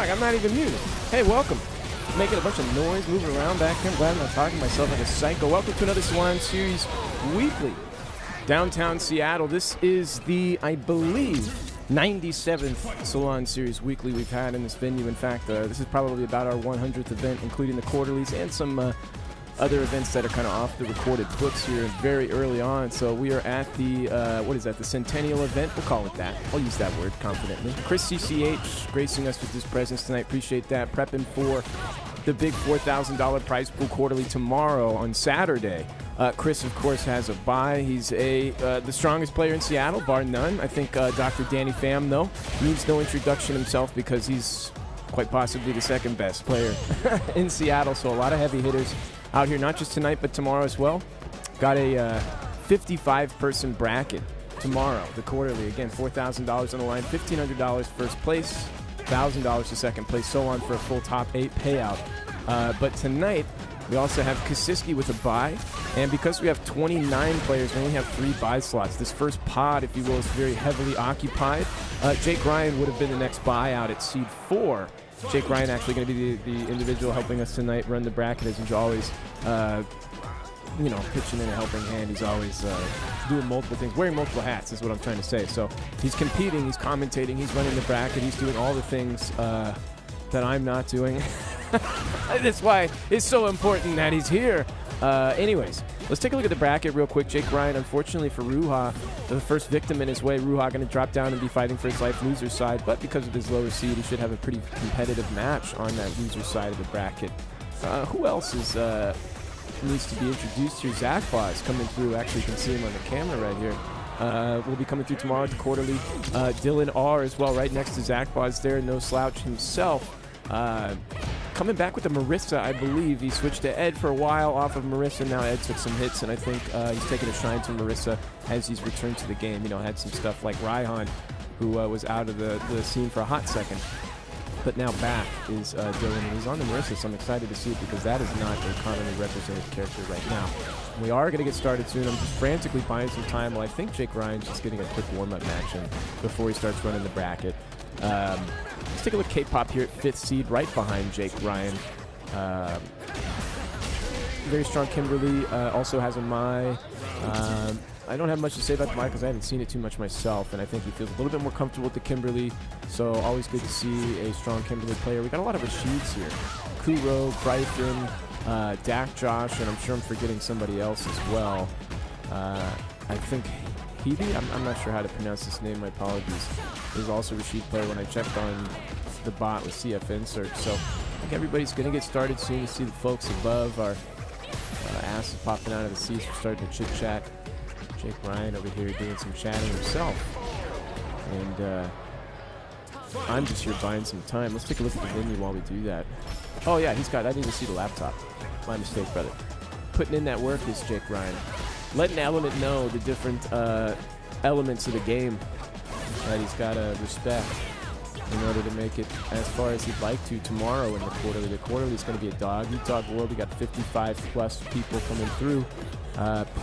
talk. I'm not even muted. Hey, welcome. Making a bunch of noise, moving around back here. I'm glad I'm not talking to myself like a psycho. Welcome to another Salon Series Weekly. Downtown Seattle. This is the, I believe, 97th Salon Series Weekly we've had in this venue. In fact, this is probably about our 100th event, including the quarterlies and some other events that are kind of off the recorded books here very early on. So we are at the, what is that, the Centennial event? We'll call it that. I'll use that word confidently. Chris CCH gracing us with his presence tonight. Appreciate that. Prepping for the big $4,000 prize pool quarterly tomorrow on Saturday. Chris, of course, has a bye. He's the strongest player in Seattle, bar none. I think Dr. Danny Pham, though, needs no introduction himself because he's quite possibly the second best player in Seattle. So a lot of heavy hitters out here, not just tonight, but tomorrow as well. Got a 55-person bracket tomorrow, the quarterly. Again, $4,000 on the line, $1,500 first place, $1,000 to second place, so on for a full top 8 payout. But tonight, we also have Kasiski with a bye, and because we have 29 players, we only have 3 bye slots. This first pod, if you will, is very heavily occupied. Jake Ryan would have been the next bye out at seed 4. Jake Ryan actually going to be the individual helping us tonight run the bracket, as he's always, pitching in a helping hand. He's always doing multiple things, wearing multiple hats is what I'm trying to say. So he's competing, he's commentating, he's running the bracket, he's doing all the things that I'm not doing. That's why it's so important that he's here. Anyways, let's take a look at the bracket real quick. Jake Ryan, unfortunately for Ruha, the first victim in his way. Ruha going to drop down and be fighting for his life loser side, but because of his lower seed, he should have a pretty competitive match on that loser side of the bracket. Who else needs to be introduced here? Zach Boz coming through. Actually, you can see him on the camera right here. Will be coming through tomorrow at the quarterly. Dylan R as well, right next to Zach Boz there. No slouch himself. Coming back with the Marissa, I believe. He switched to Ed for a while off of Marissa. Now Ed took some hits, and I think he's taking a shine to Marissa as he's returned to the game. You know, had some stuff like Raihan, who was out of the scene for a hot second. But now back is Dylan, and he's on the Marissa, so I'm excited to see it because that is not a commonly represented character right now. We are going to get started soon. I'm just frantically buying some time. Well, I think Jake Ryan's just getting a quick warm-up action before he starts running the bracket. Let's take a look at K-Pop here at 5th seed, right behind Jake Ryan. Very strong Kimberly, also has a Mai. I don't have much to say about the Mai because I haven't seen it too much myself, and I think he feels a little bit more comfortable with the Kimberly, so always good to see a strong Kimberly player. We got a lot of Rashids here. Kuro, Bryson, Dak Josh, and I'm sure I'm forgetting somebody else as well. I think Hebe, I'm not sure how to pronounce this name, my apologies. There's also a Rashid player when I checked on the bot with CFN search. So I think everybody's going to get started soon. You see the folks above, our asses popping out of the seats. We're starting to chit-chat. Jake Ryan over here doing some chatting himself. And I'm just here buying some time. Let's take a look at the venue while we do that. Oh, yeah, I didn't even see the laptop. My mistake, brother. Putting in that work is Jake Ryan. Letting Element know the different elements of the game that he's got to respect in order to make it as far as he'd like to tomorrow in the quarterly. The quarterly is going to be a dog-eat-dog world. We got 55-plus people coming through.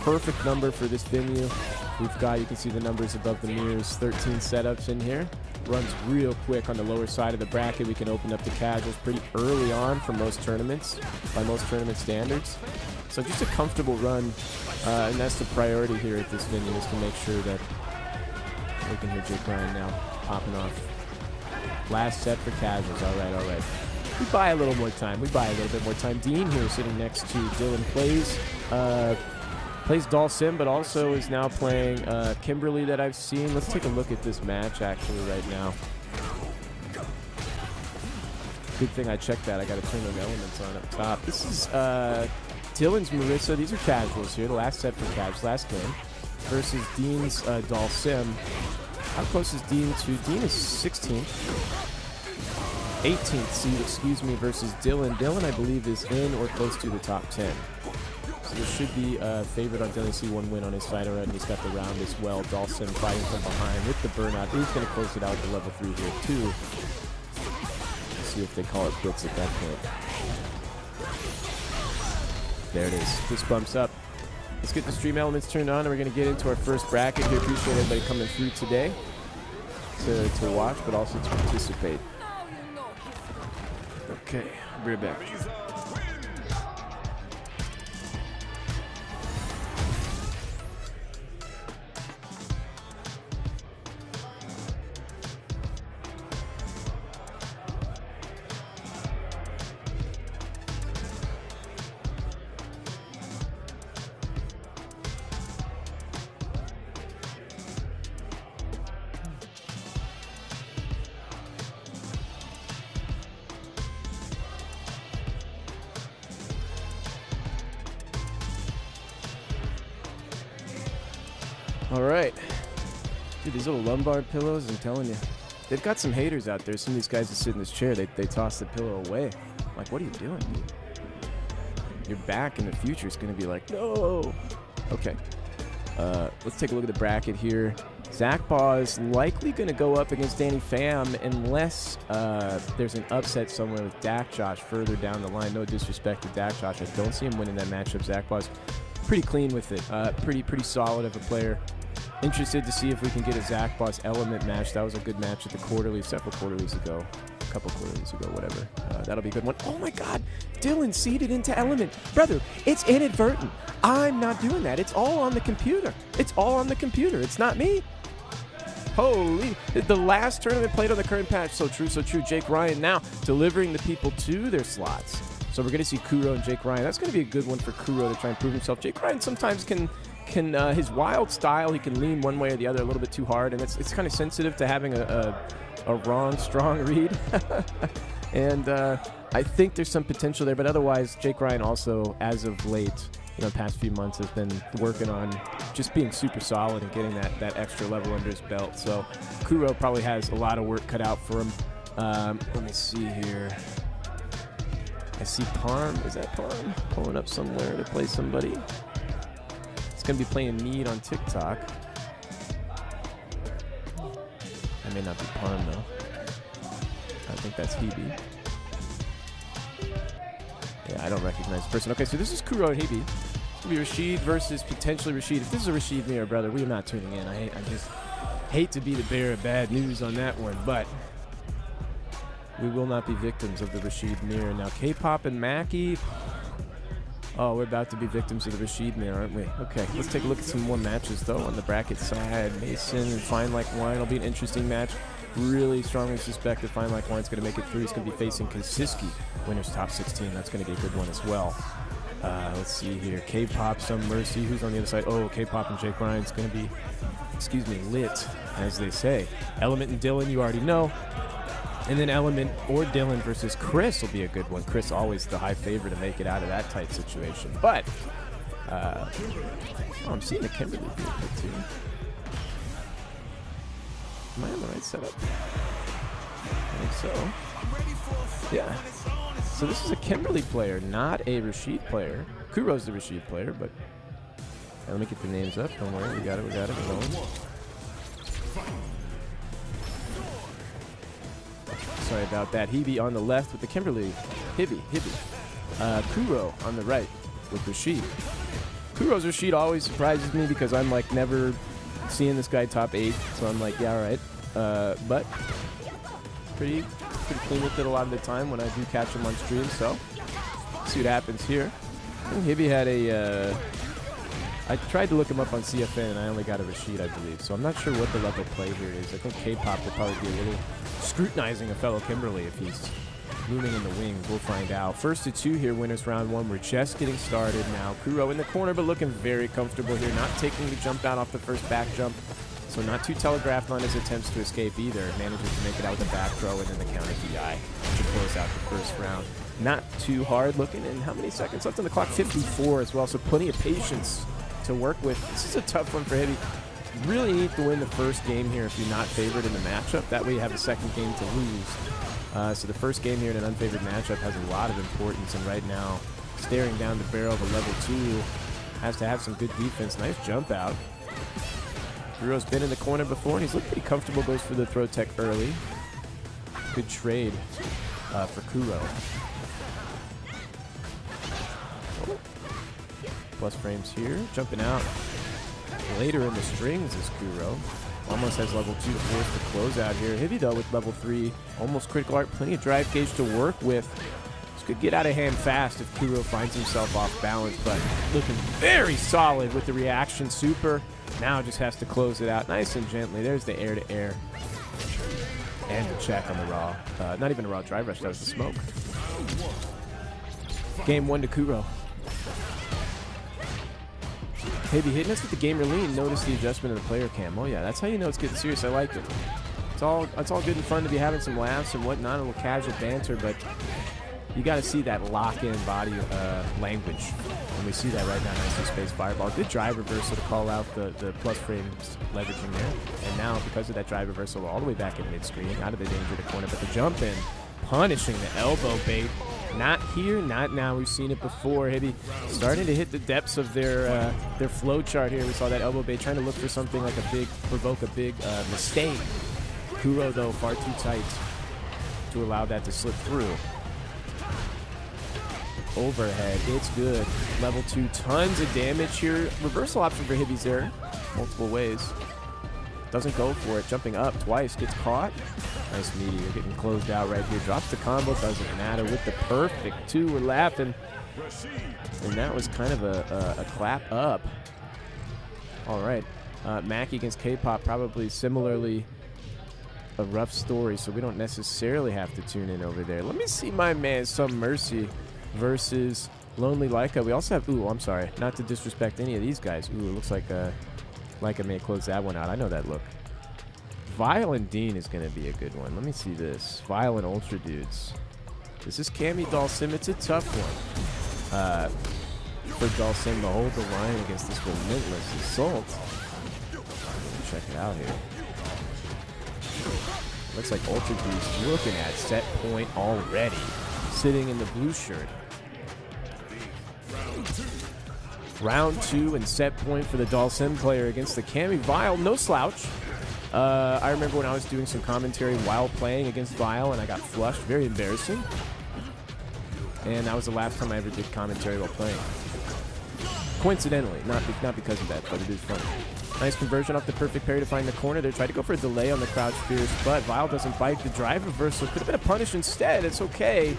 Perfect number for this venue. We've got, you can see the numbers above the mirrors, 13 setups in here. Runs real quick on the lower side of the bracket. We can open up the casuals pretty early on for most tournaments, by most tournament standards. So just a comfortable run, and that's the priority here at this venue, is to make sure that we can hear Jake Ryan now popping off. Last set for casuals. All right. We buy a little more time. We buy a little bit more time. Dean here sitting next to Dylan plays Dalsim, but also is now playing Kimberly that I've seen. Let's take a look at this match actually right now. Good thing I checked that. I got to turn those elements on up top. This is Dylan's Marissa. These are casuals here. The last set for casuals, last game, versus Dean's Dalsim. How close is Dean to? Dean is 16th. 18th seed, excuse me, versus Dylan. Dylan, I believe, is in or close to the top 10. So there should be a favorite on Dylan. See one win on his side already. He's got the round as well. Dalsim fighting from behind with the burnout. He's going to close it out to level 3 here, too. Let's see if they call it quits at that point. There it is. This bumps up. Let's get the stream elements turned on, and we're going to get into our first bracket here. Appreciate everybody coming through today to watch, but also to participate. Okay, I'll be right back. All right. Dude, these little lumbar pillows, I'm telling you. They've got some haters out there. Some of these guys that sit in this chair, they toss the pillow away. I'm like, what are you doing, dude? Your back in the future is going to be like, no. Okay. Let's take a look at the bracket here. Zach Baugh is likely going to go up against Danny Pham unless there's an upset somewhere with Dak Josh further down the line. No disrespect to Dak Josh. I don't see him winning that matchup. Zach Baugh's pretty clean with it. Pretty solid of a player. Interested to see if we can get a Zach Baugh's Element match. That was a good match at the quarterly, several quarterlies ago. A couple quarterlies ago, whatever. That'll be a good one. Oh my God, Dylan seeded into Element. Brother, it's inadvertent. I'm not doing that. It's all on the computer. It's all on the computer. It's not me. Holy, the last tournament played on the current patch. So true, so true. Jake Ryan now delivering the people to their slots. So we're going to see Kuro and Jake Ryan. That's going to be a good one for Kuro to try and prove himself. Jake Ryan sometimes can his wild style, he can lean one way or the other a little bit too hard, and it's kind of sensitive to having a wrong, strong read. And I think there's some potential there, but otherwise, Jake Ryan also, as of late, the past few months, has been working on just being super solid and getting that extra level under his belt. So Kuro probably has a lot of work cut out for him. Let me see here. I see Parm. Is that Parm? Pulling up somewhere to play somebody. It's going to be playing Need on TikTok. That may not be Parm, though. I think that's Hebe. Yeah, I don't recognize the person. Okay, so this is Kuro and Hebe. It's going to be Rashid versus potentially Rashid. If this is a Rashid mirror, brother, we are not tuning in. I just hate to be the bearer of bad news on that one, but we will not be victims of the Rashid mirror. Now, K-Pop and Mackie. Oh, we're about to be victims of the Rashid mirror, aren't we? Okay, let's take a look at some more matches, though, on the bracket side. Mason and Fine Like Wine will be an interesting match. Really strongly suspect that Fine Like Wine's going to make it through. He's going to be facing Kaziski, winner's top 16. That's going to be a good one as well. Let's see here. K-Pop, Some Mercy. Who's on the other side? Oh, K-Pop and Jake Ryan's going to be, lit, as they say. Element and Dylan, you already know. And then Element or Dylan versus Chris will be a good one. Chris always the high favorite to make it out of that tight situation. But, I'm seeing the Kimberly be good too. Am I on the right setup? I think so. Yeah. So this is a Kimberly player, not a Rashid player. Kuro's the Rashid player, but let me get the names up. Don't worry, we got it. We're going. Sorry about that. Hebe on the left with the Kimberly. Hebe. Kuro on the right with Rashid. Kuro's Rashid always surprises me because I'm like never seeing this guy top 8. So I'm like, yeah, all right. But pretty clean with it a lot of the time when I do catch him on stream. So see what happens here. I think Hebe had a... I tried to look him up on CFN and I only got a Rashid, I believe. So I'm not sure what the level play here is. I think K-Pop would probably be a little scrutinizing a fellow Kimberly if he's looming in the wings. We'll find out. First to 2 here, winners round 1. We're just getting started now. Kuro in the corner, but looking very comfortable here. Not taking the jump out off the first back jump. So not too telegraphed on his attempts to escape either. Manages to make it out with a back throw and then the counter DI to close out the first round. Not too hard looking. And how many seconds left on the clock? 54 as well. So plenty of patience to work with. This is a tough one for Heavy. Really need to win the first game here if you're not favored in the matchup. That way you have a second game to lose. So the first game here in an unfavored matchup has a lot of importance. And right now, staring down the barrel of a level 2 has to have some good defense. Nice jump out. Kuro's been in the corner before, and he's looked pretty comfortable. Goes for the throw tech early. Good trade for Kuro. Oh. Plus frames here. Jumping out later in the strings is Kuro. Almost has level 2 to force the close out here. Hibby, though, with level 3, almost critical art, plenty of drive gauge to work with. This could get out of hand fast if Kuro finds himself off balance, but looking very solid with the reaction super. Now just has to close it out nice and gently. There's the air-to-air. And the check on the raw. Not even a raw drive rush, that was the smoke. Game 1 to Kuro. Hibby hitting us with the gamer lean. Notice the adjustment of the player cam. Oh yeah, that's how you know it's getting serious. I like it. It's all good and fun to be having some laughs and whatnot, a little casual banter, but you got to see that lock-in body language. And we see that right now. Nice space fireball. Good drive reversal to call out the plus frames leveraging there. And now, because of that drive reversal, all the way back in mid-screen, out of the danger of the corner. But the jump in, punishing the elbow bait. Not here, not now. We've seen it before. Hibby starting to hit the depths of their flow chart here. We saw that elbow bait trying to look for something like provoke a big mistake. Kuro, though, far too tight to allow that to slip through. Overhead, it's good. Level 2, tons of damage here. Reversal option for Hibby's there, multiple ways. Doesn't go for it, jumping up twice, gets caught. Nice meteor, getting closed out right here. Drops the combo, doesn't matter with the perfect 2. We're laughing. And that was kind of a clap up. All right, Mackie against K-pop, probably similarly a rough story, so we don't necessarily have to tune in over there. Let me see my man, Some Mercy versus Lonely Leica. We also have, ooh, I'm sorry, not to disrespect any of these guys. Ooh, it looks like Leica may close that one out. I know that look. Vile and Dean is going to be a good one. Let me see this. Vile and Ultra Dudes. This is Cammy Dalsim. It's a tough one for Dalsim to hold the line against this relentless assault. Check it out here. Looks like Ultra Dudes looking at set point already. Sitting in the blue shirt. Round 2 and set point for the Dalsim player against the Cammy. Vile, no slouch. I remember when I was doing some commentary while playing against Vile and I got flushed. Very embarrassing. And that was the last time I ever did commentary while playing. Coincidentally, not because of that, but it is funny. Nice conversion off the perfect parry to find the corner there. Tried to go for a delay on the crouch fierce, but Vile doesn't bite the drive reversal. Could have been a punish instead. It's okay.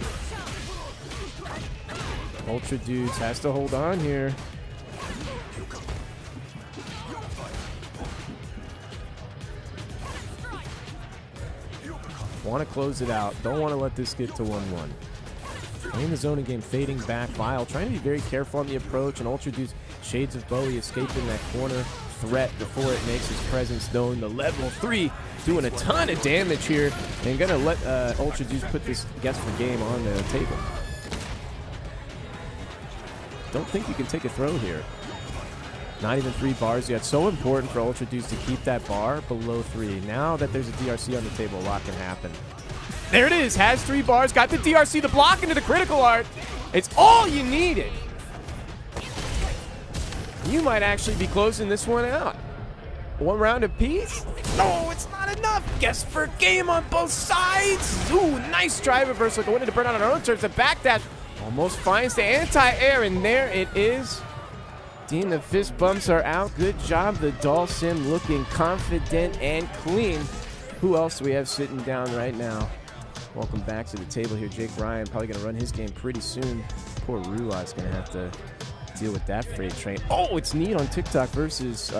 Ultra Dudes has to hold on here. Want to close it out. Don't want to let this get to 1-1. Playing the zoning game, fading back. Vile trying to be very careful on the approach, and Ultra Dudes, Shades of Bowie escaping that corner threat before it makes his presence known. The level 3 doing a ton of damage here, and gonna let Ultra Dudes put this guess for game on the table. Don't think you can take a throw here. Not even 3 bars yet. So important for Ultra Dudes to keep that bar below 3. Now that there's a DRC on the table, a lot can happen. There it is. Has 3 bars. Got the DRC, the block into the critical art. It's all you needed. You might actually be closing this one out. 1 round apiece. No, it's not enough. Guess for game on both sides. Ooh, nice drive reversal. Going into burn out on our own turns. The backdash almost finds the anti-air, and there it is. Dean, the fist bumps are out. Good job, the Dalsim looking confident and clean. Who else do we have sitting down right now? Welcome back to the table here. Jake Ryan probably going to run his game pretty soon. Poor Rula is going to have to deal with that freight train. Oh, it's Need on TikTok versus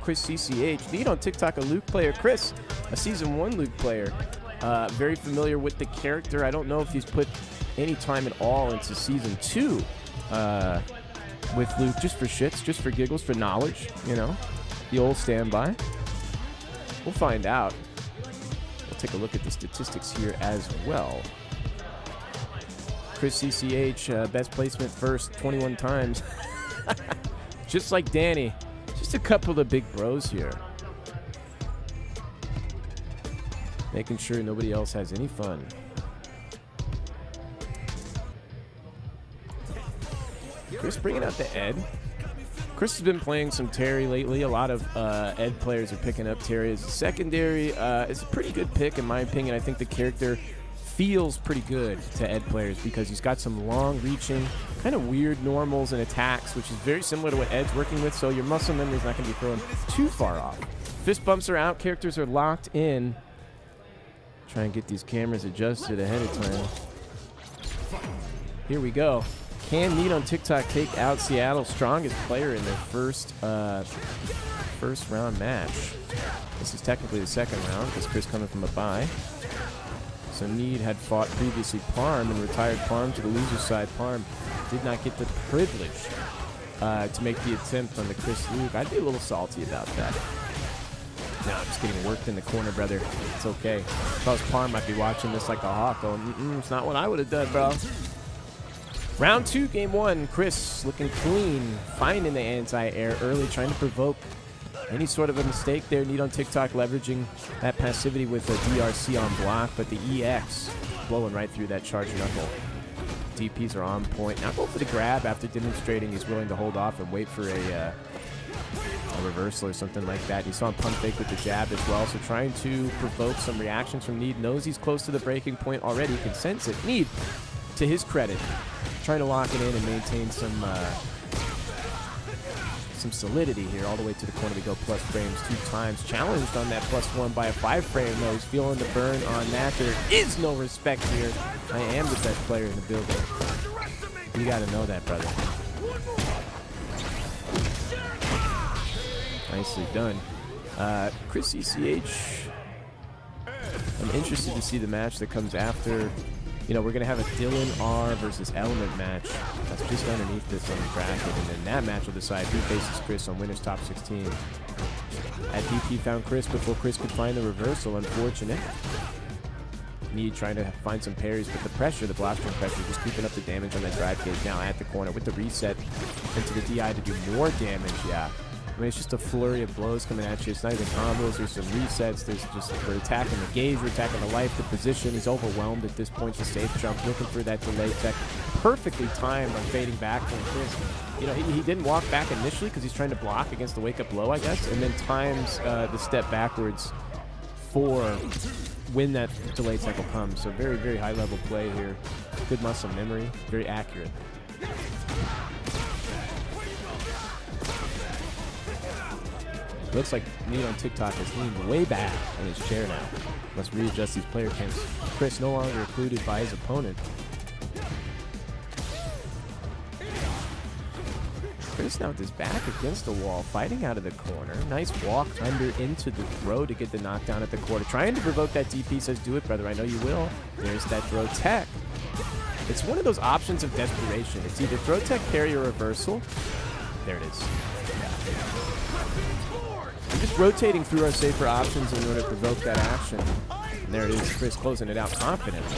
Chris CCH. Need on TikTok, a Luke player. Chris, a Season 1 Luke player. Very familiar with the character. I don't know if he's put any time at all into Season 2 with Luke, just for shits, just for giggles, for knowledge, you know, the old standby. We'll find out. We'll take a look at the statistics here as well. Chris CCH, best placement first 21 times. Just like Danny. Just a couple of big bros here. Making sure nobody else has any fun. Chris bringing out the Ed. Chris has been playing some Terry lately. A lot of Ed players are picking up Terry as a secondary. It's a pretty good pick in my opinion. I think the character feels pretty good to Ed players because he's got some long-reaching, kind of weird normals and attacks, which is very similar to what Ed's working with, so your muscle memory is not going to be thrown too far off. Fist bumps are out. Characters are locked in. Try and get these cameras adjusted ahead of time. Here we go. Can Need on TikTok take out Seattle's strongest player in their first round match? This is technically the second round because Chris coming from a bye. So Need had fought previously Parm and retired Parm to the loser side. Parm did not get the privilege to make the attempt on the Chris Luke. I'd be a little salty about that. No, I'm just getting worked in the corner, brother. It's okay. If I was Parm, I'd be watching this like a hawk going, it's not what I would have done, bro. Round 2, game 1. Chris looking clean, finding the anti-air early, trying to provoke any sort of a mistake there. Need on TikTok leveraging that passivity with a DRC on block, but the EX blowing right through that charge knuckle. DPs are on point. Now go for the grab after demonstrating he's willing to hold off and wait for a reversal or something like that. You saw him pump fake with the jab as well, so trying to provoke some reactions from Need. Knows he's close to the breaking point already. Can sense it. Need, to his credit, trying to lock it in and maintain some solidity here. All the way to the corner we go. Plus frames 2 times. Challenged on that +1 by a 5 frame though. He's feeling the burn on that. There is no respect here. I am the best player in the building. You got to know that, brother. Nicely done. Chris ECH, I'm interested to see the match that comes after. You know, we're going to have a Dylan R versus Element match. That's just underneath this on the bracket. And then that match will decide who faces Chris on winner's top 16. At DP found Chris before Chris could find the reversal. Unfortunate. Need trying to find some parries, but the pressure, the blastering pressure, just keeping up the damage on that drive cage. Now at the corner with the reset into the DI to do more damage. Yeah. I mean, it's just a flurry of blows coming at you. It's not even combos. There's some resets. There's just, we're attacking the gauge. We're attacking the life, the position. He's overwhelmed at this point. The safe jump, looking for that delay tech. Perfectly timed on fading back from Chris. You know, he didn't walk back initially because he's trying to block against the wake-up blow, I guess, and then times the step backwards for when that delay tech will come. So very, very high-level play here. Good muscle memory. Very accurate. Looks like Need on TikTok has leaned way back on his chair now. Must readjust these player cams. Chris no longer included by his opponent. Chris now with his back against the wall, fighting out of the corner. Nice walk under into the throw to get the knockdown at the quarter. Trying to provoke that DP, says, do it, brother, I know you will. There's that throw tech. It's one of those options of desperation. It's either throw tech, parry, or reversal. There it is. I'm just rotating through our safer options in order to provoke that action. And there it is, Chris closing it out confidently.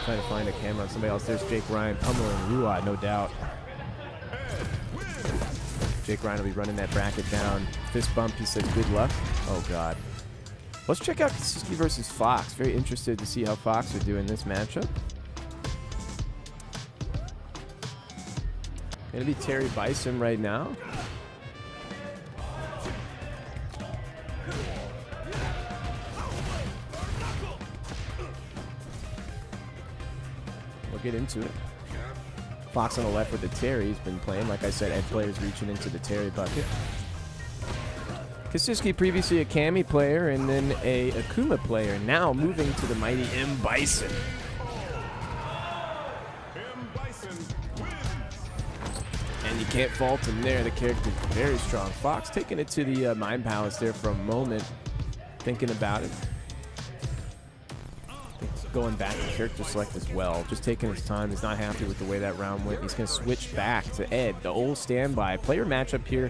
Trying to find a camera on somebody else. There's Jake Ryan pummeling Ruad, no doubt. Jake Ryan will be running that bracket down. Fist bump, he says good luck. Oh, God. Let's check out Kasiski versus Fox. Very interested to see how Fox are doing this matchup. Gonna be Terry Bison right now. We'll get into it. Fox on the left with the Terry. He's been playing, like I said, Ed players reaching into the Terry bucket. Kasiski, previously a Kami player and then a Akuma player, now moving to the mighty M. Bison. And you can't fault him there. The character's very strong. Fox taking it to the Mind Palace there for a moment, thinking about it. Going back to character select as well, just taking his time. He's not happy with the way that round went. He's going to switch back to Ed, the old standby. Player matchup here,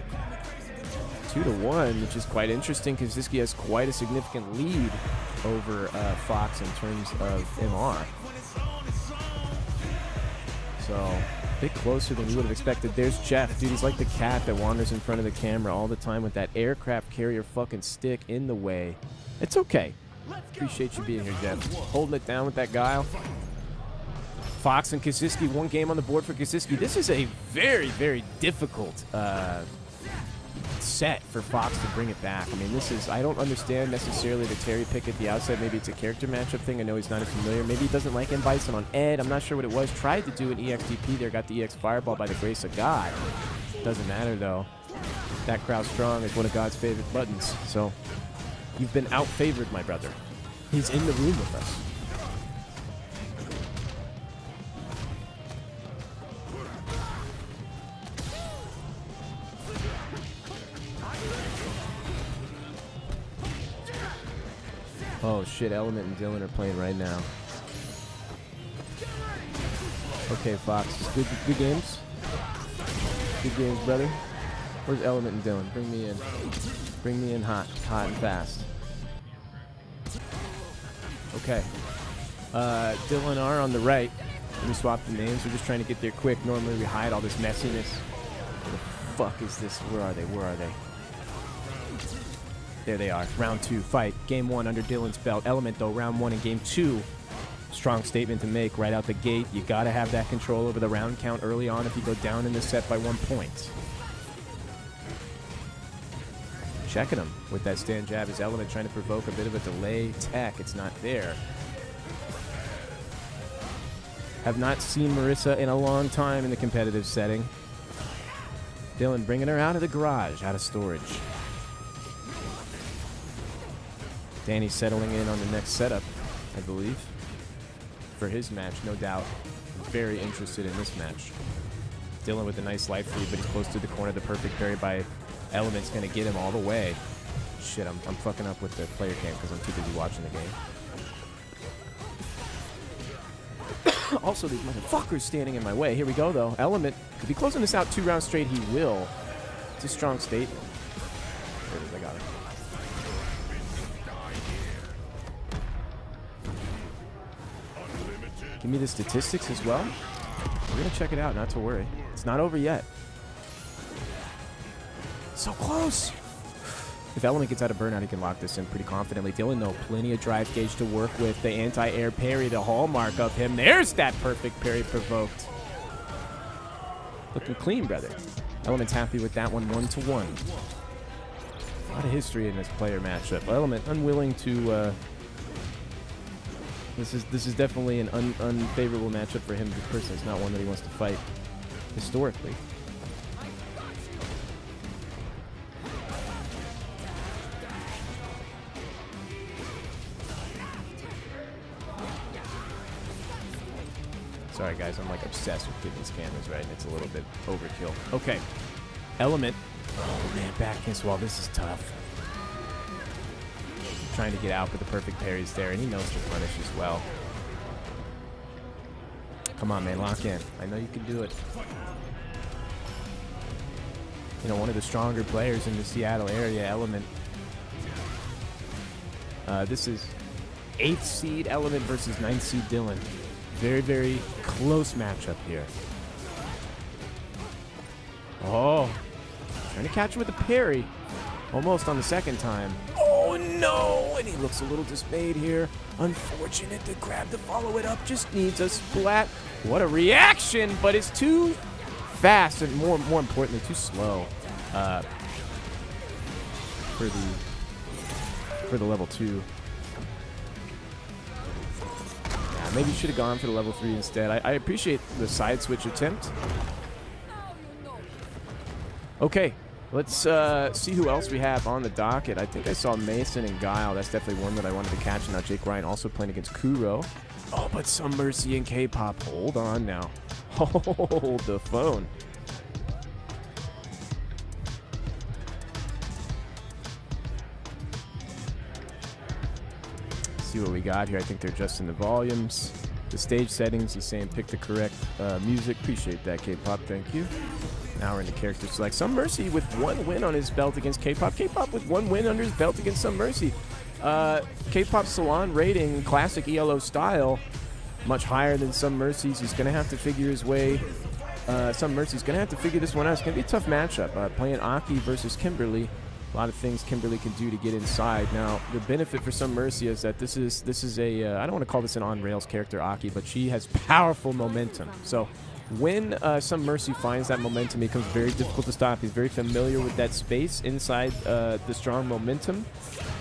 2-1, which is quite interesting because Kasiski has quite a significant lead over Fox in terms of MR. So, a bit closer than you would have expected. There's Jeff. Dude, he's like the cat that wanders in front of the camera all the time with that aircraft carrier fucking stick in the way. It's okay. Appreciate you being here, Jeff. Holding it down with that guile. Fox and Kasiski, one game on the board for Kasiski. This is a very, very difficult set for Fox to bring it back. I mean, this is, I don't understand necessarily the Terry pick at the outset. Maybe it's a character matchup thing. I know he's not as familiar. Maybe he doesn't like M. Bison on Ed. I'm not sure what it was. Tried to do an EXDP there. Got the EX Fireball by the grace of God. Doesn't matter, though. That crowd strong is one of God's favorite buttons. So you've been out-favored, my brother. He's in the room with us. Oh shit, Element and Dylan are playing right now. Okay, Fox. Good games. Good games, brother. Where's Element and Dylan? Bring me in. Bring me in hot and fast. Okay. Dylan R on the right. Let me swap the names. We're just trying to get there quick. Normally we hide all this messiness. Where the fuck is this? Where are they? Where are they? There they are. Round 2, fight. Game 1 under Dylan's belt. Element, though, round 1 and game 2. Strong statement to make right out the gate. You got to have that control over the round count early on if you go down in the set by 1 point. Checking him with that stand jab is Element trying to provoke a bit of a delay tech. It's not there. Have not seen Marissa in a long time in the competitive setting. Dylan bringing her out of the garage, out of storage. Danny settling in on the next setup, I believe, for his match, no doubt. Very interested in this match. Dylan with a nice life lead, but he's close to the corner. The perfect parry by Element's going to get him all the way. Shit, I'm fucking up with the player cam because I'm too busy watching the game. Also, these motherfuckers standing in my way. Here we go, though. Element, if he closing this out 2 rounds straight, he will. It's a strong statement. There it is, I got it. Give me the statistics as well. We're going to check it out, not to worry. It's not over yet. So close. If Element gets out of burnout, he can lock this in pretty confidently. Dylan, though, plenty of drive gauge to work with. The anti-air parry, the hallmark of him. There's that perfect parry provoked. Looking clean, brother. Element's happy with that one, 1-1. A lot of history in this player matchup. Element unwilling to... This is definitely an unfavorable matchup for him personally. It's not one that he wants to fight historically. Sorry, guys. I'm like obsessed with getting these cameras right, and it's a little bit overkill. Okay. Element. Oh, man. Back against wall. This is tough. Trying to get out, but the perfect parry's there, and he knows to punish as well. Come on, man, lock in. I know you can do it. You know, one of the stronger players in the Seattle area, Element. This is 8th seed Element versus 9th seed Dylan. Very, very close matchup here. Oh, trying to catch him with a parry. Almost on the second time. Oh, no! And he looks a little dismayed here. Unfortunate to grab to follow it up. Just needs a splat. What a reaction! But it's too fast and more importantly, too slow for the level 2. Yeah, maybe should have gone for the level 3 instead. I appreciate the side switch attempt. Okay. Let's see who else we have on the docket. I think I saw Mason and Guile. That's definitely one that I wanted to catch. Now Jake Ryan also playing against Kuro. Oh, but Some Mercy and K-Pop. Hold on now. Hold the phone. See what we got here. I think they're adjusting the volumes. The stage settings, he's saying pick the correct music. Appreciate that, K-Pop. Thank you. Now we're in the character select. Some Mercy with 1 win on his belt against K-Pop. K-Pop with 1 win under his belt against Some Mercy. K-Pop Salon rating, classic ELO style, much higher than Some Mercy's. He's going to have to figure his way. Some Mercy's going to have to figure this one out. It's going to be a tough matchup. Playing Aki versus Kimberly. A lot of things Kimberly can do to get inside. Now, the benefit for Some Mercy is that this is a, I don't want to call this an on-rails character, Aki, but she has powerful momentum. So when Some Mercy finds that momentum, it becomes very difficult to stop. He's very familiar with that space inside the strong momentum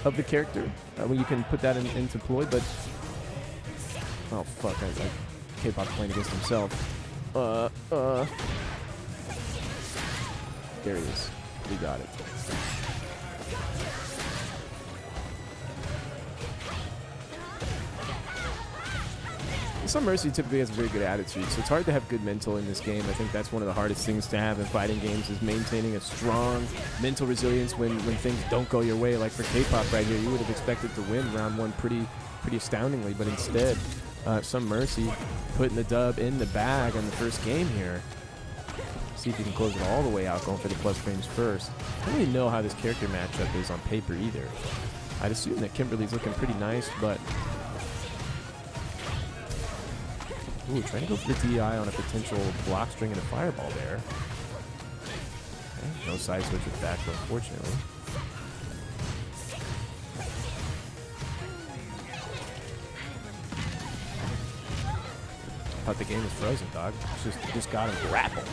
of the character when you can put that into play. But, oh, fuck, K-Pop playing against himself. There he is. We got it. Some Mercy typically has a very good attitude, so it's hard to have good mental in this game. I think that's one of the hardest things to have in fighting games is maintaining a strong mental resilience when things don't go your way. Like for K-Pop right here, you would have expected to win round one pretty astoundingly, but instead, Some Mercy putting the dub in the bag on the first game here. See if he can close it all the way out, going for the plus frames first. I don't really know how this character matchup is on paper either. I'd assume that Kimberly's looking pretty nice, but... Ooh, trying to go for the DI on a potential block string and a fireball there. Okay, no side switch with back, unfortunately. Thought the game was frozen, dog. Just got him grappled.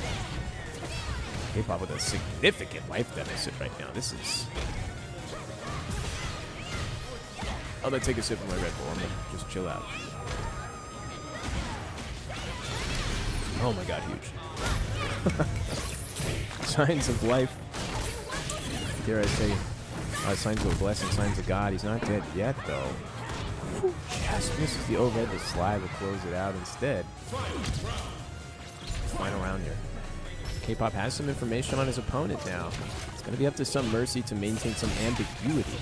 K-Pop with a significant life deficit right now. This is... I'm gonna take a sip of my Red Bull. I'm gonna just chill out. Oh my god, huge. Signs of life. Dare I say, signs of a blessing, signs of God. He's not dead yet, though. Just misses the overhead. The slide will close it out instead. Final round here. K-Pop has some information on his opponent now. It's going to be up to Some Mercy to maintain some ambiguity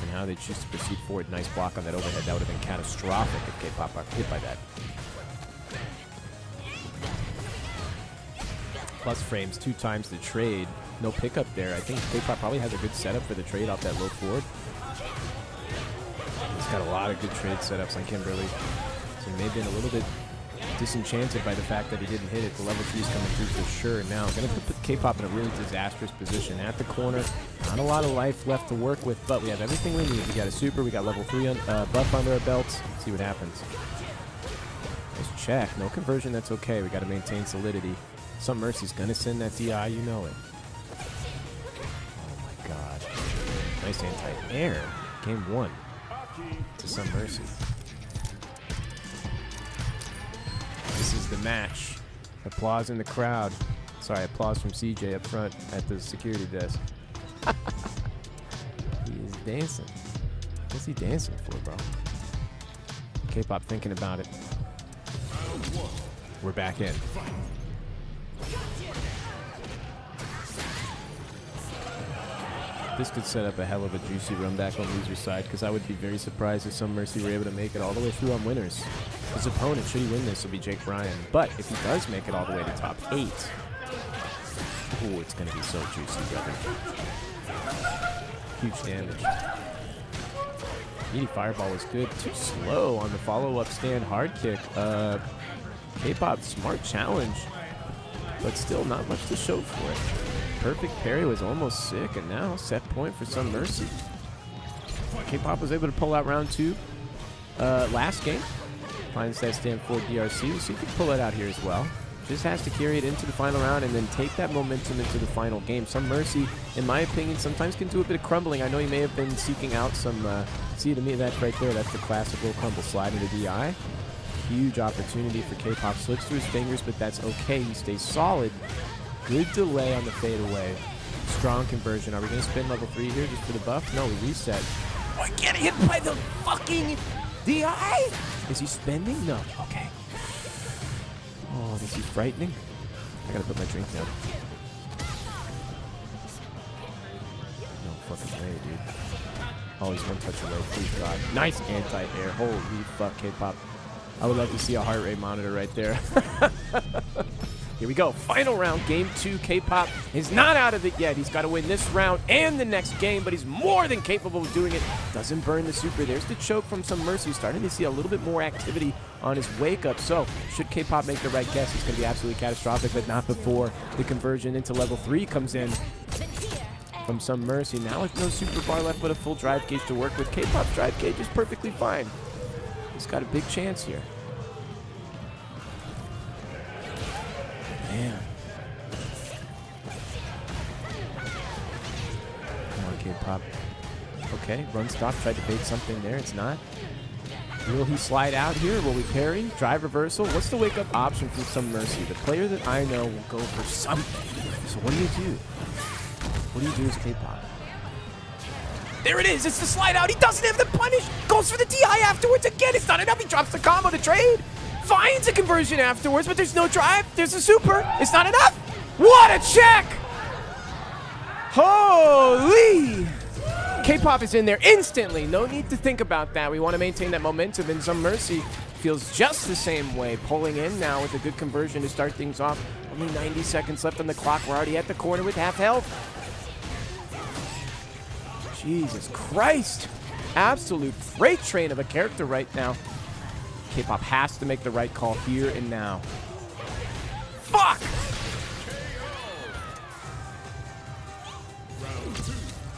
in how they choose to proceed forward. Nice block on that overhead. That would have been catastrophic if K-Pop got hit by that. Plus frames, 2 times the trade. No pickup there. I think K-Pop probably has a good setup for the trade off that low forward. He's got a lot of good trade setups on Kimberly. So he may have been a little bit disenchanted by the fact that he didn't hit it. The level 3 is coming through for sure. Now, going to put K-Pop in a really disastrous position at the corner. Not a lot of life left to work with, but we have everything we need. We got a super, we got level 3 buff under our belts. Let's see what happens. Nice check. No conversion, that's okay. We got to maintain solidity. Some Mercy's going to send that DI, you know it. Oh my god. Nice anti-air. Game 1 to Some Mercy. This is the match. Applause in the crowd. Sorry, applause from CJ up front at the security desk. He is dancing. What's he dancing for, bro? K-Pop thinking about it. We're back in. This could set up a hell of a juicy run back on loser's side, because I would be very surprised if Some Mercy were able to make it all the way through on winners. His opponent, should he win this, will be Jake Bryan. But if he does make it all the way to top 8, ooh, it's going to be so juicy, brother. Huge damage. Meaty Fireball was good. Too slow on the follow-up stand hard kick. K-Pop, smart challenge, but still not much to show for it. Perfect parry was almost sick, and now set point for Some Mercy. K-Pop was able to pull out round 2 last game. Finds that stand for DRC. We'll see if he can pull it out here as well. Just has to carry it into the final round and then take that momentum into the final game. Some Mercy, in my opinion, sometimes can do a bit of crumbling. I know he may have been seeking out some... see, to me, that's right there. That's the classic little crumble slide into DI. Huge opportunity for K-Pop. Slips through his fingers, but that's okay. He stays solid. Good delay on the fadeaway. Strong conversion. Are we going to spin level 3 here just for the buff? No, we reset. Oh, I get hit by the fucking DI? Is he spending? No. Okay. Oh, is he frightening? I got to put my drink down. No fucking way, dude. Oh, he's one touch away. Please, God. Nice anti-air. Holy fuck, K-Pop. I would love to see a heart rate monitor right there. Here we go. Final round, game 2. K-Pop is not out of it yet. He's got to win this round and the next game, but he's more than capable of doing it. Doesn't burn the super. There's the choke from Some Mercy. Starting to see a little bit more activity on his wake-up. So, should K-Pop make the right guess, it's going to be absolutely catastrophic, but not before the conversion into level 3 comes in from Some Mercy. Now with no super bar left, but a full drive gauge to work with. K-Pop's drive gauge is perfectly fine. He's got a big chance here. Man. Come on, K-Pop. Okay, run stop. Tried to bait something there. It's not. Will he slide out here? Will we parry? Drive reversal? What's the wake-up option from Some Mercy? The player that I know will go for something. So what do you do? What do you do as K-pop? There it is. It's the slide out. He doesn't have the punish. Goes for the DI afterwards again. It's not enough. He drops the combo to trade. Finds a conversion afterwards, but there's no drive. There's a super. It's not enough. What a check! Holy! K-pop is in there instantly. No need to think about that. We want to maintain that momentum, and Some Mercy feels just the same way. Pulling in now with a good conversion to start things off. Only 90 seconds left on the clock. We're already at the corner with half health. Jesus Christ. Absolute freight train of a character right now. K-pop has to make the right call here and now. Fuck!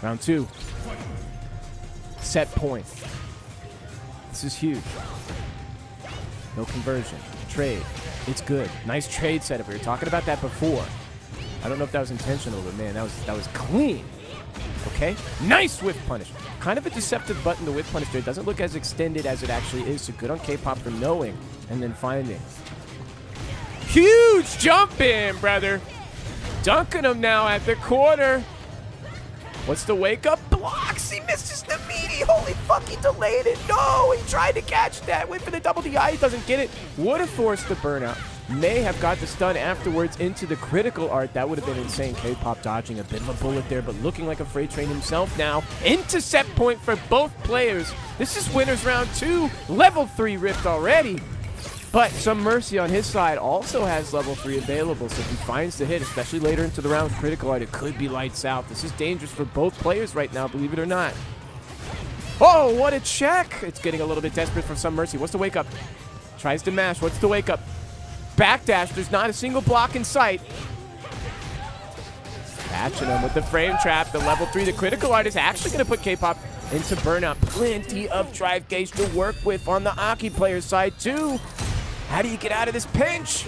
Round 2. Set point. This is huge. No conversion. Trade. It's good. Nice trade setup. We were talking about that before. I don't know if that was intentional, but man, that was clean. Okay? Nice whiff punish. Kind of a deceptive button to whiff punish there. It doesn't look as extended as it actually is. So good on K-pop for knowing and then finding. Huge jump in, brother. Dunking him now at the corner. What's the wake up? Blocks. He misses the meaty. Holy fuck, he delayed it. No, he tried to catch that. Went for the double DI. He doesn't get it. Would have forced the burnout. May have got the stun afterwards into the critical art. That would have been insane. K-pop dodging a bit of a bullet there, but looking like a freight train himself now. Into set point for both players. This is winners round 2. Level 3 rift already. But Some Mercy on his side also has level 3 available, so if he finds the hit, especially later into the round critical art, it could be lights out. This is dangerous for both players right now, believe it or not. Oh, what a check! It's getting a little bit desperate for Some Mercy. What's the wake up? Tries to mash. What's the wake up? Backdash. There's not a single block in sight. Catching him with the frame trap. The level 3, the critical art is actually going to put K-pop into burnout. Plenty of drive gauge to work with on the Aki player side too. How do you get out of this pinch?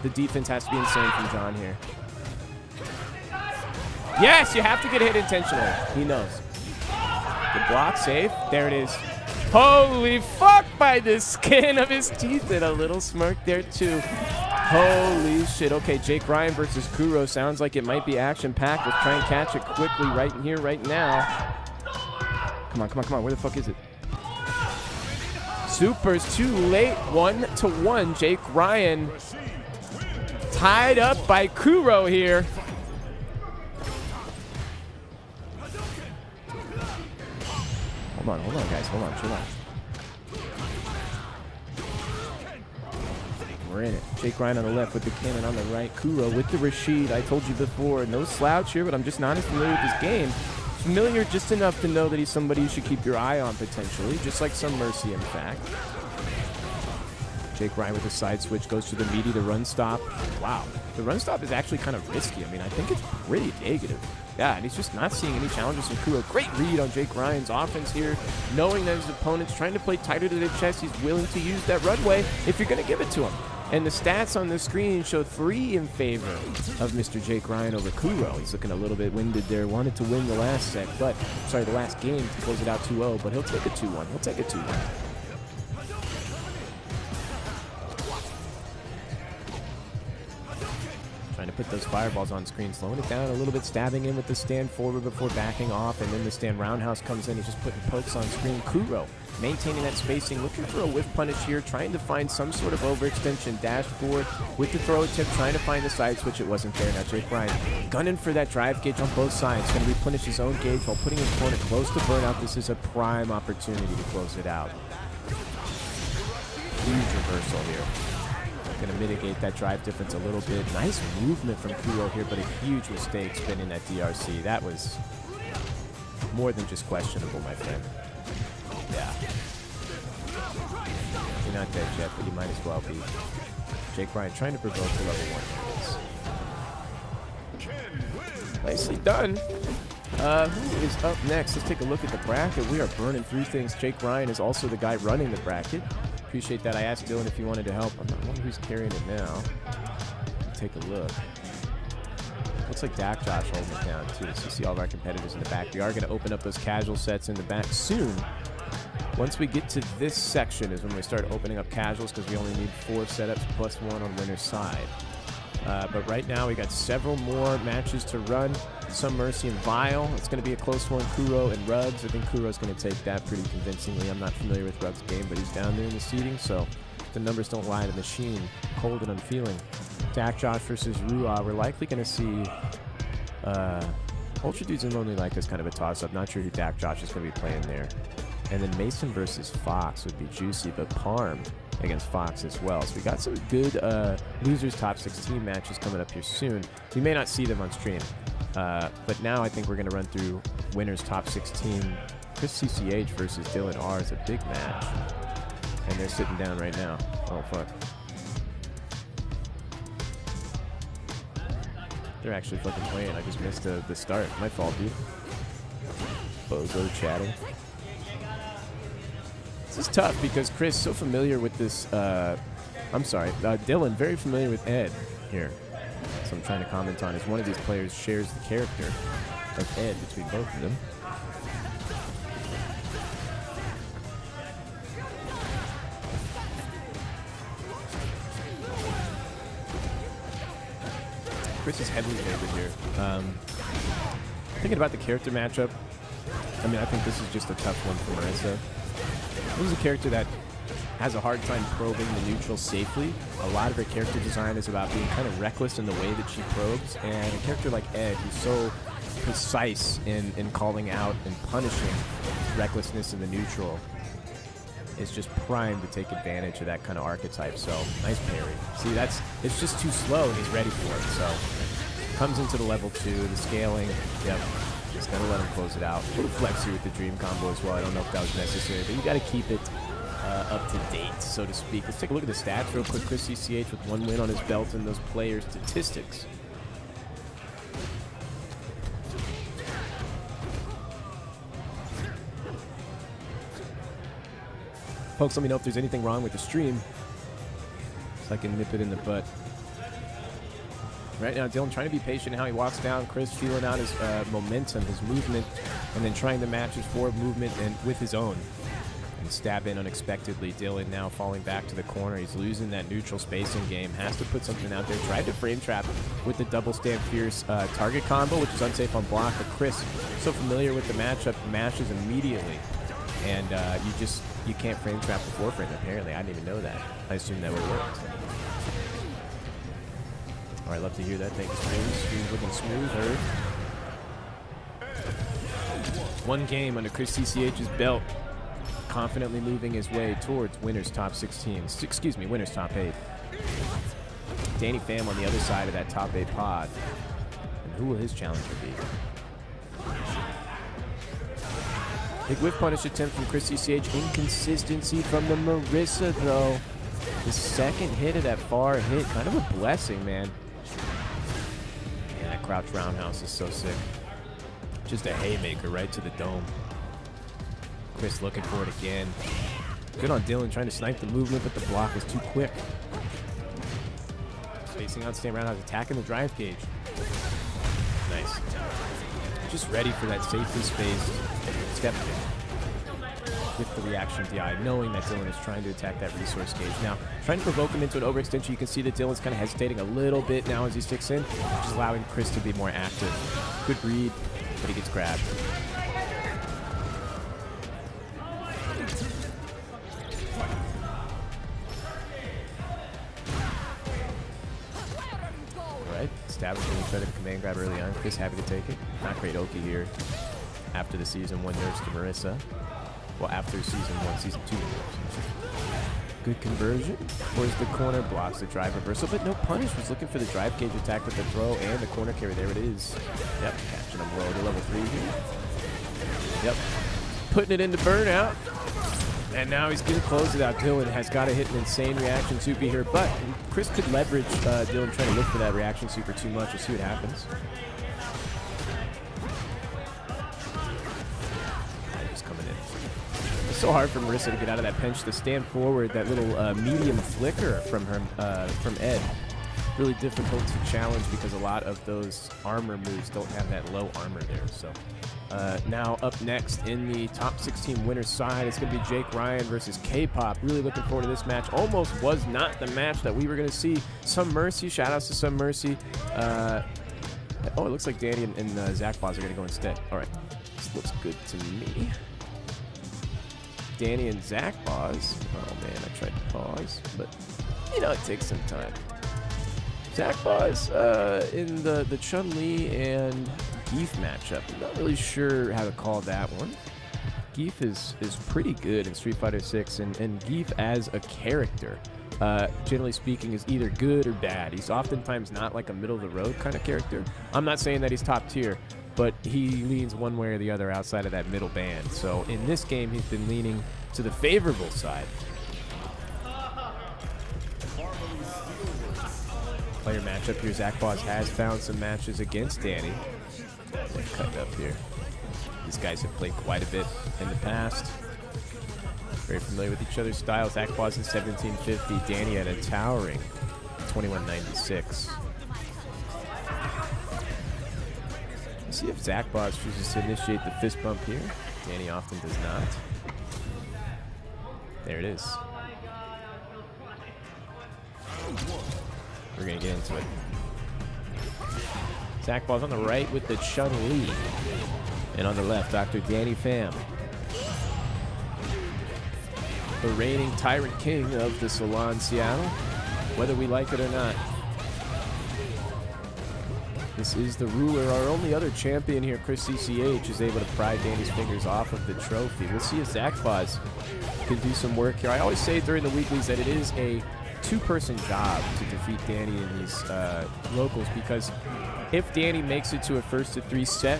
The defense has to be insane from John here. Yes, you have to get hit intentionally. He knows. Good block, safe. There it is. Holy fuck, by the skin of his teeth. And a little smirk there too. Holy shit. Okay, Jake Ryan versus Kuro. Sounds like it might be action-packed. Let's try and catch it quickly right here, right now. Come on, come on, come on. Where the fuck is it? Super's too late. 1-1. Jake Ryan tied up by Kuro here. Hold on, guys. Hold on, chill out. We're in it. Jake Ryan on the left with the cannon on the right. Kuro with the Rashid. I told you before, no slouch here, but I'm just not as familiar with this game. Familiar just enough to know that he's somebody you should keep your eye on potentially, just like Some Mercy in fact. Jake Ryan with the side switch goes to the meaty, the run stop. Wow, the run stop is actually kind of risky. I mean, I think it's pretty negative. Yeah, and he's just not seeing any challenges from Kuro. Great read on Jake Ryan's offense here, knowing that his opponent's trying to play tighter to the chest. He's willing to use that runway if you're going to give it to him. And the stats on the screen show 3 in favor of Mr. Jake Ryan over Kuro. He's looking a little bit winded there. Wanted to win the last set, but, sorry, the last game to close it out 2-0, but he'll take a 2-1. He'll take a 2-1. Trying to put those fireballs on screen, slowing it down a little bit, stabbing in with the stand forward before backing off, and then the stand roundhouse comes in. He's just putting pokes on screen. Kuro maintaining that spacing, looking for a whiff punish here, trying to find some sort of overextension, dash forward with the throw tip, trying to find the side switch. It wasn't there. Now Jake Ryan gunning for that drive gauge on both sides, going to replenish his own gauge while putting his opponent close to burnout. This is a prime opportunity to close it out. Huge reversal here. Going to mitigate that drive difference a little bit. Nice movement from Kuro here, but a huge mistake spinning that DRC. That was more than just questionable, my friend. Yeah. You're not dead yet, but you might as well be. Jake Ryan trying to provoke the level 1. Nicely done. Who is up next? Let's take a look at the bracket. We are burning through things. Jake Ryan is also the guy running the bracket. Appreciate that. I asked Dylan if he wanted to help. I'm not one who's carrying it now. Take a look. Looks like Dak Josh holding it down too. So you see all of our competitors in the back. We are going to open up those casual sets in the back soon. Once we get to this section is when we start opening up casuals, because we only need 4 setups plus 1 on winner's side. But right now, we got several more matches to run. Some Mercy and Vile. It's going to be a close one. Kuro and Rugs. I think Kuro's going to take that pretty convincingly. I'm not familiar with Rugs' game, but he's down there in the seeding, so the numbers don't lie. The machine, cold and unfeeling. Dak Josh versus Rua. We're likely going to see Ultra Dudes and Lonely Like as kind of a toss-up. Not sure who Dak Josh is going to be playing there. And then Mason versus Fox would be juicy, but Parm against Fox as well. So we got some good losers top 16 matches coming up here soon. We may not see them on stream, but now I think we're going to run through winners top 16. Chris CCH versus Dylan R is a big match, and they're sitting down right now. Oh fuck. They're actually fucking playing. I just missed the start. My fault, dude. Bozo chatting. This is tough because Chris so familiar with this. Dylan very familiar with Ed here. So I'm trying to comment on is one of these players shares the character of Ed between both of them. Chris is heavily favored here. Thinking about the character matchup, I mean, I think this is just a tough one for Marissa. This is a character that has a hard time probing the neutral safely. A lot of her character design is about being kind of reckless in the way that she probes, and a character like Ed, who's so precise in calling out and punishing recklessness in the neutral, is just primed to take advantage of that kind of archetype. So nice parry. See, it's just too slow, and he's ready for it. So comes into the level 2, the scaling. Yep. Just gotta let him close it out. A little flex here with the dream combo as well. I don't know if that was necessary, but you gotta keep it up to date, so to speak. Let's take a look at the stats real quick. Chris CCH with 1 win on his belt and those player statistics. Folks, let me know if there's anything wrong with the stream, so I can nip it in the butt. Right now, Dylan trying to be patient in how he walks down. Chris feeling out his momentum, his movement, and then trying to match his forward movement and with his own. And stab in unexpectedly. Dylan now falling back to the corner. He's losing that neutral spacing game. Has to put something out there. Tried to frame trap with the double stand fierce target combo, which is unsafe on block. But Chris, so familiar with the matchup, mashes immediately. And you can't frame trap the foreframe, apparently. I didn't even know that. I assumed that would have worked. All right, love to hear that. Thank you, Smooth. Looking smooth, heard. 1 game under Chris CCH's belt. Confidently moving his way towards winners top 16. Excuse me, winners top 8. Danny Pham on the other side of that top 8 pod. And who will his challenger be? Big whiff punish attempt from Chris CCH. Inconsistency from the Marissa, though. The second hit of that far hit, kind of a blessing, man. Man, that crouch roundhouse is so sick. Just a haymaker right to the dome. Chris looking for it again. Good on Dylan trying to snipe the movement, but the block was too quick. Spacing out, staying roundhouse, attacking the drive cage. Nice. Just ready for that safely spaced step with the reaction DI, knowing that Dylan is trying to attack that resource gauge. Now, trying to provoke him into an overextension. You can see that Dylan's kind of hesitating a little bit now as he sticks in, just allowing Chris to be more active. Good read, but he gets grabbed. Alright, establishing each other, command grab early on. Chris happy to take it. Not great Oki here after the season 1 nerfs to Marissa. Well, after season 1, season 2 nerfs. Good conversion. Towards the corner, blocks the drive reversal, but no punish. Was looking for the drive cage attack with the throw and the corner carry. There it is. Yep, catching him low to level 3 here. Yep, putting it into burnout. And now he's going to close it out. Dylan has got to hit an insane reaction super here, but Chris could leverage Dylan trying to look for that reaction super too much. We'll see what happens. Just coming in. It's so hard for Marissa to get out of that pinch, to stand forward. That little medium flicker from her, from Ed really difficult to challenge because a lot of those armor moves don't have that low armor there. So now up next in the top 16 winners side, it's going to be Jake Ryan versus K-Pop. Really looking forward to this match. Almost was not the match that we were going to see. Some Mercy, shout outs to Some Mercy. Oh, it looks like Danny and Zach Boz are going to go instead. All right, this looks good to me. Danny and Zach Boz. Oh man, I tried to pause, but you know, it takes some time. Zach Boz in the Chun-Li and Geef matchup. I'm not really sure how to call that one. Geef is pretty good in Street Fighter 6, and Geef as a character, generally speaking, is either good or bad. He's oftentimes not like a middle-of-the-road kind of character. I'm not saying that he's top tier, but he leans one way or the other outside of that middle band. So in this game, he's been leaning to the favorable side. Player matchup here, Zach Boz has found some matches against Danny. Cut up here. These guys have played quite a bit in the past. Very familiar with each other's styles. Zach Boz in 1750, Danny at a towering 2196. Let's see if Zach Boz chooses to initiate the fist bump here. Danny often does not. There it is. We're going to get into it. Zach Boz on the right with the Chun-Li. And on the left, Dr. Danny Pham. The reigning Tyrant King of the Salon Seattle, whether we like it or not. This is the ruler. Our only other champion here, Chris CCH, is able to pry Danny's fingers off of the trophy. We'll see if Zach Boz can do some work here. I always say during the weeklies that it is a two-person job to defeat Danny in these locals, because if Danny makes it to a first to three set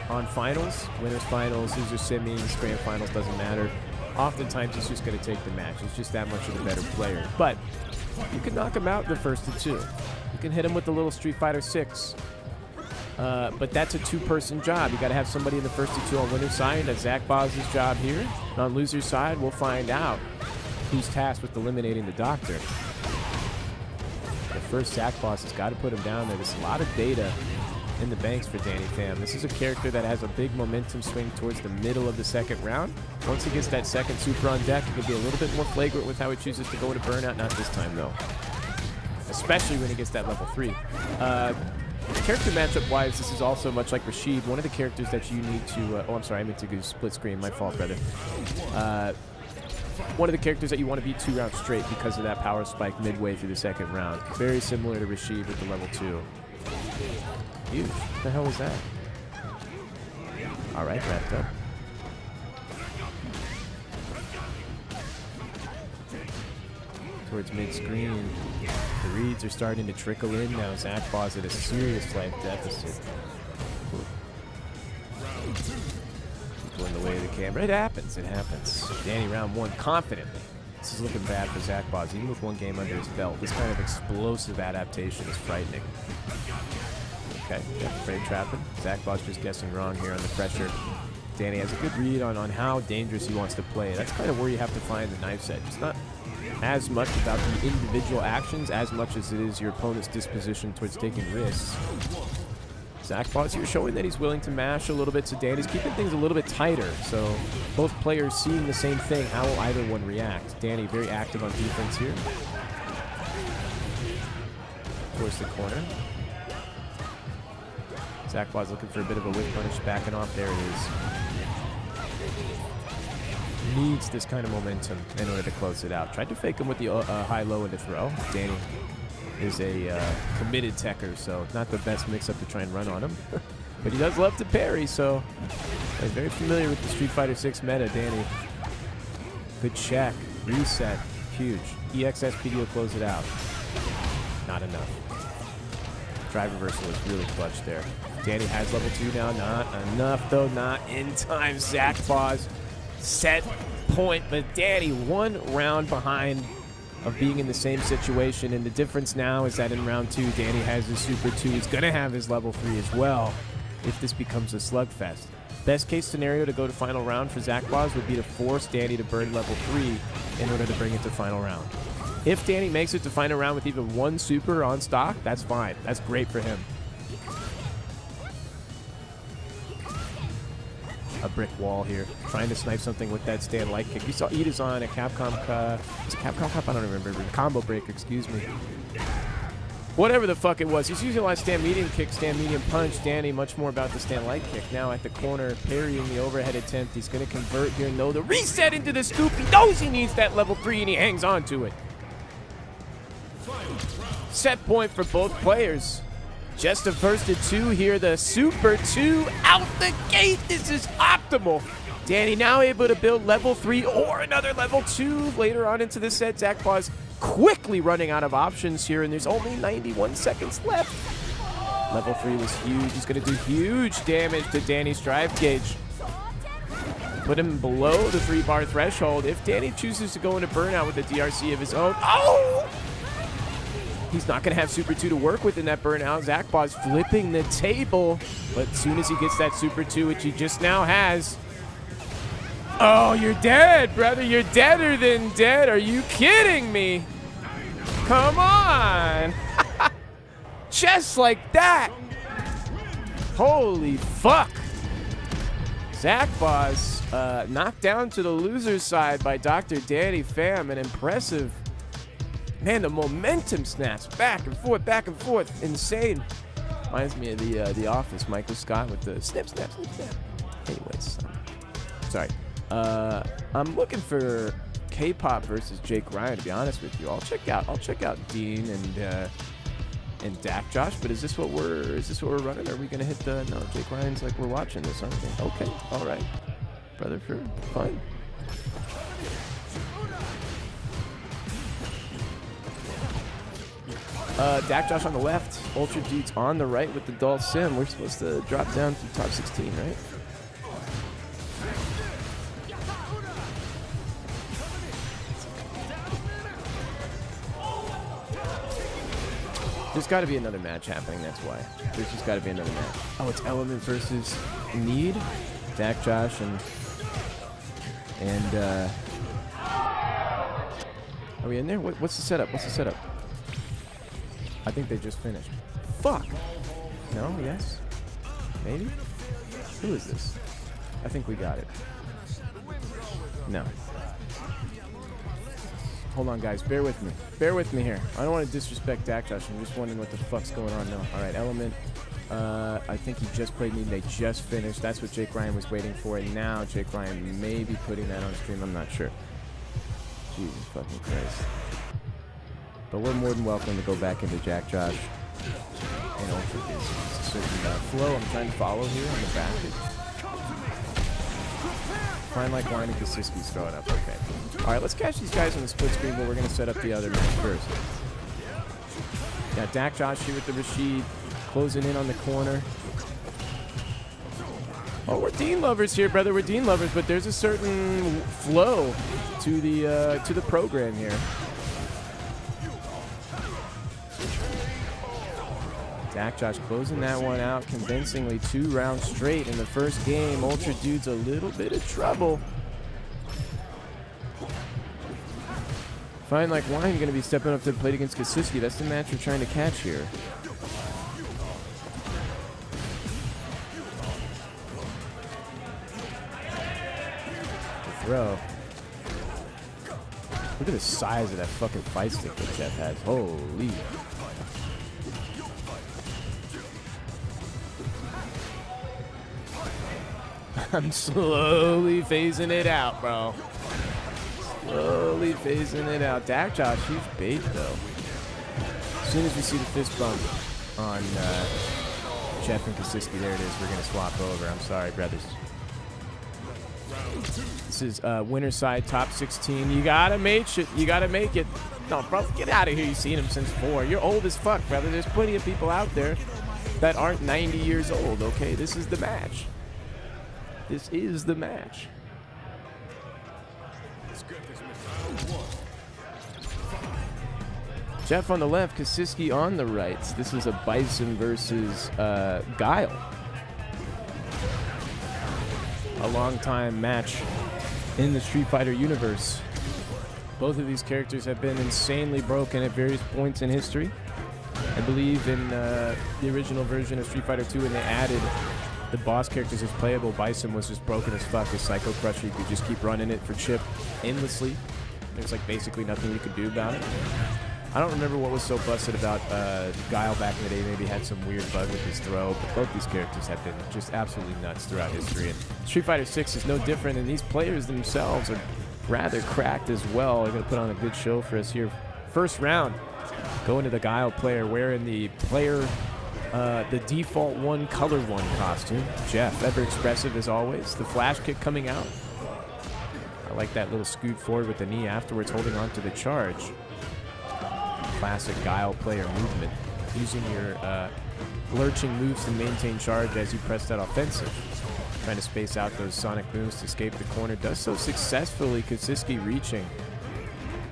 on finals, winners finals, losers semis, grand finals, doesn't matter, oftentimes he's just going to take the match. He's just that much of a better player. But you can knock him out in the first to two. You can hit him with the little Street Fighter 6. But that's a two-person job. You got to have somebody in the first to two on winner's side. That's Zach Boz's job here. And on loser's side, we'll find out who's tasked with eliminating the doctor. But first, Zach Boz has got to put him down there. There's a lot of data in the banks for Danny Pham. This is a character that has a big momentum swing towards the middle of the second round. Once he gets that second super on deck, it can be a little bit more flagrant with how he chooses to go into burnout. Not this time, though. Especially when he gets that level 3. Character matchup-wise, this is also much like Rashid. One of the characters that you need to... oh, I'm sorry. I meant to go split screen. My fault, brother. One of the characters that you want to beat 2 rounds straight because of that power spike midway through the second round. Very similar to Rashid with the level 2. Huge. What the hell was that? All right, wrapped up. Towards mid-screen. The reads are starting to trickle in now. Zach Boz at a serious life deficit. People in the way of the camera. It happens. It happens. Danny round 1 confidently. This is looking bad for Zach Boz. Even with 1 game under his belt, this kind of explosive adaptation is frightening. Okay, yeah, frame trapping. Zach Boz just guessing wrong here on the pressure. Danny has a good read on how dangerous he wants to play. That's kind of where you have to find the knife set. It's not as much about the individual actions as much as it is your opponent's disposition towards taking risks. Zach Boz here showing that he's willing to mash a little bit, so Danny's keeping things a little bit tighter. So both players seeing the same thing. How will either one react? Danny very active on defense here. Towards the corner. Zach Boz looking for a bit of a whip punish, backing off. There it is. Needs this kind of momentum in order to close it out. Tried to fake him with the high-low into throw. Danny is a committed techer, so not the best mix-up to try and run on him. But he does love to parry, so he's very familiar with the Street Fighter 6 meta, Danny. Good check. Reset. Huge. EXSPD will close it out. Not enough. Drive reversal is really clutch there. Danny has level 2 now. Not enough, though. Not in time. Zach Boz set point, but Danny 1 round behind of being in the same situation, and the difference now is that in round 2, Danny has his Super 2. He's going to have his level 3 as well if this becomes a slugfest. Best case scenario to go to final round for Zach Boz would be to force Danny to burn level 3 in order to bring it to final round. If Danny makes it to final round with even one super on stock, that's fine. That's great for him. A brick wall here, trying to snipe something with that stand light kick. You saw Ida's on a Capcom Cup. Was it Capcom Cup? I don't remember. Combo breaker, excuse me. Whatever the fuck it was. He's using a lot of stand medium kick, stand medium punch. Danny, much more about the stand light kick. Now at the corner, parrying the overhead attempt. He's going to convert here. No, the reset into the scoop. He knows he needs that level 3, and he hangs on to it. Set point for both players. Just a first to 2 here. The Super 2 out the gate. This is optimal. Danny now able to build level 3 or another level 2 later on into the set. Zakpa's quickly running out of options here, and there's only 91 seconds left. Level 3 was huge. He's going to do huge damage to Danny's drive gauge. Put him below the 3-bar threshold. If Danny chooses to go into burnout with a DRC of his own, oh! He's not going to have Super 2 to work with in that burnout. Zakpa's flipping the table, but as soon as he gets that Super 2, which he just now has, oh, you're dead, brother. You're deader than dead. Are you kidding me? Come on. Just like that. Holy fuck. Zakpa's knocked down to the loser's side by Dr. Danny Pham. An impressive... Man, the momentum snaps back and forth. Insane. Reminds me of the Office, Michael Scott with the snip, snap, snip, snap. Anyways, sorry. I'm looking for K-pop versus Jake Ryan. To be honest with you, I'll check out Dean and Dak Josh. But is this what we're running? Are we gonna hit the no? Jake Ryan's like we're watching this, aren't we? Okay, all right, brother, fine. Dak Josh on the left, Ultra Dudes on the right with the Dull Sim. We're supposed to drop down to top 16, right? There's got to be another match happening, that's why. There's just got to be another match. Oh, it's Element versus Need. Dak Josh and are we in there? What's the setup? I think they just finished. Fuck. No? Yes? Maybe? Who is this? I think we got it. No. Hold on, guys. Bear with me. Bear with me here. I don't want to disrespect Dak Josh. I'm just wondering what the fuck's going on now. All right, Element. I think he just played me. They just finished. That's what Jake Ryan was waiting for. And now Jake Ryan may be putting that on stream. I'm not sure. Jesus fucking Christ. But we're more than welcome to go back into Jack Josh and Ultra Dudes. It's a certain flow I'm trying to follow here on the back. Fine like wine and Kasiski's throwing up. Okay. All right, let's catch these guys on the split screen, but we're going to set up the other match first. Got Dak Josh here with the Rashid, closing in on the corner. Oh, we're Dean lovers here, brother. We're Dean lovers, but there's a certain flow to the program here. Dak Josh closing that one out convincingly, 2 rounds straight in the first game. Ultra Dude's a little bit of trouble. Fine like wine going to be stepping up to the plate against Kasiski. That's the match we're trying to catch here. The throw. Look at the size of that fucking fight stick that Jeff has. Holy. I'm slowly phasing it out, bro. Slowly phasing it out. Dak Josh, huge bait, though. As soon as we see the fist bump on Jeff and Kasiski, there it is. We're going to swap over. I'm sorry, brothers. This is winner side, top 16. You got to make it. You got to make it. No, bro, get out of here. You've seen him since 4. You're old as fuck, brother. There's plenty of people out there that aren't 90 years old, okay? This is the match. This is the match. Jeff on the left, Kasiski on the right. This is a Bison versus Guile. A long-time match in the Street Fighter universe. Both of these characters have been insanely broken at various points in history. I believe in the original version of Street Fighter 2 when they added the boss characters as playable, Bison was just broken as fuck. His Psycho Crusher, you could just keep running it for Chip endlessly. There's like basically nothing you could do about it. I don't remember what was so busted about Guile back in the day. Maybe had some weird bug with his throw, but both these characters have been just absolutely nuts throughout history. And Street Fighter 6 is no different, and these players themselves are rather cracked as well. They're going to put on a good show for us here. First round, going to the Guile player wearing the default 1 color 1 costume. Jeff, ever expressive as always. The flash kick coming out. I like that little scoot forward with the knee afterwards, holding on to the charge. Classic Guile player movement. Using your lurching moves to maintain charge as you press that offensive. Trying to space out those sonic moves to escape the corner. Does so successfully. Kasiski reaching.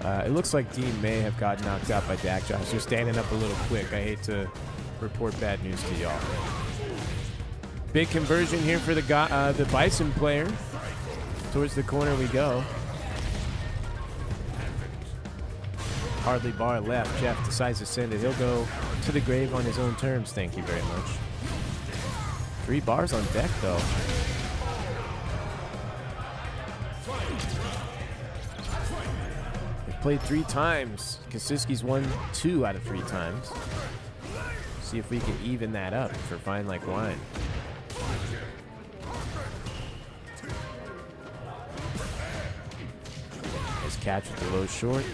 It looks like Dean may have gotten knocked out by Dak Josh. Just standing up a little quick. I hate to report bad news to y'all. Big conversion here for the Bison player. Towards the corner we go. Hardly bar left. Jeff decides to send it. He'll go to the grave on his own terms. Thank you very much. 3 bars on deck, though. They've played 3 times. Kasiski's won 2 out of 3 times. See if we can even that up for Fine Like Wine. Nice catch with the low short.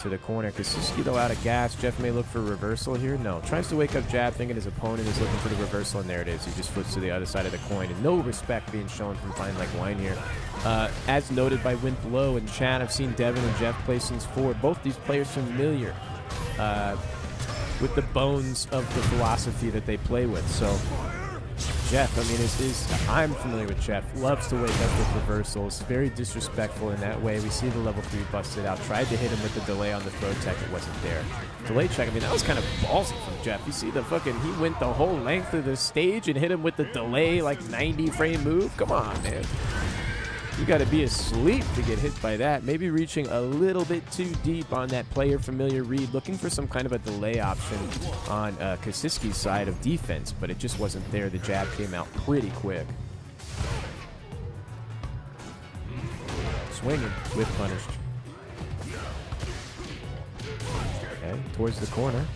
To the corner. Kasiski though out of gas. Jeff may look for a reversal here. No. Tries to wake up jab thinking his opponent is looking for the reversal, and there it is. He just flips to the other side of the coin. And no respect being shown from Fine Like Wine here. As noted by Wimp Low in chat, I've seen Devin and Jeff play since 4. Both these players familiar with the bones of the philosophy that they play with. So Jeff, I mean, I'm familiar with Jeff. Loves to wake up with reversals. Very disrespectful in that way. We see the level 3 busted out. Tried to hit him with the delay on the throw tech. It wasn't there. Delay check. I mean, that was kind of ballsy from Jeff. You see the fucking, he went the whole length of the stage and hit him with the delay, like 90 frame move. Come on, man. You got to be asleep to get hit by that. Maybe reaching a little bit too deep on that player familiar read, looking for some kind of a delay option on Kasiski's side of defense, but it just wasn't there. The jab came out pretty quick. Swinging, whip punished. Okay, towards the corner.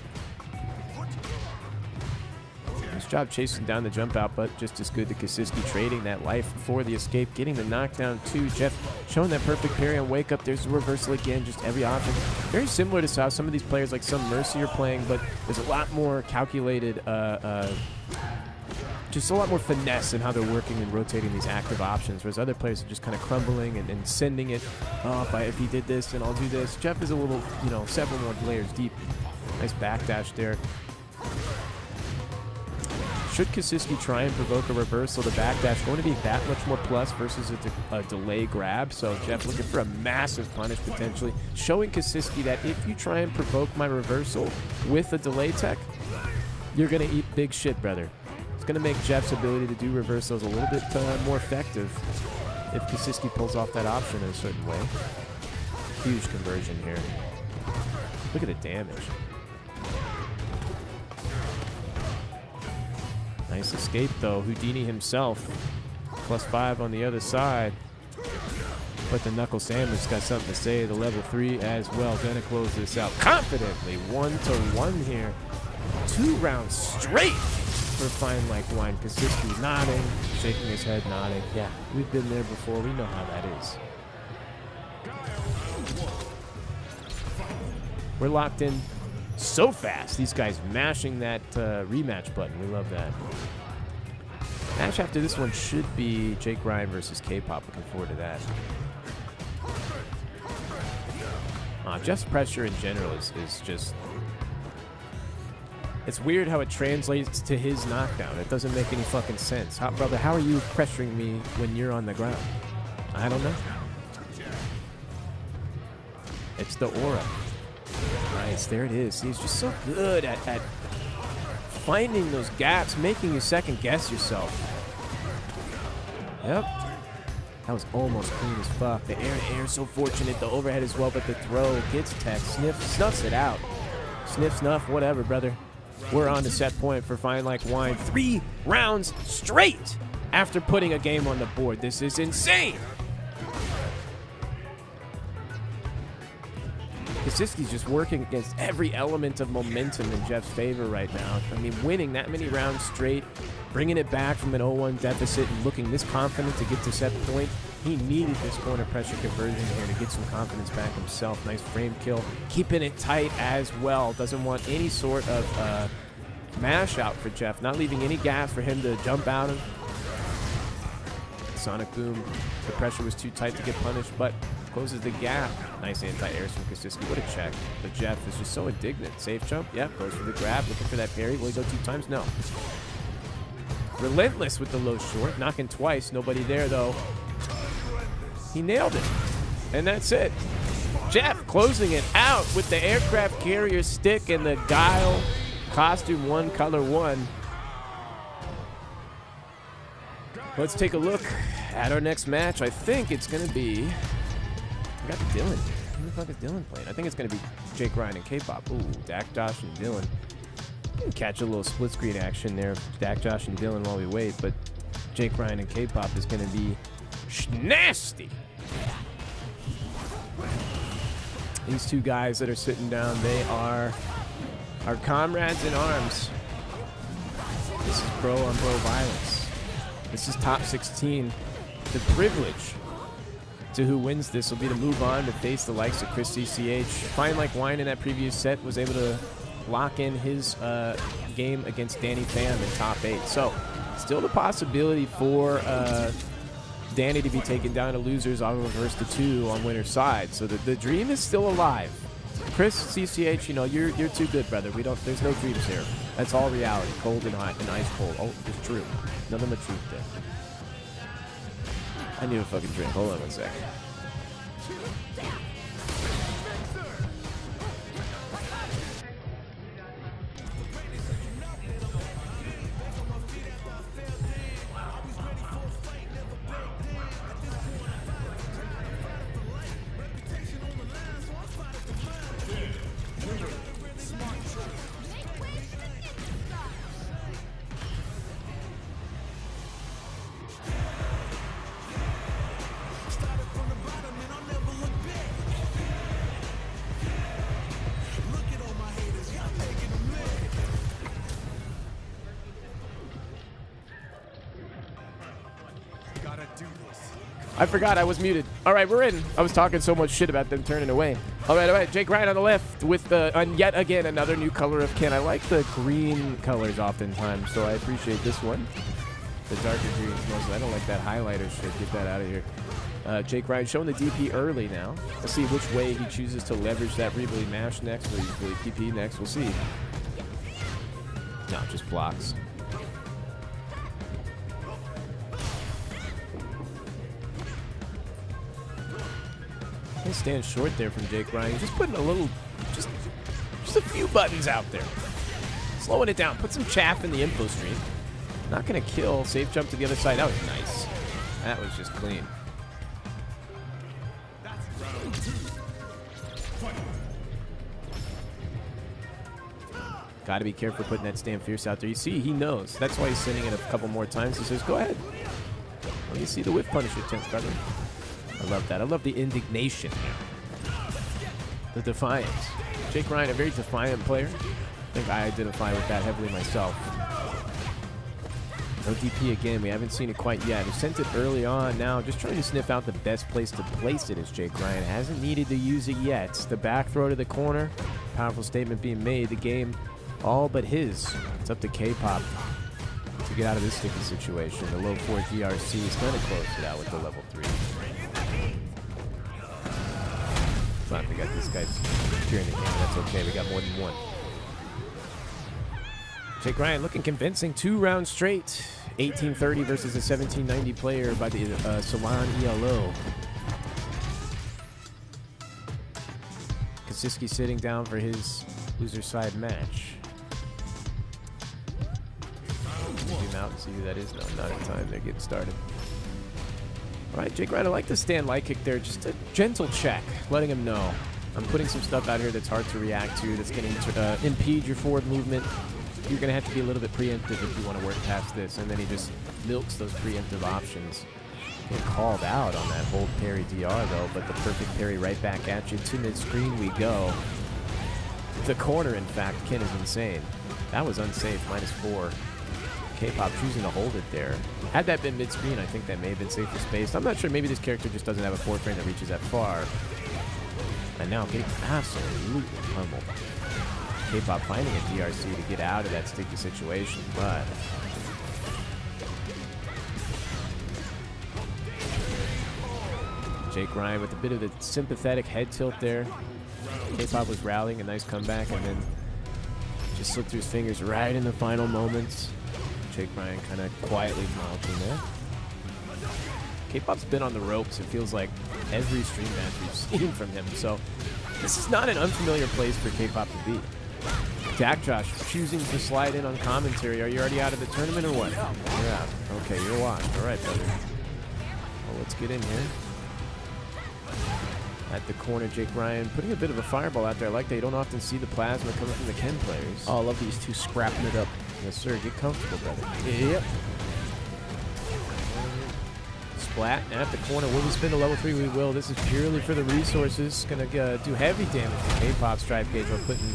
Nice job chasing down the jump out, but just as good to Kasiski trading that life for the escape, getting the knockdown too. Jeff showing that perfect parry on wake up. There's the reversal again, just every option. Very similar to how some of these players like Some Mercy are playing, but there's a lot more calculated, just a lot more finesse in how they're working and rotating these active options, whereas other players are just kind of crumbling and sending it, if he did this, then I'll do this. Jeff is a little, several more layers deep. Nice backdash there. Should Kasiski try and provoke a reversal, the backdash going to be that much more plus versus a delay grab. So Jeff looking for a massive punish potentially, showing Kasiski that if you try and provoke my reversal with a delay tech, you're going to eat big shit, brother. It's going to make Jeff's ability to do reversals a little bit more effective if Kasiski pulls off that option in a certain way. Huge conversion here. Look at the damage. Nice escape, though. Houdini himself. +5 on the other side. But the Knuckle Sandwich got something to say. The level 3 as well. Gonna close this out confidently. 1-1 here. 2 rounds straight for Fine Like Wine. Kasiski nodding, shaking his head, nodding. Yeah, we've been there before. We know how that is. We're locked in so fast. These guys mashing that rematch button. We love that. Match after this one should be Jake Ryan versus K-Pop. Looking forward to that. Jeff's pressure in general is just... It's weird how it translates to his knockdown. It doesn't make any fucking sense. Brother, how are you pressuring me when you're on the ground? I don't know. It's the aura. Nice, there it is. He's just so good at finding those gaps, making you second guess yourself. Yep. That was almost clean as fuck. The air so fortunate. The overhead as well, but the throw gets tech. Snuffs it out. Sniff, snuff, whatever, brother. We're on to set point for Fine Like Wine. 3 rounds straight after putting a game on the board. This is insane. Kasiski's just working against every element of momentum in Jeff's favor right now. I mean, winning that many rounds straight, bringing it back from an 0-1 deficit and looking this confident to get to set point. He needed this corner pressure conversion here to get some confidence back himself. Nice frame kill. Keeping it tight as well. Doesn't want any sort of mash out for Jeff. Not leaving any gas for him to jump out of. Sonic Boom. The pressure was too tight to get punished, but closes the gap. Nice anti-airs from Kasiski. What a check. But Jeff is just so indignant. Safe jump. Yep. Goes for the grab. Looking for that parry. Will he go 2 times? No. Relentless with the low short. Knocking twice. Nobody there, though. He nailed it. And that's it. Jeff closing it out with the aircraft carrier stick and the Guile costume 1, color 1. Let's take a look at our next match. I think it's going to be... I got Dylan. Who the fuck is Dylan playing? I think it's going to be Jake Ryan and K-Pop. Ooh, Dak, Josh, and Dylan. Catch a little split screen action there. Dak, Josh, and Dylan while we wait. But Jake Ryan and K-Pop is going to be nasty. These two guys that are sitting down, they are our comrades in arms. This is bro on bro violence. This is top 16. The privilege to who wins this will be to move on to face the likes of Chris CCH. Fine Like Wine in that previous set was able to lock in his game against Danny Pham in top 8. So still the possibility for Danny to be taken down to losers on reverse to 2 on winner's side. So the dream is still alive. Chris CCH, you know, you're too good, brother. There's no dreams here. That's all reality. Cold and hot and ice cold. Oh, it's true. Nothing but truth there. I need a fucking drink. Hold on one sec. I forgot I was muted. All right, we're in. I was talking so much shit about them turning away. All right. Jake Ryan on the left with yet again another new color of Ken. I like the green colors oftentimes, so I appreciate this one. The darker greens mostly. I don't like that highlighter shit. Get that out of here. Jake Ryan showing the DP early now. Let's see which way he chooses to leverage that. Will he mash next? Will he PP next? We'll see. No, just blocks. He stands short there from Jake Ryan. Just putting a little, just a few buttons out there. Slowing it down. Put some chaff in the info stream. Not going to kill. Safe jump to the other side. That was nice. That was just clean. Got to be careful putting that Stand Fierce out there. You see, he knows. That's why he's sending it a couple more times. He says, go ahead. Let me see the whiff punish attempt, brother. I love that. I love the indignation. The defiance. Jake Ryan, a very defiant player. I think I identify with that heavily myself. No DP again. We haven't seen it quite yet. He sent it early on. Now just trying to sniff out the best place to place it is Jake Ryan. Hasn't needed to use it yet. The back throw to the corner. Powerful statement being made. The game all but his. It's up to K-Pop to get out of this sticky situation. The low 4 DRC is going to close it out with the level 3. Fine, we got these guys during the game. That's okay. We got more than one. Jake Ryan looking convincing. 2 rounds straight. 1830 versus a 1790 player by the Salon ELO. Kasiski sitting down for his loser side match. Zoom out and see who that is. No, not in time. They're getting started. All right, Jake Ryan, I like the stand light kick there. Just a gentle check, letting him know. I'm putting some stuff out here that's hard to react to, that's going to impede your forward movement. You're going to have to be a little bit preemptive if you want to work past this. And then he just milks those preemptive options. Get called out on that hold parry DR, though, but the perfect parry right back at you. To mid-screen we go. The corner, in fact, Ken, is insane. That was unsafe, -4. K-Pop choosing to hold it there. Had that been mid-screen, I think that may have been safer spaced. I'm not sure. Maybe this character just doesn't have a forward frame that reaches that far. And now getting absolutely pummeled. K-Pop finding a DRC to get out of that sticky situation, but Jake Ryan with a bit of the sympathetic head tilt there. K-Pop was rallying, a nice comeback, and then just slipped through his fingers right in the final moments. Jake Ryan kind of quietly acknowledging there. K-Pop's been on the ropes, it feels like, every stream match we've seen from him, so this is not an unfamiliar place for K-Pop to be. Dak Josh choosing to slide in on commentary. Are you already out of the tournament or what? You're out. Okay, you're washed. All right, brother. Well, let's get in here. At the corner, Jake Ryan putting a bit of a fireball out there. I like that you don't often see the plasma coming from the Ken players. Oh, I love these two scrapping it up. Yes, sir. Get comfortable, brother. Yep. Splat at the corner. Will we spin to level 3? We will. This is purely for the resources. Going to do heavy damage to K-Pop Stripe Gauge while putting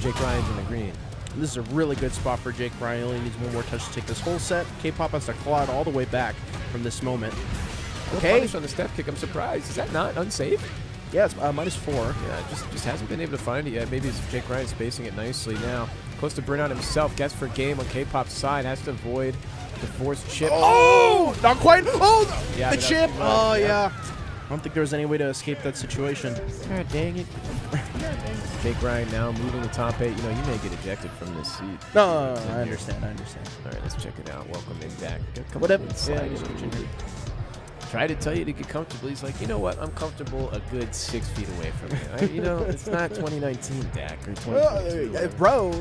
Jake Ryan's in the green. This is a really good spot for Jake Ryan. He only needs one more touch to take this whole set. K-Pop has to claw it all the way back from this moment. Okay. Punish on the step kick. I'm surprised. Is that not unsafe? Yeah, it's -4. Yeah, just hasn't been able to find it yet. Maybe it's Jake Ryan spacing it nicely now. Close to burnout himself. Gets for game on K-Pop's side. Has to avoid the forced chip. Oh! Not quite. Oh! Yeah, the chip! Oh, yeah. I don't think there was any way to escape that situation. God dang it. Jake Ryan now moving the top 8. You know, you may get ejected from this seat. No, I understand. All right, let's check it out. Welcome in, Dak. Whatever. Try to tell you to get comfortable. He's like, you know what? I'm comfortable a good 6 feet away from you. You know, it's not 2019, Dak, or 2022. Bro,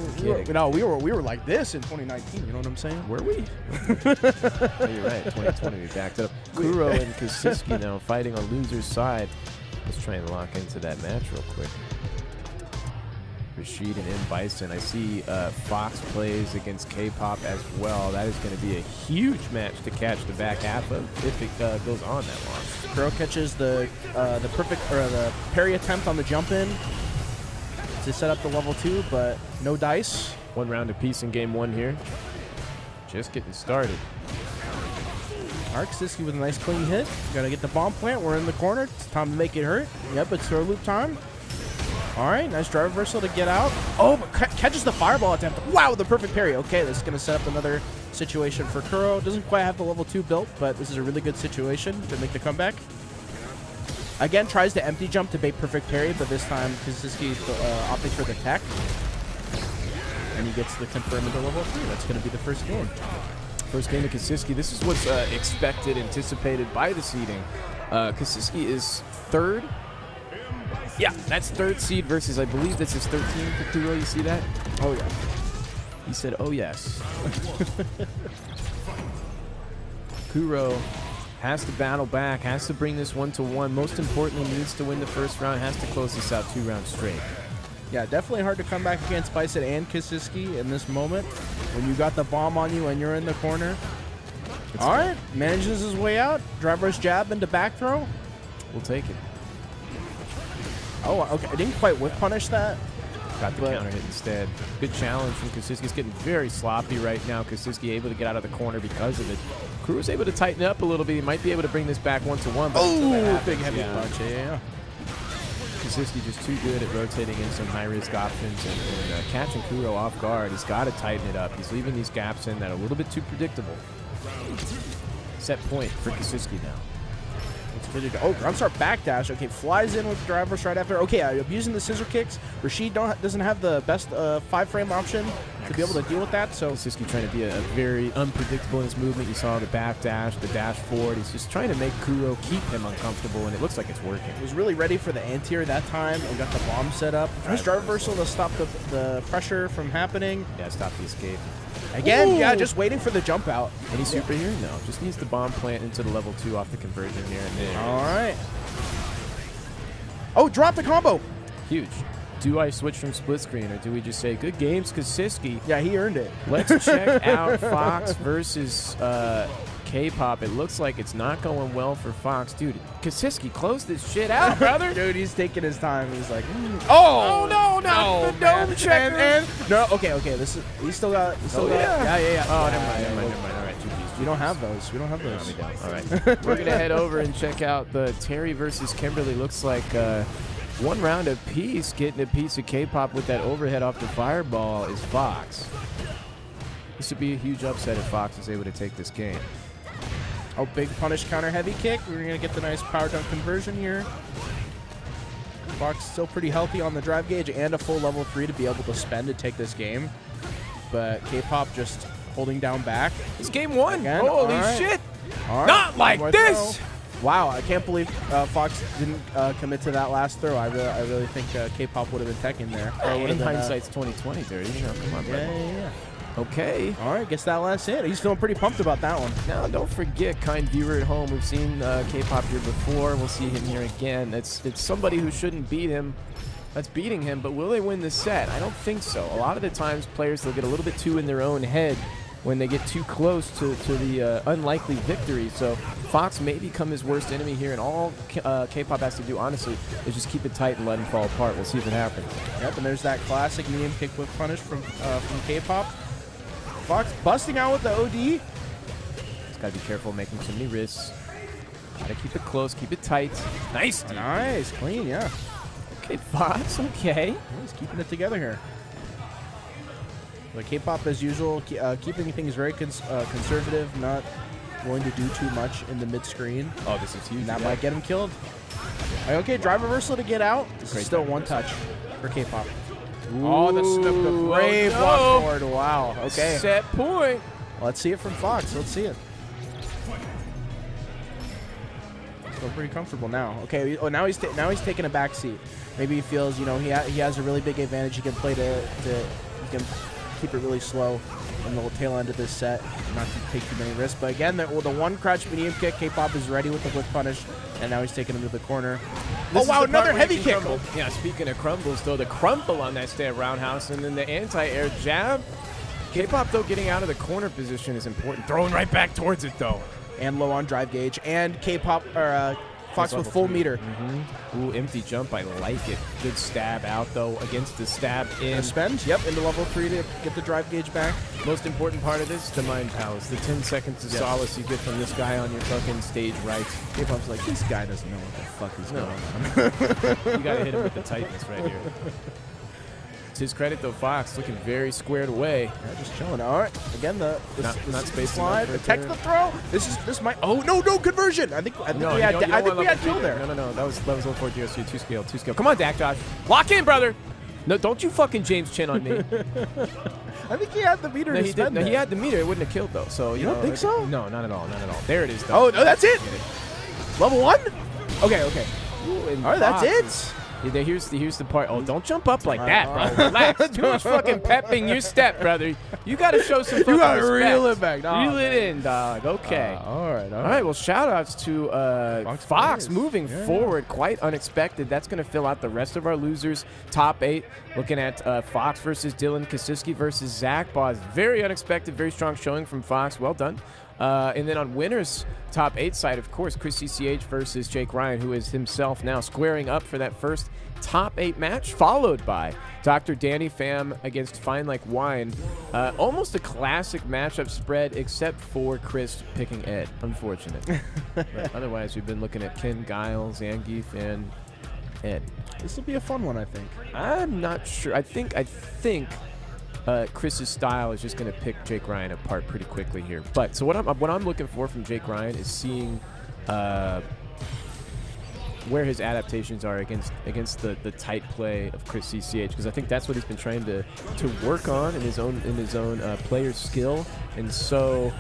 we were like this in 2019. You know what I'm saying? Were we? Oh, you're right. 2020, we backed it up. Kuro and Kasiski now fighting on loser's side. Let's try and lock into that match real quick. Rashid and M. Bison. I see Fox plays against K-Pop as well. That is going to be a huge match to catch the back half of if it goes on that long. Kuro catches the parry attempt on the jump in to set up the level 2, but no dice. 1 round apiece in game 1 here. Just getting started. Kasiski with a nice clean hit. Got to get the bomb plant. We're in the corner. It's time to make it hurt. Yep, it's throw loop time. All right, nice drive reversal to get out. Oh, but catches the fireball attempt. Wow, the perfect parry. Okay, this is going to set up another situation for Kuro. Doesn't quite have the level 2 built, but this is a really good situation to make the comeback. Again, tries to empty jump to bait perfect parry, but this time Kasiski opting for the tech. And he gets the confirm into level 3. That's going to be the first game. First game of Kasiski. This is what's expected, anticipated by the seeding. Kasiski is 3rd. Yeah, that's 3rd seed versus, I believe this is 13 for Kuro. You see that? Oh, yeah. He said, oh, yes. Kuro has to battle back, has to bring this 1-1. Most importantly, needs to win the first round, has to close this out 2 rounds straight. Yeah, definitely hard to come back against Bison and Kasiski in this moment. When you got the bomb on you and you're in the corner. All right, manages his way out. Driver's jab into back throw. We'll take it. Oh, okay. I didn't quite whip punish that. Got the counter hit instead. Good challenge from Kasiski. It's getting very sloppy right now. Kasiski able to get out of the corner because of it. Kuro's able to tighten up a little bit. He might be able to bring this back 1-1. Oh, big heavy punch. Yeah. Kasiski just too good at rotating in some high-risk options and catching Kuro off guard. He's got to tighten it up. He's leaving these gaps in that are a little bit too predictable. Set point for Kasiski now. Oh, ground start backdash. Okay, flies in with drivers right after. Okay, abusing the scissor kicks. Rashid doesn't have the best 5-frame option. to be able to deal with that. So Siski trying to be a very unpredictable in his movement. You saw the back dash, the dash forward. He's just trying to make Kuro keep him uncomfortable, and it looks like it's working. was really ready for the anti-air that time and got the bomb set up. Nice drive reversal to stop the pressure from happening. Yeah, stop the escape. Again, Ooh. yeah, just waiting for the jump out. Any super here? No, just needs the bomb plant into the level 2 off the conversion here and there. All right. Oh, drop the combo. Huge. Do I switch from split screen, or do we just say, good games, Kasiski? Yeah, he earned it. Let's check out Fox versus K-pop. It looks like it's not going well for Fox. Dude, Kasiski, close this shit out, brother. Dude, he's taking his time. He's like, Oh, no, not the dome checker. And no, okay. This is he still got. Yeah. Oh, never mind. All right, 2 pieces. We don't have those. We don't have those. No, we don't. All right. We're going to head over and check out the Terry versus Kimberly. Looks like 1 round apiece. Getting a piece of K-pop with that overhead off the fireball is Fox. This would be a huge upset if Fox is able to take this game. Oh, big punish counter heavy kick. We're going to get the nice power dunk conversion here. Fox still pretty healthy on the drive gauge and a full level 3 to be able to spend to take this game. But K-pop just holding down back. It's game 1. Again. Holy All right. shit. All right. Not like this. Throw. Wow, I can't believe Fox didn't commit to that last throw. I really think K-pop would have been teching there. In hindsight's 2020, Dirty. You know, come on, brother. Yeah. Okay. All right, gets that last hit. He's feeling pretty pumped about that one. Now, don't forget, kind viewer at home, we've seen K-pop here before. We'll see him here again. It's somebody who shouldn't beat him that's beating him, but will they win the set? I don't think so. A lot of the times, players, they'll get a little bit too in their own head when they get too close to the unlikely victory. So Fox may become his worst enemy here, and all K-pop has to do, honestly, is just keep it tight and let him fall apart. We'll see if it happens. Yep, and there's that classic medium kick whip punish from K-pop. Fox busting out with the OD. Just gotta be careful making too many risks. Gotta keep it close, keep it tight. Nice. Nice, clean, yeah. Okay, Fox, okay. He's keeping it together here. The K-pop, as usual, keeping things very conservative, not willing to do too much in the mid-screen. Oh, this is huge. And that might get him killed. Okay, drive reversal to get out. This is still one touch for K-pop. Oh, the brave walk forward. Wow. Okay. Set point. Let's see it from Fox. Let's see it. Still pretty comfortable now. Okay. Oh, now he's taking a back seat. Maybe he feels, you know, he has a really big advantage. He can play he can keep it really slow in the tail end of this set, not to take too many risks. But again, the one crouch medium kick, K-pop is ready with the whip punish, and now he's taking him to the corner. This wow, another heavy kick. Crumble. Yeah, speaking of crumbles, though, the crumble on that stand roundhouse, and then the anti-air jab. K-pop, though, getting out of the corner position is important. Throwing right back towards it, though. And low on drive gauge, and K-pop, or Fox with full meter. Ooh, empty jump. I like it. Good stab out, though, against the stab in. A spend, yep, into level 3 to get the drive gauge back. Most important part of this, the mind palace. The 10 seconds of solace you get from this guy on your fucking stage right. K-pop's like, this guy doesn't know what the fuck is going on. You gotta hit him with the tightness right here. To his credit, though, Fox looking very squared away. Yeah, just chilling. All right, again, the not space slide, protect the throw. This might. Oh no, conversion. I think we had kill there. No. That was 04 GSU 2 scale. Come on, Dak Josh. Lock in, brother. No, don't you fucking James Chin on me. I think he had the meter to spend. No, he had the meter. It wouldn't have killed, though. So you don't think so? No, not at all. There it is, though. Oh no, that's it. Level 1. Okay. Ooh, all right, that's it. Yeah, here's the part. Oh, don't jump up like that, bro. Relax. Too much fucking pepping your step, brother. You got to show some fucking respect. You got to reel it back. Reel it in, dog. Okay. All right. Well, shout-outs to Fox moving forward. Quite unexpected. That's going to fill out the rest of our losers' top 8. Looking at Fox versus Dylan, Kasiski versus Zach Boz. Very unexpected, very strong showing from Fox. Well done. And then on winners' top 8 side, of course, Chris CCH versus Jake Ryan, who is himself now squaring up for that first top 8 match, followed by Dr. Danny Pham against Fine Like Wine. Almost a classic matchup spread, except for Chris picking Ed. Unfortunate. But otherwise, we've been looking at Ken, Giles, Zangief, and Ed. This will be a fun one, I think. I'm not sure. I think Chris's style is just going to pick Jake Ryan apart pretty quickly here. But so what I'm looking for from Jake Ryan is seeing where his adaptations are against the tight play of Chris CCH, because I think that's what he's been trying to work on in his own player skill, and so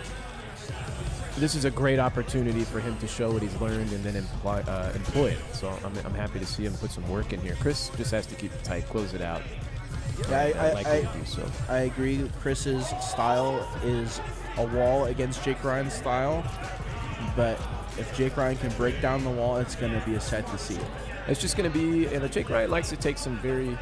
this is a great opportunity for him to show what he's learned and then employ it. So I'm happy to see him put some work in here. Chris just has to keep it tight, close it out. Yeah, I agree. Chris's style is a wall against Jake Ryan's style, but if Jake Ryan can break down the wall, it's going to be a sight to see. It's just going to be, Jake Ryan likes to take some very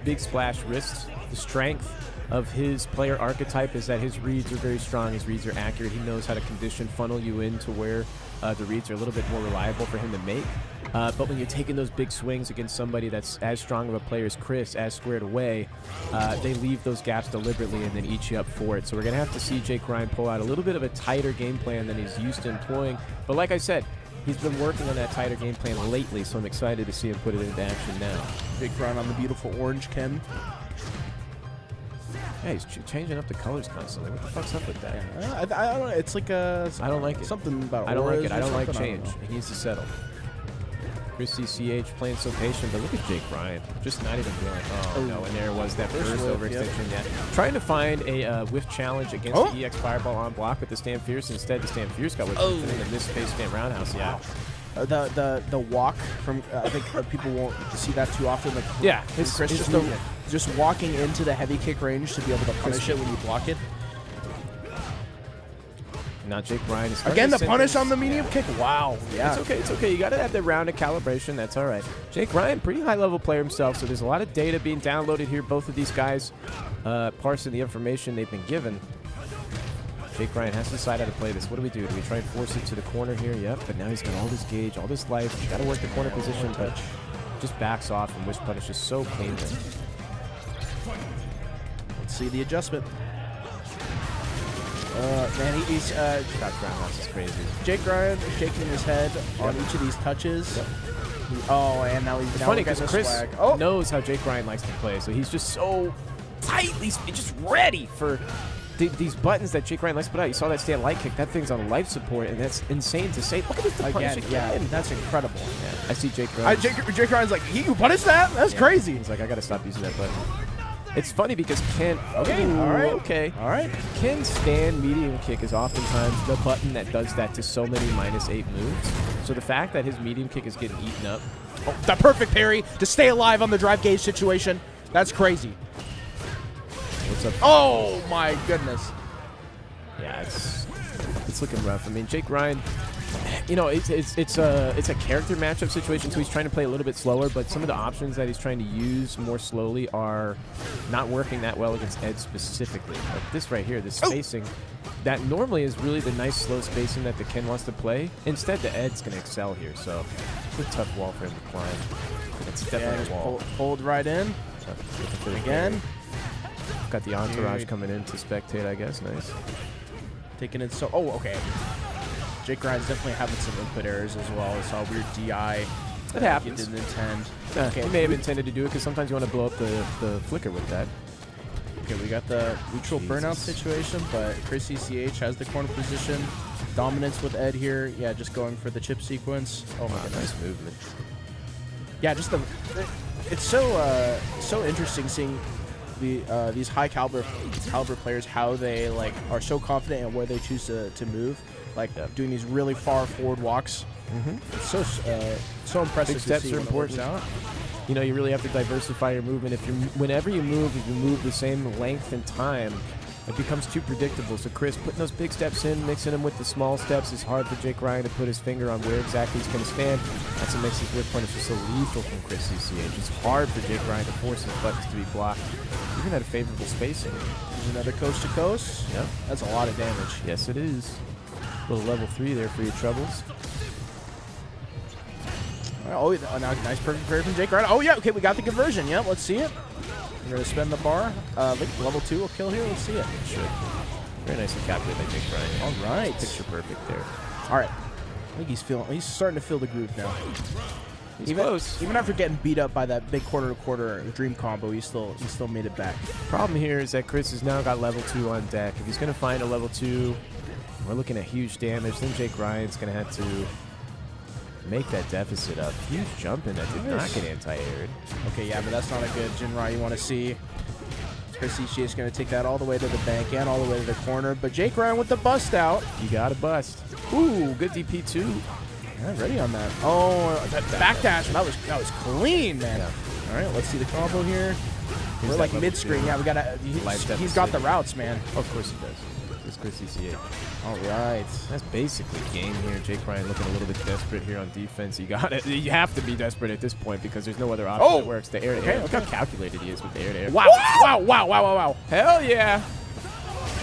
big splash risks. The strength of his player archetype is that his reads are very strong, his reads are accurate. He knows how to condition, funnel you into where the reads are a little bit more reliable for him to make. But when you're taking those big swings against somebody that's as strong of a player as Chris, as squared away, they leave those gaps deliberately and then eat you up for it. So we're going to have to see Jake Ryan pull out a little bit of a tighter game plan than he's used to employing. But like I said, he's been working on that tighter game plan lately, so I'm excited to see him put it into action now. Jake Ryan on the beautiful orange Ken. Yeah, he's changing up the colors constantly. What the fuck's up with that? Yeah, I don't know. It's like a... I don't like it. Something about I don't like it. I don't like something, change. He needs to settle. Chris CCH playing so patient, but look at Jake Ryan. Just not even feeling like, oh no, and there was that first overextension. Yep. Yeah. Trying to find a whiff challenge against the EX Fireball on block with the Stand Fierce. Instead, the Stand Fierce got whipped in this space stand roundhouse. Yeah. The walk from I think people won't see that too often. Like Chris just walking into the heavy kick range to be able to punish it when you block it. Now Jake Ryan is again the punish on the medium kick. Wow. Yeah. It's okay. It's okay. You got to have the round of calibration. That's all right. Jake Ryan, pretty high level player himself. So there's a lot of data being downloaded here. Both of these guys parsing the information they've been given. Jake Ryan has to decide how to play this. What do we do? Do we try and force it to the corner here? Yep. But now he's got all this gauge, all this life. He's got to work the corner position, but just backs off and whiff punishes so cleanly. Let's see the adjustment. Man, he's roundhouse is crazy. Jake Ryan shaking his head on each of these touches. Yep. And now he's funny because Chris knows how Jake Ryan likes to play, so he's just so tightly just ready for these buttons that Jake Ryan likes to put out. You saw that stand light kick. That thing's on life support, and that's insane to say. Look at this again. Yeah, that's incredible. Yeah. I see Jake Ryan. Jake Ryan's like, he can punish that? That's crazy. He's like, I got to stop using that button. It's funny because Ken... Okay, all right. Ken's stand medium kick is oftentimes the button that does that to so many -8 moves. So the fact that his medium kick is getting eaten up... Oh, the perfect parry to stay alive on the drive gauge situation. That's crazy. What's up? Oh, my goodness. Yeah, it's looking rough. I mean, Jake Ryan... it's a character matchup situation, so he's trying to play a little bit slower, but some of the options that he's trying to use more slowly are not working that well against Ed specifically. Like this right here, this spacing, that normally is really the nice slow spacing that the Ken wants to play. Instead, the Ed's going to excel here, so it's a tough wall for him to climb. It's definitely a wall. Hold right in. Again. Got the entourage coming in to spectate, I guess. Nice. Taking it so... Oh, okay. Jake Ryan's definitely having some input errors as well. I saw a weird DI. It happens. He didn't intend. Okay, he may have intended to do it because sometimes you want to blow up the flicker with that. Okay, we got the neutral burnout situation, but Chris CCH has the corner position. Dominance with Ed here. Yeah, just going for the chip sequence. Oh my god, nice movement. Yeah, just it's so interesting seeing these high caliber players, how they are so confident in where they choose to move. Doing these really far forward walks. It's so impressive. Big steps are important. You know, you really have to diversify your movement. Whenever you move, if you move the same length and time, it becomes too predictable. So Chris putting those big steps in, mixing them with the small steps is hard for Jake Ryan to put his finger on where exactly he's going to stand. That's what makes his whip punisher so lethal from Chris CCH. It's hard for Jake Ryan to force his buttons to be blocked, even at a favorable spacing. There's another coast to coast. Yeah, that's a lot of damage. Yes, it is. Little level 3 there for your troubles. Oh, nice perfect parry from Jake Ryan. Oh, yeah, okay, we got the conversion. Yeah, let's see it. We're going to spend the bar. I think level 2 will kill here. Let's see it. Should. Very nicely calculated by Jake Ryan. All right. Picture perfect there. All right. I think he's starting to feel the groove now. He's close. Even after getting beat up by that big quarter-to-quarter dream combo, he still made it back. Problem here is that Chris has now got level 2 on deck. If he's going to find a level 2... We're looking at huge damage. Then Jake Ryan's going to have to make that deficit up. Huge jump in that did not get anti-aired. Okay, yeah, but that's not a good Jinrai you want to see. Chris Ishii is going to take that all the way to the bank and all the way to the corner. But Jake Ryan with the bust out. You got a bust. Ooh, good DP too. Yeah, ready on that. Oh, that backdash. That was clean, man. Yeah. All right, let's see the combo here. We're like mid-screen. Yeah, we got to. He's got the routes, man. Oh, of course he does. It's Chris CCA. All right. That's basically game here. Jake Ryan looking a little bit desperate here on defense. You got it. You have to be desperate at this point because there's no other option that works. The air to air. Look how calculated he is with the air to air. Wow! Wow! Wow! Wow! Wow! Wow! Hell yeah!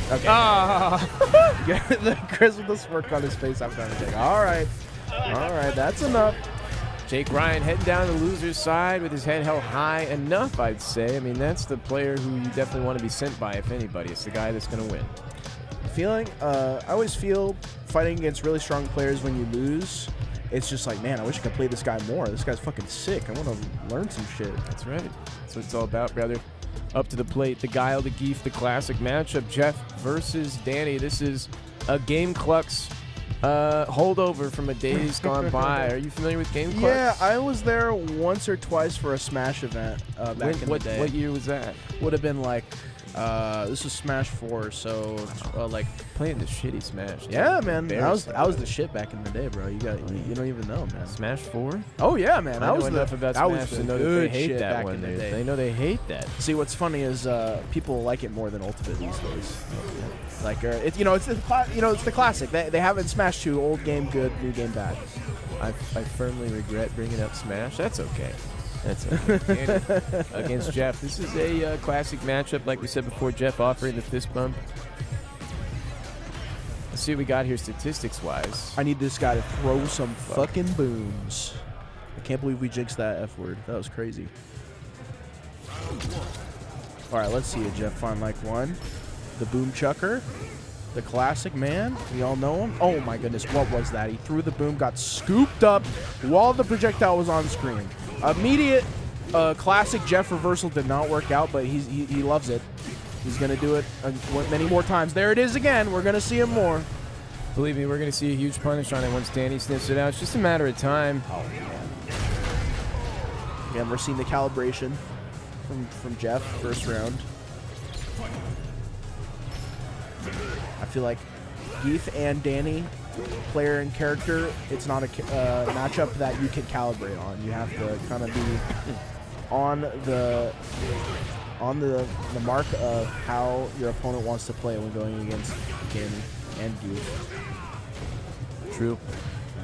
Okay. Chris with the smirk on his face after everything. All right. All right. That's enough. Jake Ryan heading down the loser's side with his head held high enough, I'd say. I mean, that's the player who you definitely want to be sent by, if anybody. It's the guy that's going to win. I always feel fighting against really strong players when you lose, it's just like, man, I wish I could play this guy more. This guy's fucking sick. I want to learn some shit. That's right. That's what it's all about, brother. Up to the plate, the Guile, the Geef, the classic matchup. Jeff versus Danny. This is a Game Clux holdover from a days gone by. Are you familiar with Game Clux? Yeah, I was there once or twice for a Smash event back in the day. What year was that? Would have been like, this was Smash 4, so like playing the shitty Smash. Yeah, man, I was the shit back in the day, bro. You don't even know, man. Smash 4? Oh yeah, man. I know enough about Smash to know that they hate that one. They know they hate that. See, what's funny is people like it more than Ultimate these days. Like it's the classic. They have in Smash 2, old game good, new game bad. I firmly regret bringing up Smash. That's okay. That's okay. Against Jeff. This is a classic matchup, like we said before. Jeff offering the fist bump. Let's see what we got here statistics-wise. I need this guy to throw some fucking booms. I can't believe we jinxed that F word. That was crazy. All right, let's see it, Jeff. Find like one. The boom chucker. The classic, man. We all know him. Oh, my goodness. What was that? He threw the boom, got scooped up while the projectile was on screen. Immediate classic Jeff reversal did not work out, but he loves it. He's going to do it many more times. There it is again. We're going to see him more. Believe me, we're going to see a huge punish on it once Danny sniffs it out. It's just a matter of time. Oh, man. Again, we're seeing the calibration from Jeff, first round. I feel like Geef and Danny, player and character, it's not a matchup that you can calibrate on. You have to kind of be on the mark of how your opponent wants to play when going against Danny and Geef. True.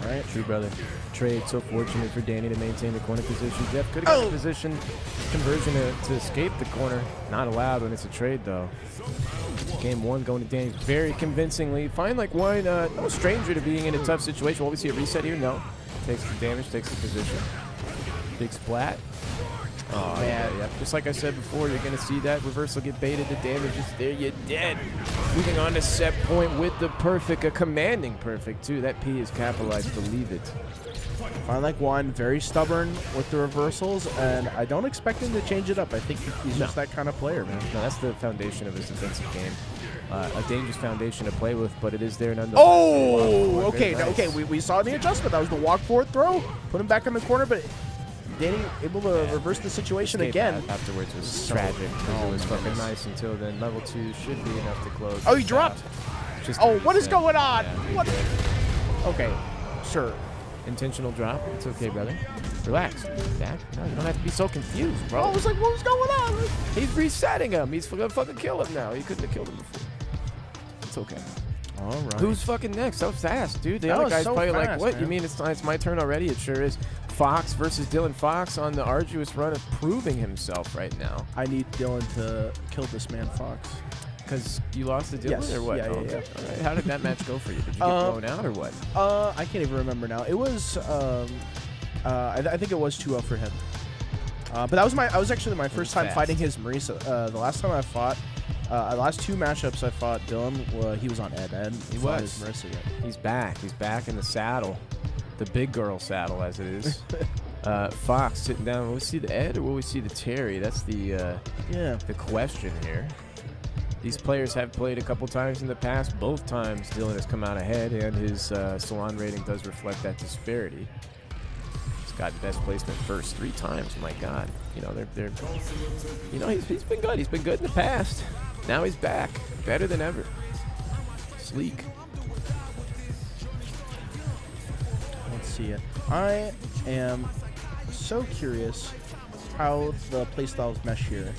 All right. True, brother. Trade. So fortunate for Danny to maintain the corner position. Jeff could have got the position conversion to escape the corner. Not allowed when it's a trade, though. Game one going to Danny very convincingly. Find like one stranger to being in a tough situation. Will we see a reset here? No. Takes the damage, takes the position. Big splat. Oh, man. Yeah. Just like I said before, you're going to see that reversal get baited. The damage is there. You're dead. Moving on to set point with the perfect. A commanding perfect, too. That P is capitalized. Believe it. Find like one, very stubborn with the reversals, and I don't expect him to change it up. I think he's just that kind of player, man. No, that's the foundation of his defensive game. A dangerous foundation to play with, but it is there nonetheless. Oh, okay, nice. Okay. We saw the adjustment. That was the walk forward throw. Put him back in the corner, but Danny able to reverse the situation again. Afterwards was tragic because it was fucking nice until then. Level 2 should be enough to close. Oh, he dropped. What is going on? Yeah, what? Okay, sure. Intentional drop. It's okay, brother. Relax. Zach, no, you don't have to be so confused, bro. I was like, what was going on? He's resetting him. He's gonna fucking kill him now. He couldn't have killed him before. It's okay. All right. Who's fucking next? So fast, dude. The other guy's probably like, what? Man. You mean it's my turn already? It sure is. Fox versus Dylan Fox on the arduous run of proving himself right now. I need Dylan to kill this man Fox. Because you lost to Dylan or what? Yeah. All right. How did that match go for you? Did you get blown out or what? I can't even remember now. It was, I think it was 2-0 for him. But that was actually my first time fighting his Marisa. The last time I fought, the last two matchups I fought Dylan, he was on Ed. He was his Marisa yet. He's back. He's back in the saddle. The big girl saddle, as it is. Fox sitting down. Will we see the Ed or will we see the Terry? That's the question here. These players have played a couple times in the past. Both times Dylan has come out ahead, and his Salon rating does reflect that disparity. got best placement first 3 times. My God, you know they're you know he's been good. He's been good in the past. Now he's back, better than ever. Sleek. Let's see it. I am so curious how the playstyles mesh here.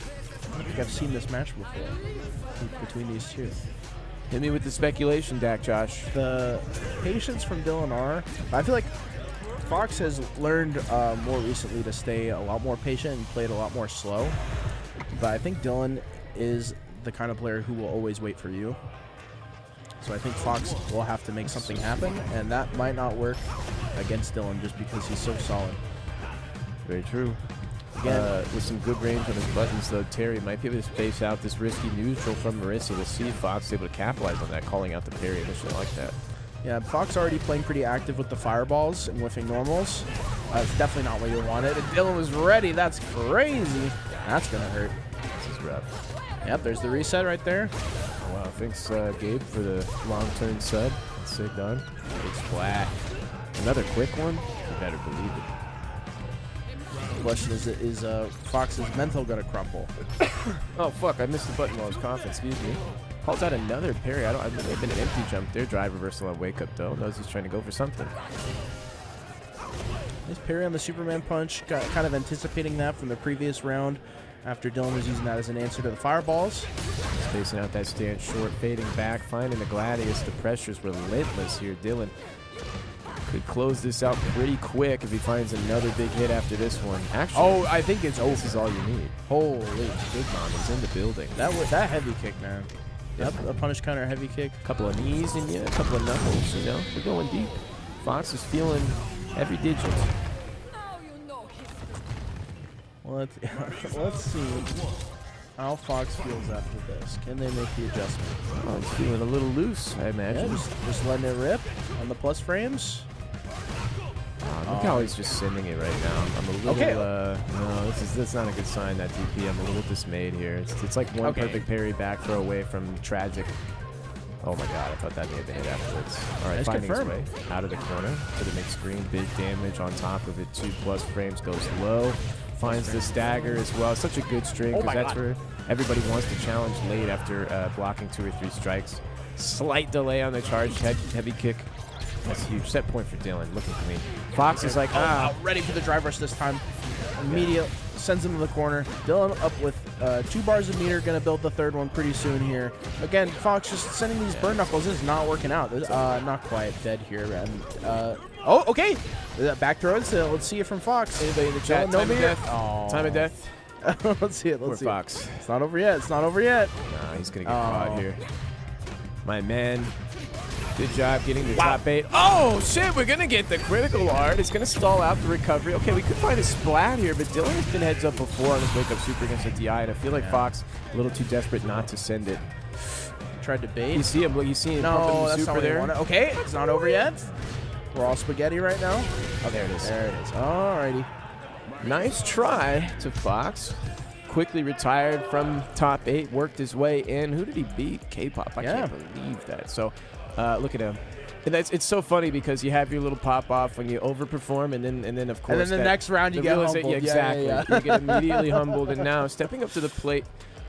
I don't think I've seen this match before between these two. Hit me with the speculation, Dak Josh. The patience from Dylan R. I feel like Fox has learned more recently to stay a lot more patient and play it a lot more slow. But I think Dylan is the kind of player who will always wait for you. So I think Fox will have to make something happen, and that might not work against Dylan just because he's so solid. Very true. Again, with some good range on his buttons, though, Terry might be able to space out this risky neutral from Marissa. We'll see if Fox is able to capitalize on that, calling out the parry initially like that. Yeah, Fox already playing pretty active with the fireballs and whiffing normals. It's definitely not what you wanted. And Dylan was ready. That's crazy. That's going to hurt. This is rough. Yep, there's the reset right there. Wow, thanks, Gabe, for the long-turn sub. That's sick, done. Big splat. Another quick one? You better believe it. The question is Fox's mental going to crumble? Oh, fuck, I missed the button while I was coughing. Excuse me. Calls out another parry. I may have been an empty jump there. Drive reversal on wake up, though. Knows he's trying to go for something. Nice parry on the Superman punch. Got kind of anticipating that from the previous round after Dylan was using that as an answer to the fireballs. Spacing out that stance short, fading back, finding the Gladius. The pressure's relentless here. Dylan could close this out pretty quick if he finds another big hit after this one. Actually, I think it's over. This is all you need. Holy Big Mom is in the building. that heavy kick, man. Yep, a punish counter heavy kick. A couple of knees in you, a couple of knuckles, you know. We're going deep. Fox is feeling every digit. Let's see how Fox feels after this. Can they make the adjustment? Oh, he's feeling a little loose, I imagine. Yeah, just letting it rip on the plus frames. Look how he's just sending it right now. I'm a little, Okay. No, that's not a good sign, that TP. I'm a little dismayed here. It's like one perfect parry back throw away from tragic. Oh my God, I thought that may have been it afterwards. All right, Nice finding his confirm. way out of the corner to the mixed screen. Big damage on top of it. 2+ frames, goes low. Finds the stagger as well. Such a good string, because that's where everybody wants to challenge late after blocking 2 or 3 strikes. Slight delay on the charge, heavy kick. That's huge. Set point for Dylan. Looking clean. Fox is like, ready for the drive rush this time. Immediate sends him to the corner. Dylan up with 2 bars of meter. Going to build the third one pretty soon here. Again, Fox just sending these burn knuckles. This is not working out. Not quite dead here. And, oh, okay. Back throws. Let's see it from Fox. Anybody in the chat? No Time of meter. death. Time of death. Let's see it. Let's see Fox. It's not over yet. It's not over yet. Nah, he's going to get caught here. My man. Good job getting the top 8. Oh, shit, we're going to get the critical art. It's going to stall out the recovery. Okay, we could find a splat here, but Dylan has been heads up before on his wake-up super against the DI, and I feel like Fox a little too desperate not to send it. Tried to bait. You see him pumping the that's super not what there? Okay, it's not over yet. We're all spaghetti right now. Oh, there it is. There it is. Alrighty. Nice try to Fox. Quickly retired from top 8, worked his way in. Who did he beat? K-Pop. I can't believe that. So, look at him. And it's so funny because you have your little pop off when you overperform, and then of course, and then the next round you get humbled. Yeah, exactly. You get immediately humbled, and now stepping up to the plate,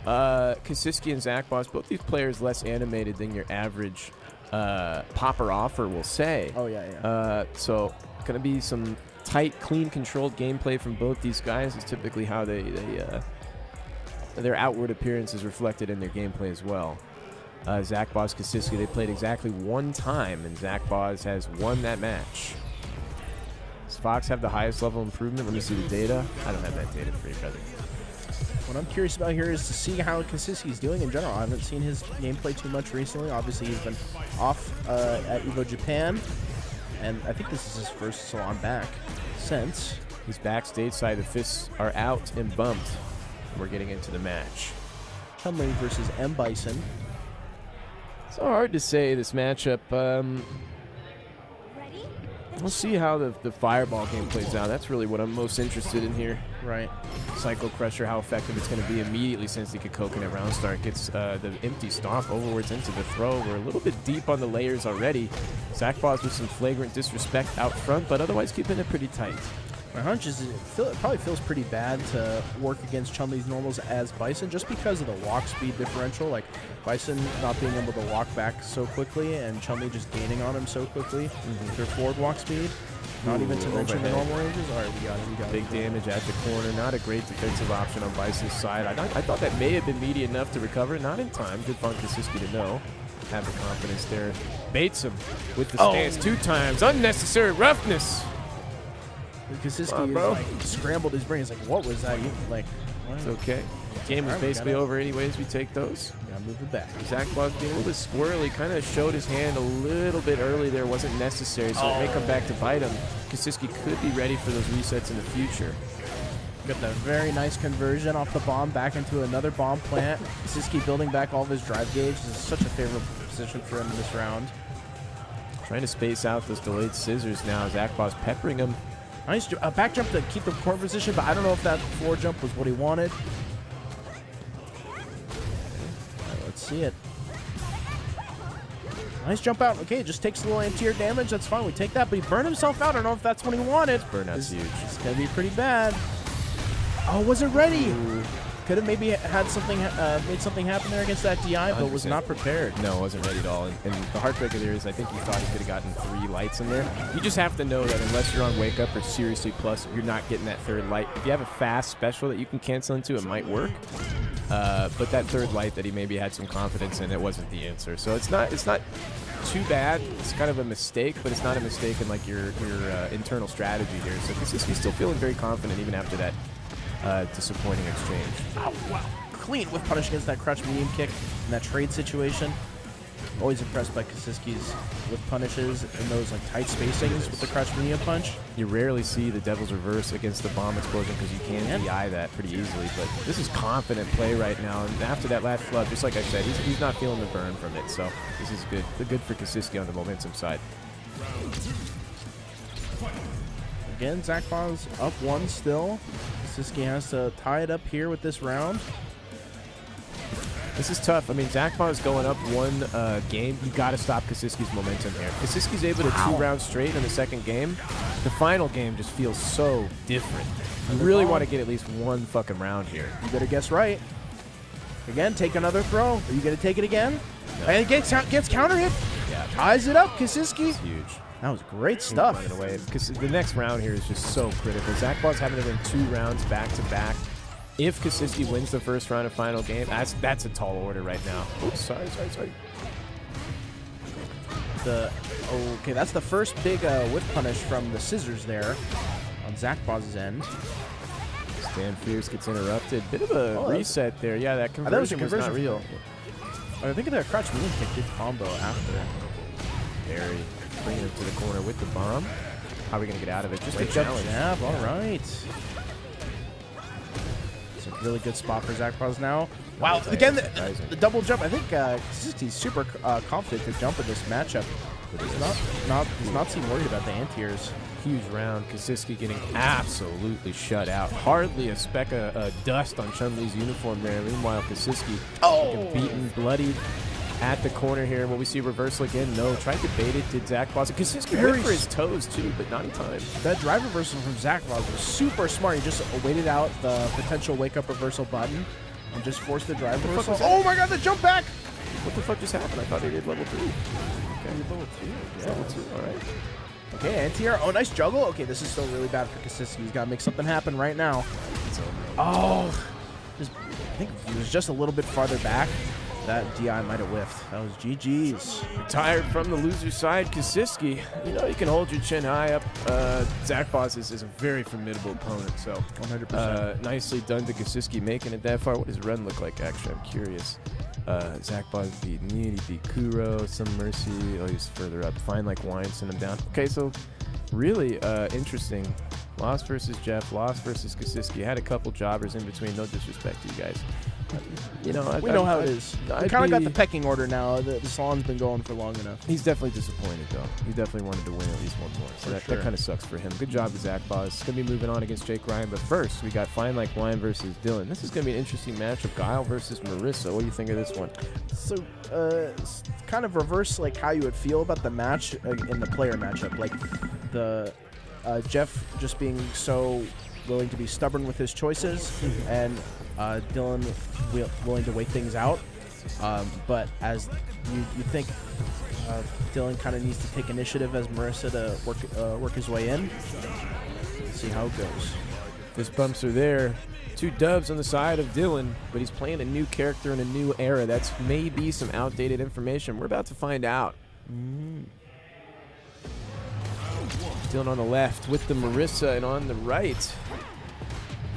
Kasiski and Zach Boss, both these players less animated than your average popper offer will say. Oh yeah. So gonna be some tight, clean, controlled gameplay from both these guys. Is typically how their outward appearance is reflected in their gameplay as well. Zach Boz, Kasiski, they played exactly 1 time, and Zach Boz has won that match. Does Fox have the highest level improvement? Let me see the data. I don't have that data for you, brother. What I'm curious about here is to see how Kasiski's doing in general. I haven't seen his gameplay too much recently. Obviously, he's been off at EVO Japan, and I think this is his first Salon back since. He's backstage side. The fists are out and bumped. We're getting into the match. Chun-Li versus M. Bison. It's so hard to say this matchup. We'll see how the fireball game plays out. That's really what I'm most interested in here. Right. Psycho Crusher, how effective it's going to be immediately since the coconut round start. Gets the empty stomp overwards into the throw. We're a little bit deep on the layers already. Zach Boz with some flagrant disrespect out front, but otherwise keeping it pretty tight. My hunch is it probably feels pretty bad to work against Chun-Li's normals as Bison just because of the walk speed differential. Like Bison not being able to walk back so quickly and Chun-Li just gaining on him so quickly with their forward walk speed. Not even to mention the normal ranges. All right, we got it. Big damage at the corner. Not a great defensive option on Bison's side. I thought that may have been meaty enough to recover. Not in time. Good fun Kasiski to know. Have the confidence there. Baits him with the stance 2 times. Unnecessary roughness. Kasiski like scrambled his brain. He's like, what was that? Like, what? It's okay. The game was basically over anyways. We take those. Gotta move it back. Zach Boss being a little bit squirrely. Kind of showed his hand a little bit early there. Wasn't necessary, so it may come back to bite him. Kasiski could be ready for those resets in the future. Got that very nice conversion off the bomb back into another bomb plant. Kasiski building back all of his drive gauge. This is such a favorable position for him in this round. Trying to space out those delayed scissors now. Zach Boss peppering him. Nice back jump to keep the corner position, but I don't know if that forward jump was what he wanted. Right, let's see it. Nice jump out. Okay, just takes a little anti-air damage. That's fine. We take that, but he burned himself out. I don't know if that's what he wanted. Burnout's huge. It's going to be pretty bad. Oh, wasn't ready. Ooh. Could have maybe had something, made something happen there against that DI, but 100%. was not prepared. No, wasn't ready at all. And the heartbreaker there is I think he thought he could have gotten 3 lights in there. You just have to know that unless you're on Wake Up or Seriously Plus, you're not getting that 3rd light. If you have a fast special that you can cancel into, it might work. But that 3rd light that he maybe had some confidence in, it wasn't the answer. So it's not too bad. It's kind of a mistake, but it's not a mistake in like your internal strategy here. So Kasiski's still feeling very confident even after that disappointing exchange. Oh, wow. Clean with punish against that crutch medium kick in that trade situation. Always impressed by Kasiski's with punishes in those like tight spacings with the crutch medium punch. You rarely see the Devil's Reverse against the bomb explosion because you can DI that pretty easily, but this is confident play right now. And after that last flub, just like I said, he's not feeling the burn from it. So this is good. Good for Kasiski on the momentum side. Again, Zach Bond's up 1 still. Kasiski has to tie it up here with this round. This is tough. I mean, Zach Bond is going up 1 game. You got to stop Kasiski's momentum here. Kasiski's able to 2 rounds straight in the 2nd game. The final game just feels so different. You really want to get at least 1 fucking round here. You better guess right. Again, take another throw. Are you going to take it again? No. And it gets counter hit. Yeah. Ties it up, Kasiski. It's huge. That was great stuff. Running away because the next round here is just so critical. Zach Bond's having to win 2 rounds back to back. If Kasiski wins the 1st round of final game, that's a tall order right now. Oops, sorry. Okay, that's the first big whip punish from the scissors there on Zach Boz's end. Stan Fierce gets interrupted. Bit of a reset there. Yeah, that conversion was not real. I think the crutch medium kick did combo after. Barry bringing him to the corner with the bomb. How are we going to get out of it? Just a challenge. Jab, all right. It's a really good spot for Zach Boz now. Wow, again, the double jump. I think Kasiski's super confident to jump in this matchup. He's not seem worried about the anti-airs. Huge round. Kasiski getting absolutely shut out. Hardly a speck of dust on Chun-Li's uniform there. Meanwhile, Kasiski beaten, bloodied at the corner here. Will we see reversal again? No. Tried to bait it. Did Zach Boz. Kasiski went for his toes, too, but not in time. That drive reversal from Zach Boz was super smart. He just waited out the potential wake-up reversal button and just forced the drive reversal. Oh, my God, the jump back! What the fuck just happened? I thought he did level 3. Okay, level 2. Yeah. Level 2, all right. Okay, anti-air. Oh, nice juggle. Okay, this is still really bad for Kasiski. He's got to make something happen right now. Oh, I think if he was just a little bit farther back, that DI might have whiffed. That was GG's. Retired from the loser side, Kasiski. You know you can hold your chin high up. Zach Boz is a very formidable opponent, so 100%. Nicely done to Kasiski making it that far. What does his run look like, actually? I'm curious. Zach Boz beat Need, he beat Kuro, Some Mercy. Oh, he's further up. Fine Like Wine, send him down. Okay, so really interesting. Lost versus Jeff, Lost versus Kasiski. Had a couple jobbers in between. No disrespect to you guys. You know, we know how it is. We kind of got the pecking order now. The Salon's been going for long enough. He's definitely disappointed, though. He definitely wanted to win at least one more. So that kind of sucks for him. Good job to Zach Boz. Going to be moving on against Jake Ryan. But first, we got Fine Like Wine versus Dylan. This is going to be an interesting matchup. Guile versus Marissa. What do you think of this one? So, kind of reverse like how you would feel about the match in the player matchup. Like the Jeff just being so willing to be stubborn with his choices, and Dylan willing to wait things out. But as you think Dylan kind of needs to take initiative as Marissa to work his way in. See how it goes. Fist bumps are there. 2 dubs on the side of Dylan, but he's playing a new character in a new era. That's maybe some outdated information. We're about to find out. Dylan on the left with the Marissa, and on the right,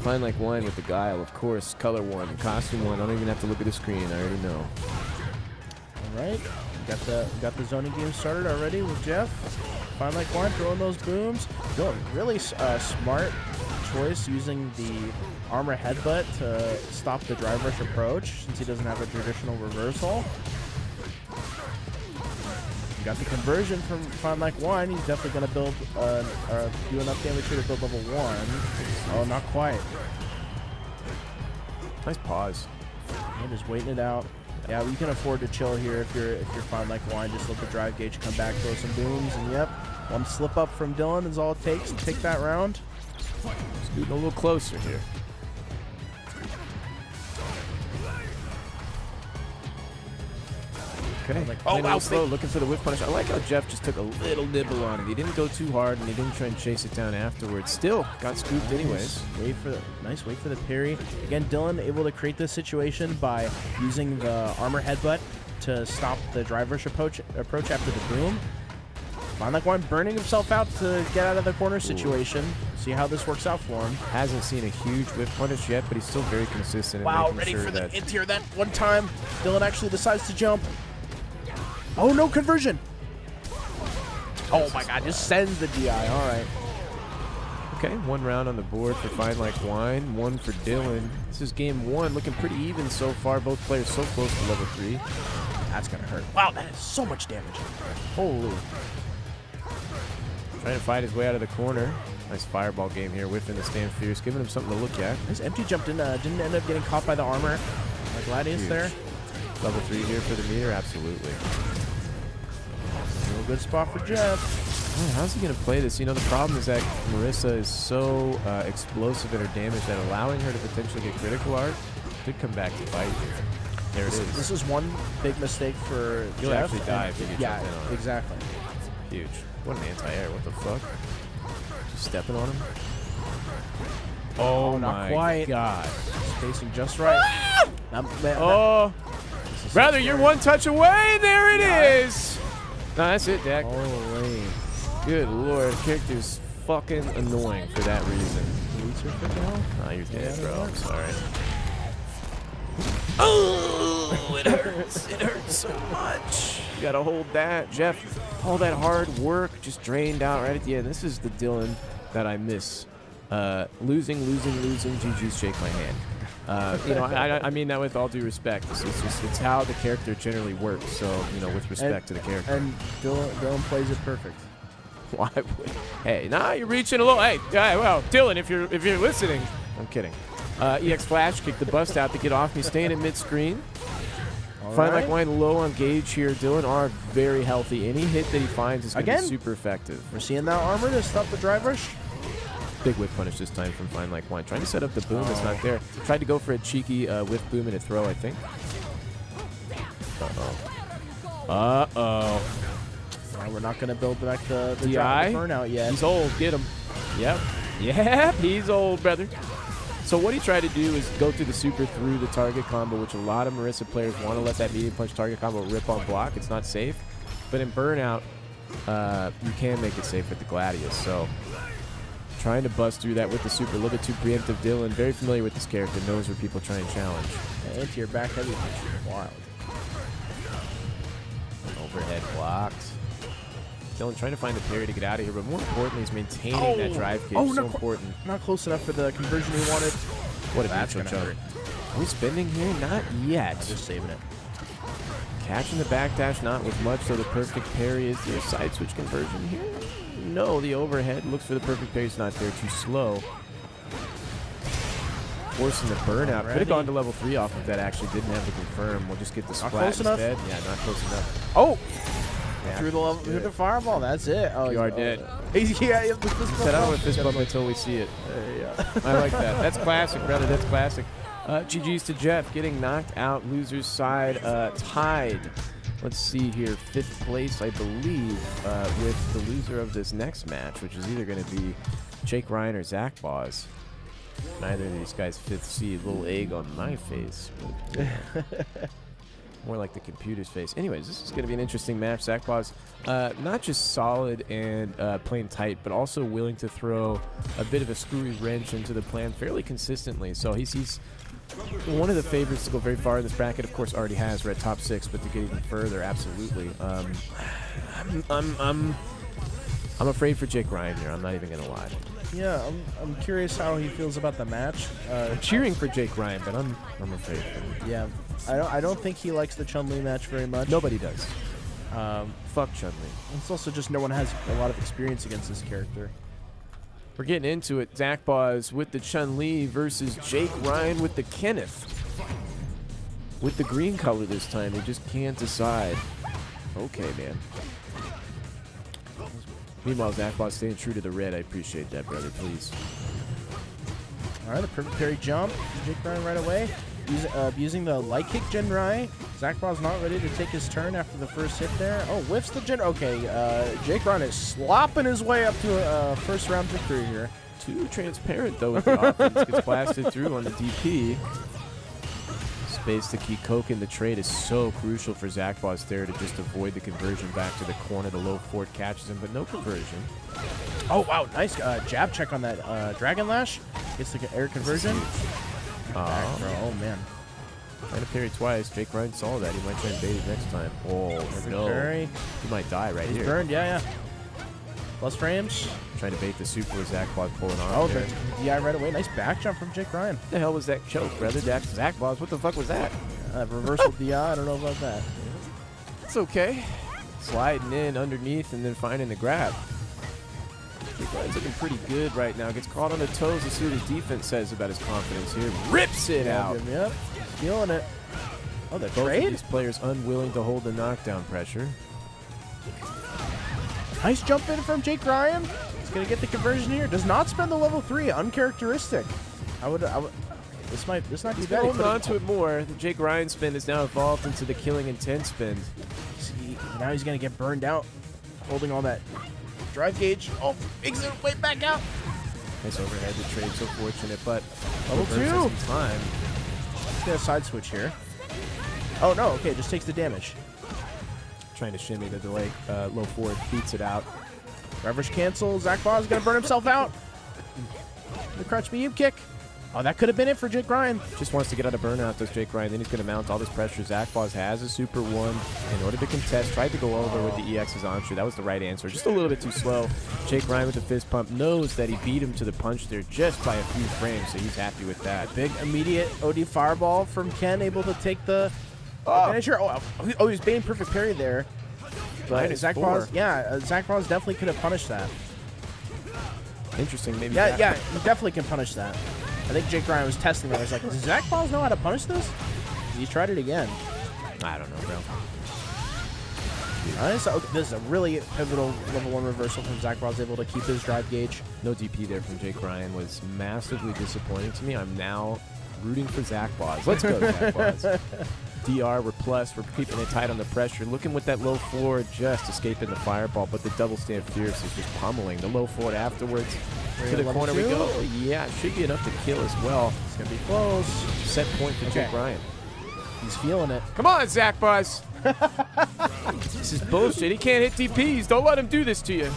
Fine Like Wine with the Guile, of course. Color 1, costume 1. I don't even have to look at the screen. I already know. All right, got the zoning game started already with Jeff. Fine Like Wine throwing those booms. Dylan, really smart choice using the armor headbutt to stop the drive rush approach since he doesn't have a traditional reversal. You got the conversion from Fine Like Wine. He's definitely going to build, do enough damage here to build level 1. Oh, not quite. Nice pause. I'm just waiting it out. Yeah, you can afford to chill here if you're Fine Like Wine. Just let the drive gauge come back, throw some booms, and yep, one slip up from Dylan is all it takes to take that round. Scooting a little closer here. Okay. Oh, wow. Slow, looking for the whip punish. I like how Jeff just took a little nibble on it. He didn't go too hard, and he didn't try and chase it down afterwards. Still got scooped anyways. Nice wait for the parry. Again, Dylan able to create this situation by using the armor headbutt to stop the drive rush approach after the boom. Fine Like Wine burning himself out to get out of the corner situation. See how this works out for him. Hasn't seen a huge whip punish yet, but he's still very consistent. Wow, in ready sure for the that int here that one time. Dylan actually decides to jump. Oh, no conversion. Oh, my God. Just sends the DI. All right. Okay, 1 round on the board for Fine Like Wine, 1 for Dylan. This is game 1, looking pretty even so far. Both players so close to level 3. That's going to hurt. Wow, that is so much damage. Holy. Trying to fight his way out of the corner. Nice fireball game here, whiffing the stand fierce, giving him something to look at. This empty jump didn't end up getting caught by the armor. Gladius Huge. there. Level 3 here for the meter, absolutely. Real good spot for Jeff. Man, how's he going to play this? You know, the problem is that Marissa is so explosive in her damage that allowing her to potentially get critical art could come back to bite here. There it is. This is one big mistake for You'll Jeff. actually die if you get jumped in on it. Exactly. Huge. What an anti-air. What the fuck? Just stepping on him? Oh, not my quite. God. Spacing just right. Oh. Brother, you're one touch away. There it is. No, that's it, Dak. Holy. Good Lord. Character's fucking annoying for that reason. Nah, you're dead, bro. I'm sorry. Oh, it hurts. It hurts so much. You gotta hold that. Jeff, all that hard work just drained out right at the end. This is the Dylan that I miss. Losing. GG's shake my hand. You know, I mean that with all due respect. It's how the character generally works. So, you know, with respect to the character. And Dylan plays it perfect. Why would? Hey, nah, you're reaching a little. Hey, well, Dylan, if you're listening, I'm kidding. EX Flash kick the bust out to get off me, staying in mid screen. Fine Like Wine low on gauge here. Dylan are very healthy. Any hit that he finds is going to be super effective. We're seeing that armor to stop the drive rush. Big whip punish this time from Fine Like Wine. Trying to set up the boom. It's not there. Tried to go for a cheeky whip boom and a throw, I think. We're not going to build back the DI burnout yet. He's old. Get him. Yep. Yep. He's old, brother. So what he tried to do is go through the super through the target combo, which a lot of Marissa players want to let that medium punch target combo rip on block. It's not safe. But in burnout, you can make it safe with the Gladius. So trying to bust through that with the super. A little bit too preemptive. Dylan, very familiar with this character, knows where people try and challenge. Into your back heavy punch is wild. Overhead blocked. Dylan trying to find the parry to get out of here, but more importantly, he's maintaining that drive kick. So important. Not close enough for the conversion he wanted. What a neutral jump. Are we spending here? Not yet. Just saving it. Catching the backdash, not with much, so the perfect parry is the side switch conversion here. No, the overhead looks for the perfect parry. It's not there. Too slow. Forcing the burnout. Could have gone to level 3 off if that actually didn't have to confirm. We'll just get the splat instead. Yeah, not close enough. Oh! Yeah, Through the fireball. That's it. Oh, you are dead. Yeah, the fist bump. Said I don't want to fist bump until we see it. I like that. That's classic, brother. That's classic. GG's to Jeff, getting knocked out. Loser's side tied. Let's see here. 5th place, I believe, with the loser of this next match, which is either going to be Jake Ryan or Zach Boz. Neither of these guys 5th seed. Little egg on my face. But, more like the computer's face. Anyways, this is going to be an interesting match. Zach Boz, not just solid and playing tight, but also willing to throw a bit of a screwy wrench into the plan fairly consistently. So he's one of the favorites to go very far in this bracket. Of course, already has. We're at top 6, but to get even further, absolutely. I'm afraid for Jake Ryan here. I'm not even gonna lie. Yeah, I'm curious how he feels about the match. I'm cheering for Jake Ryan, but I'm afraid for him. Yeah, I don't think he likes the Chun-Li match very much. Nobody does. Fuck Chun-Li. It's also just no one has a lot of experience against this character. We're getting into it. Zach Boz with the Chun-Li versus Jake Ryan with the Kenneth. With the green color this time. He just can't decide. Okay, man. Meanwhile, Zach Boz staying true to the red. I appreciate that, brother. Please. All right, the perfect parry jump. Jake Ryan right away. Using the light kick Genrai. Zach Boz not ready to take his turn after the first hit there. Oh, whiffs the Gen. Okay, Jake Ryan is slopping his way up to a first round victory here. Too transparent, though, with the offense. Gets blasted through on the DP. Space to keep coking. The trade is so crucial for Zach Boz there to just avoid the conversion back to the corner. The low forward catches him, but no conversion. Oh, wow. Nice jab check on that Dragon Lash. Gets the air conversion. Back, bro. Oh, man. Trying to parry twice. Jake Ryan saw that. He might try and bait it next time. Oh, no. Parry. He might die right He's here. burned, yeah. Plus frames. Trying to bait the super with Zach Boz pulling on. Oh, yeah, right away. Nice back jump from Jake Ryan. What the hell was that choke, brother? Zach Boz, what the fuck was that? Reversal DI, I don't know about that. It's okay. Sliding in underneath and then finding the grab. Jake Ryan's looking pretty good right now. Gets caught on the toes. Let's see what his defense says about his confidence here. Rips it out. Yep, he's feeling it. Oh, the Both trade? of these players unwilling to hold the knockdown pressure. Nice jump in from Jake Ryan. He's going to get the conversion here. Does not spend the level 3. Uncharacteristic. I would this might be bad. Holding on to it more. The Jake Ryan spin has now evolved into the killing intent spin. See, now he's going to get burned out. Holding all that drive gauge. Oh, makes it way back out. Nice overhead. The trade so fortunate, but level 2. Some time. He's going to side switch here. Oh, no. Okay, just takes the damage. Trying to shimmy the delay. Low forward beats it out. Reverse cancel. Zach Boz is going to burn himself out. The crutch medium kick. Oh, that could have been it for Jake Ryan. Just wants to get out of burnout, does Jake Ryan. Then he's going to mount all this pressure. Zach Boz has a super one in order to contest. Tried to go over with the EX's onto. That was the right answer. Just a little bit too slow. Jake Ryan with the fist pump knows that he beat him to the punch there just by a few frames, so he's happy with that. Big immediate OD fireball from Ken, able to take the advantage here. Oh, he's baiting perfect parry there. But Zach Boz, Zach Boz definitely could have punished that. Interesting, maybe. Yeah, he definitely can punish that. I think Jake Ryan was testing that. He's like, does Zach Boz know how to punish this? He tried it again. I don't know, bro. So, this is a really pivotal level 1 reversal from Zach Boz, able to keep his drive gauge. No DP there from Jake Ryan was massively disappointing to me. I'm now rooting for Zach Boz. Let's go, Zach Boz. DR, we're plus. We're keeping it tight on the pressure. Looking with that low forward, just escaping the fireball, but the double stand fierce is just pummeling. The low forward afterwards. To the corner we go. Yeah, should be enough to kill as well. It's going to be close. Set point for Jake Ryan. He's feeling it. Come on, Zach Boz. This is bullshit. He can't hit DPs. Don't let him do this to you.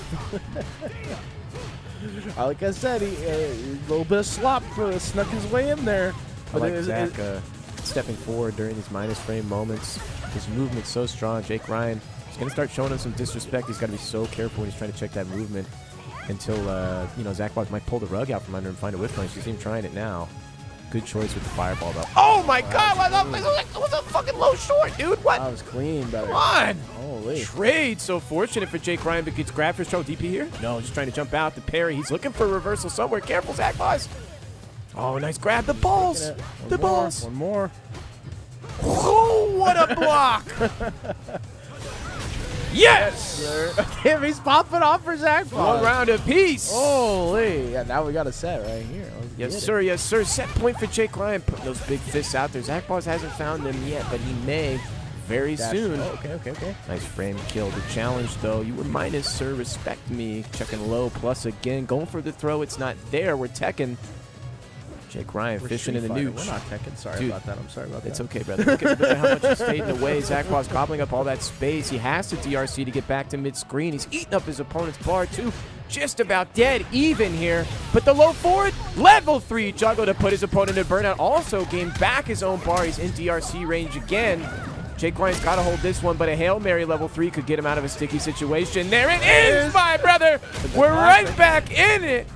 Like I said, a little bit of slop snuck his way in there. I like Zach stepping forward during these minus frame moments. His movement's so strong. Jake Ryan is going to start showing him some disrespect. He's got to be so careful when he's trying to check that movement until, Zach Boz might pull the rug out from under him and find a whip punch. He's even trying it now. Good choice with the fireball, though. Oh, my God. That was a fucking low short, dude. What? That was clean, brother. Come on. Holy. Trade. So fortunate for Jake Ryan, but gets grabbed for his DP here. No, just trying to jump out. The parry. He's looking for a reversal somewhere. Careful, Zach Boz. Oh, nice grab. The balls. The balls. One more. Oh, what a block. Yes! Okay, he's popping off for Zach Boss. One round apiece. Holy. Yeah, now we got a set right here. Yes, sir. Yes, sir. Set point for Jake Ryan. Putting those big fists out there. Zach Boss hasn't found them yet, but he may very soon. Oh, okay. Nice frame kill. The challenge, though, you were minus, sir. Respect me. Checking low. Plus again. Going for the throw. It's not there. We're teching. Jake Ryan fishing in the nooch. We're not teching. Sorry Dude, about that. I'm sorry about that. It's okay, brother. Look at how much he's fading away. Zach Boss gobbling up all that space. He has to DRC to get back to mid-screen. He's eating up his opponent's bar, too. Just about dead even here. But the low forward, level 3 juggle to put his opponent in burnout. Also gained back his own bar. He's in DRC range again. Jake Ryan's got to hold this one, but a Hail Mary level 3 could get him out of a sticky situation. There it is, my brother. We're right back in it.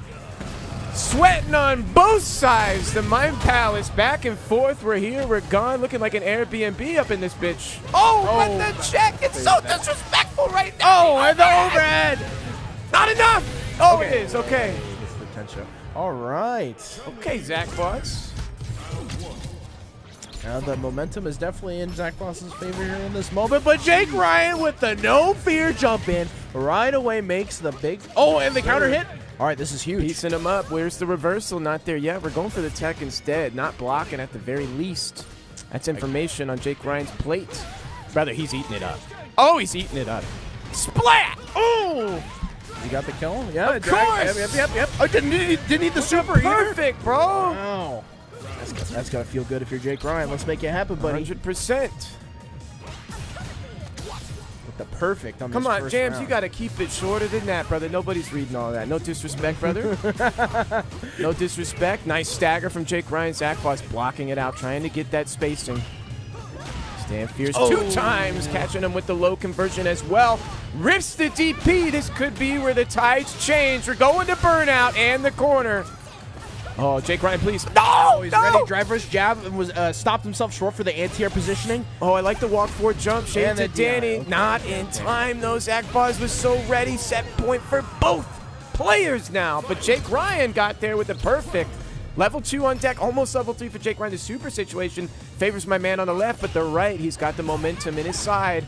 Sweating on both sides. The Mind Palace back and forth. We're here, we're gone. Looking like an Airbnb up in this bitch. Oh, but the check. It's so disrespectful right now. Oh, and the overhead. Not enough. Oh, it is. Okay. Gets the tension. All right. Okay, Zach Boss. Now the momentum is definitely in Zach Boss's favor here in this moment, but Jake Ryan with the no fear jump in right away makes the big. Oh, and the counter hit. All right, this is huge. Piecing him up. Where's the reversal? Not there yet. We're going for the tech instead. Not blocking at the very least. That's information on Jake Ryan's plate. Brother, he's eating it up. Oh, he's eating it up. Splat! Oh! You got the kill? Yeah, of course. Yep. Oh, didn't need the super Perfect, either. bro. Wow. That's gotta feel good if you're Jake Ryan. Let's make it happen, buddy. 100%. With the perfect on Come this on, first Jams, round. you got to keep it shorter than that, brother. Nobody's reading all that. No disrespect, brother. No disrespect. Nice stagger from Jake Ryan. Zach Boss blocking it out, trying to get that spacing. Stand fierce 2 times, catching him with the low conversion as well. Rips the DP. This could be where the tides change. We're going to burnout and the corner. Oh, Jake Ryan, please. No! He's no! ready. Driver's jab and was stopped himself short for the anti-air positioning. Oh, I like the walk forward jump. Shade And to the DI. Danny. Okay. Not in time, though. Zach Boss was so ready. Set point for both players now. But Jake Ryan got there with the perfect. Level 2 on deck. Almost level 3 for Jake Ryan. The super situation favors my man on the left, but the right, he's got the momentum in his side.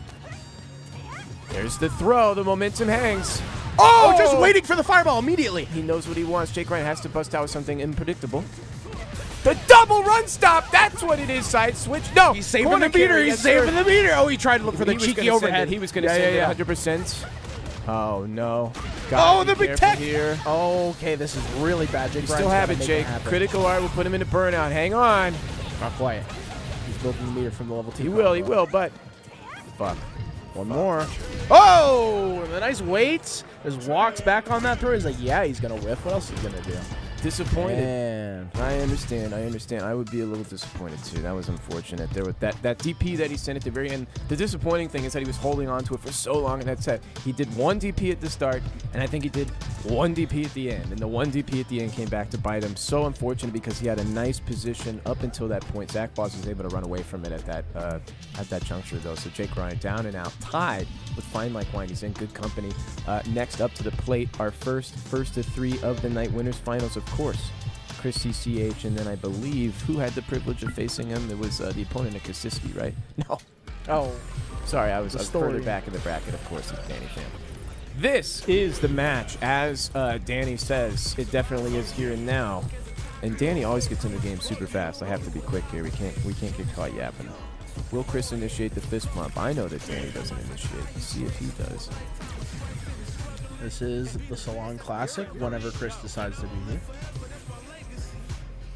There's the throw. The momentum hangs. Oh, just waiting for the fireball immediately. He knows what he wants. Jake Ryan has to bust out with something unpredictable. The double run stop. That's what it is. Side switch. No. He's saving corner the meter. carry. He's Yes, sir. saving the meter. Oh, he tried to look for the He was cheeky gonna send overhead. it. He was going to send it 100%. Oh, no. Oh, the big careful tech. here. Okay, this is really bad. Jake You still Ryan's have gotta it, make Jake. happen. Critical art will put him into burnout. Hang on. Not quite. He's building the meter from the level 2. He will, but fuck. One more. Oh, and the nice weights. Just walks back on that throw. He's like, yeah, he's going to whiff. What else is he going to do? Disappointed. Man. I understand. I would be a little disappointed too. That was unfortunate. There with that DP that he sent at the very end. The disappointing thing is that he was holding on to it for so long in that set. He did 1 DP at the start, and I think he did 1 DP at the end. And the 1 DP at the end came back to bite him. So unfortunate because he had a nice position up until that point. Zach Boss was able to run away from it at that juncture though. So Jake Ryan down and out, tied with Fine Like Wine. He's in good company. Next up to the plate, our first of 3 of the night winners finals, of course. Chris CCH, and then I believe who had the privilege of facing him? It was the opponent of Kasiski, right? No. Oh. Sorry, I was further back in the bracket, of course, with Danny Pham. This is the match. As Danny says, it definitely is here and now. And Danny always gets in the game super fast. I have to be quick here. We can't get caught yapping. Will Chris initiate the fist bump? I know that Danny doesn't initiate. Let's see if he does. This is the Salon Classic whenever Chris decides to be here.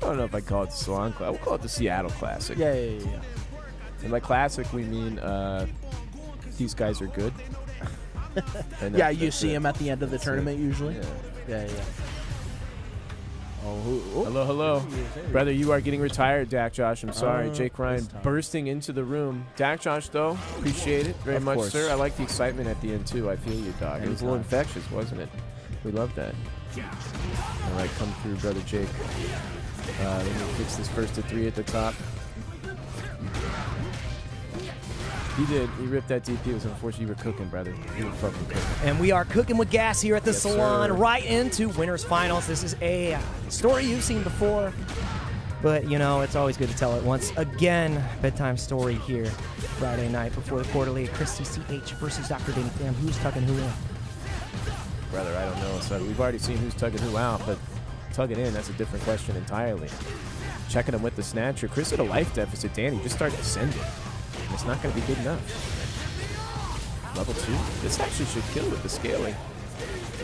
I don't know if I call it the Salon Classic. We'll call it the Seattle Classic. Yeah. And by classic, we mean these guys are good. And Yeah, you see him at the end of the tournament usually. Yeah. Yeah. Oh, Hello. Brother, you are getting retired, Dak Josh. I'm sorry. Jake Ryan this time. bursting into the room. Dak Josh, though, appreciate it very Of much, course. sir. I like the excitement at the end, too. I feel you, dog. It was a little Anytime. infectious, wasn't it? We love that. All right, come through, Brother Jake. Let me fix this first of 3 at the top. He did. He ripped that DP. It was unfortunate. You were cooking, brother. You were fucking cooking. And we are cooking with gas here at the Yes, Salon, sir. right into winners finals. This is a story you've seen before. But, you know, it's always good to tell it once again. Bedtime story here. Friday night before the quarterly. Chris CCH versus Dr. Danny Clam. Who's tugging who in? Brother, I don't know. So we've already seen who's tugging who out, but tugging in, that's a different question entirely. Checking him with the snatcher. Chris at a life deficit. Danny just started ascending. It's not going to be good enough. Level 2. This actually should kill with the scaling.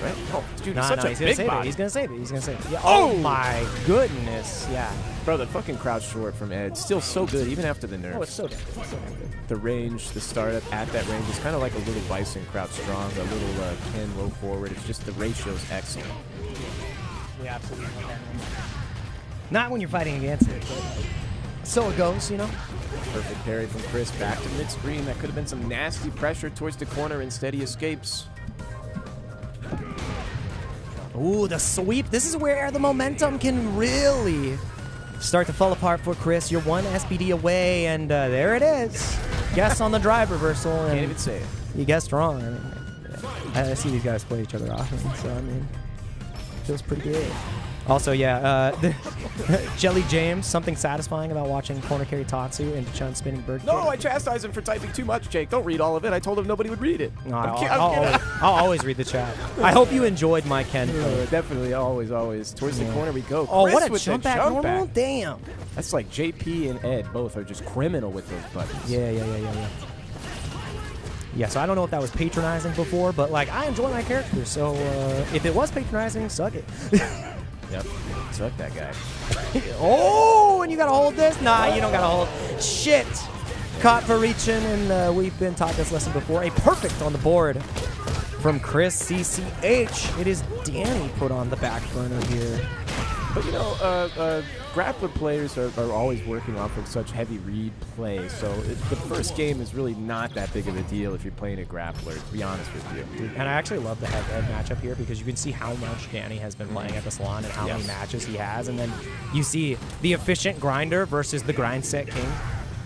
Right? Oh, dude, he's such a big body. He's going to save it. He's going to save it. Yeah. Oh, my goodness. Yeah. Bro, the fucking crouch short from Ed. Still so good, even after the nerfs. Oh, it's so damn good. So damn good. The range, the startup at that range is kind of like a little Bison crouch strong, a little Ken low forward. It's just the ratio's excellent. We absolutely love that. Not when you're fighting against it, but so it goes, you know? Perfect parry from Chris back to mid-screen. That could have been some nasty pressure towards the corner. Instead, he escapes. Ooh, the sweep. This is where the momentum can really start to fall apart for Chris. You're one SPD away, and there it is. Guess on the drive reversal. And Can't even say it. You guessed wrong. I mean, I see these guys play each other often, so I mean, feels pretty good. Also, yeah, Jelly James, something satisfying about watching corner carry Tatsu into Chun spinning bird. No, I chastised him for typing too much, Jake. Don't read all of it. I told him nobody would read it. No, I'll always read the chat. I hope you enjoyed my Ken play. Definitely, always. Towards the corner we go. Oh, Chris what a with jump the back jump normal? back. Damn. That's like JP and Ed both are just criminal with those buttons. Yeah. Yeah, so I don't know if that was patronizing before, but like I enjoy my character, so if it was patronizing, suck it. Yep. Suck that guy. Oh, and you gotta hold this? Nah, you don't gotta hold. Shit. Caught for reaching, and we've been taught this lesson before. A perfect on the board from Chris CCH. It is Danny put on the back burner here. But, you know, grappler players are always working off of such heavy read play, so the first game is really not that big of a deal if you're playing a grappler, to be honest with you. Dude, and I actually love the head-to-head matchup here because you can see how much Danny has been playing at the Salon and how many matches he has, and then you see the efficient grinder versus the grind set king.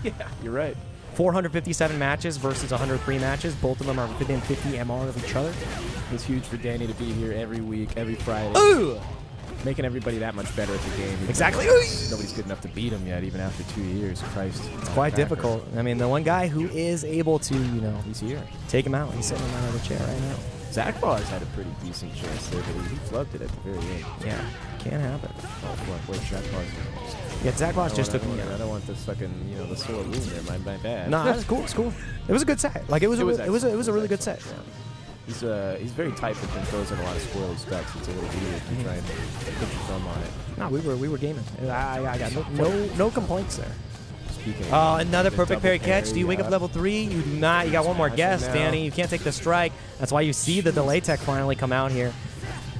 Yeah, you're right. 457 matches versus 103 matches. Both of them are within 50 MR of each other. It's huge for Danny to be here every week, every Friday. Ooh! Making everybody that much better at the game. Exactly. Nobody's good enough to beat him yet, even after 2 years. Christ. It's quite difficult. I mean, the one guy who is able to, you know, He's here. take him out. He's sitting in that other chair right now. Zach Ball has had a pretty decent chance there, but he flubbed it at the very end. Yeah, can't happen. Oh, where's Zach Ball? Yeah, Zach Boss just took me I out. don't want this fucking, you know, the sore wound there. My bad. Nah, that's cool. It's cool. It was a good set. Like it was a really good set. Yeah. He's very tight, but then throws in a lot of squirrely specs. It's a little weird to try and put your thumb on it. No, we were gaming. I got no complaints there. Speaking of Another the perfect double parry catch. Do you wake up level 3? You do not. You got one more guess, now. Danny. You can't take the strike. That's why you see the delay tech finally come out here.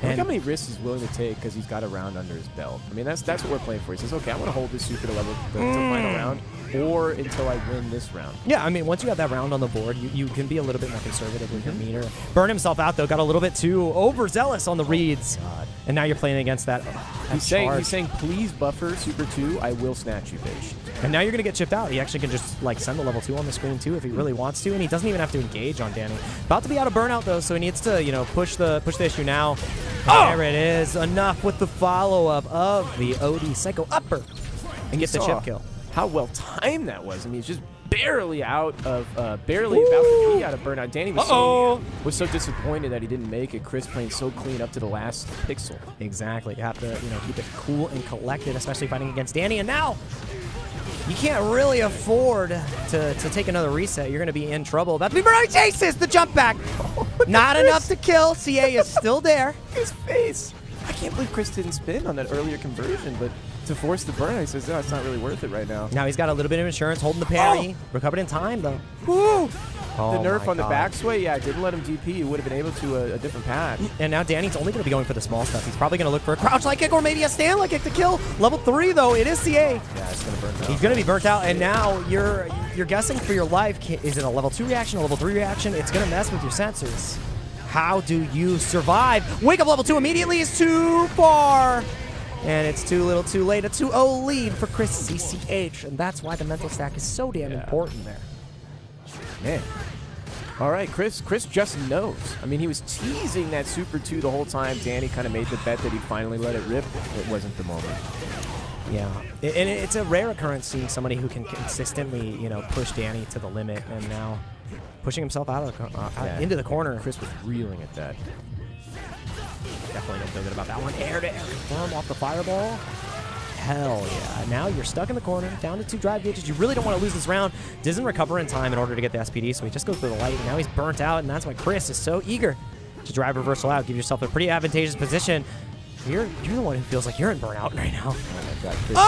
Look how many risks he's willing to take because he's got a round under his belt. I mean, that's what we're playing for. He says, okay, I want to hold this super to level the final round, or until I win this round. Yeah, I mean, once you have that round on the board, you can be a little bit more conservative with your meter. Burn himself out, though. Got a little bit too overzealous on the reads. God. And now you're playing against that. He's saying, please buffer Super 2. I will snatch you, bitch. And now you're going to get chipped out. He actually can just like send the level 2 on the screen, too, if he really wants to. And he doesn't even have to engage on Danny. About to be out of burnout, though, so he needs to, you know, push the issue now. Oh! There it is. Enough with the follow-up of the OD Psycho Upper. And get the chip kill. How well timed that was. I mean, he's just barely out of, barely about to be out of burnout. Danny was so disappointed that he didn't make it. Chris playing so clean up to the last pixel. Exactly. You have to, you know, keep it cool and collected, especially fighting against Danny. And now you can't really afford to take another reset. You're going to be in trouble. About to be Burnout chases the jump back. Not enough to kill. CA is still there. His face. I can't believe Chris didn't spin on that earlier conversion, but to force the burnout, he says, no, it's not really worth it right now. Now he's got a little bit of insurance, holding the parry. Recovered in time, though. Woo! Oh the nerf on the God. back sway, yeah, didn't let him DP. He would have been able to a different path. And now Danny's only going to be going for the small stuff. He's probably going to look for a crouch-like kick or maybe a stand-like kick to kill. Level 3, though. It is CA. Yeah, it's going to burn out. He's going to be burnt out, and now you're guessing for your life. Is it a level 2 reaction, a level 3 reaction? It's going to mess with your sensors. How do you survive? Wake up level 2 immediately is too far. And it's too little too late. A 2-0 lead for Chris CCH. And that's why the mental stack is so damn important there. Man. All right, Chris just knows. I mean, he was teasing that Super 2 the whole time. Danny kind of made the bet that he'd finally let it rip. It wasn't the moment. Yeah, and it's a rare occurrence seeing somebody who can consistently, push Danny to the limit, and now pushing himself out of into the corner. Chris was reeling at that. Definitely don't feel good about that one. Air to air confirm off the fireball. Hell yeah. Now you're stuck in the corner, down to 2 drive gauges. You really don't want to lose this round. Doesn't recover in time in order to get the SPD, so he just goes for the light, and now he's burnt out, and that's why Chris is so eager to drive reversal out. Give yourself a pretty advantageous position. You're the one who feels like you're in burnout right now. Oh my god, Chris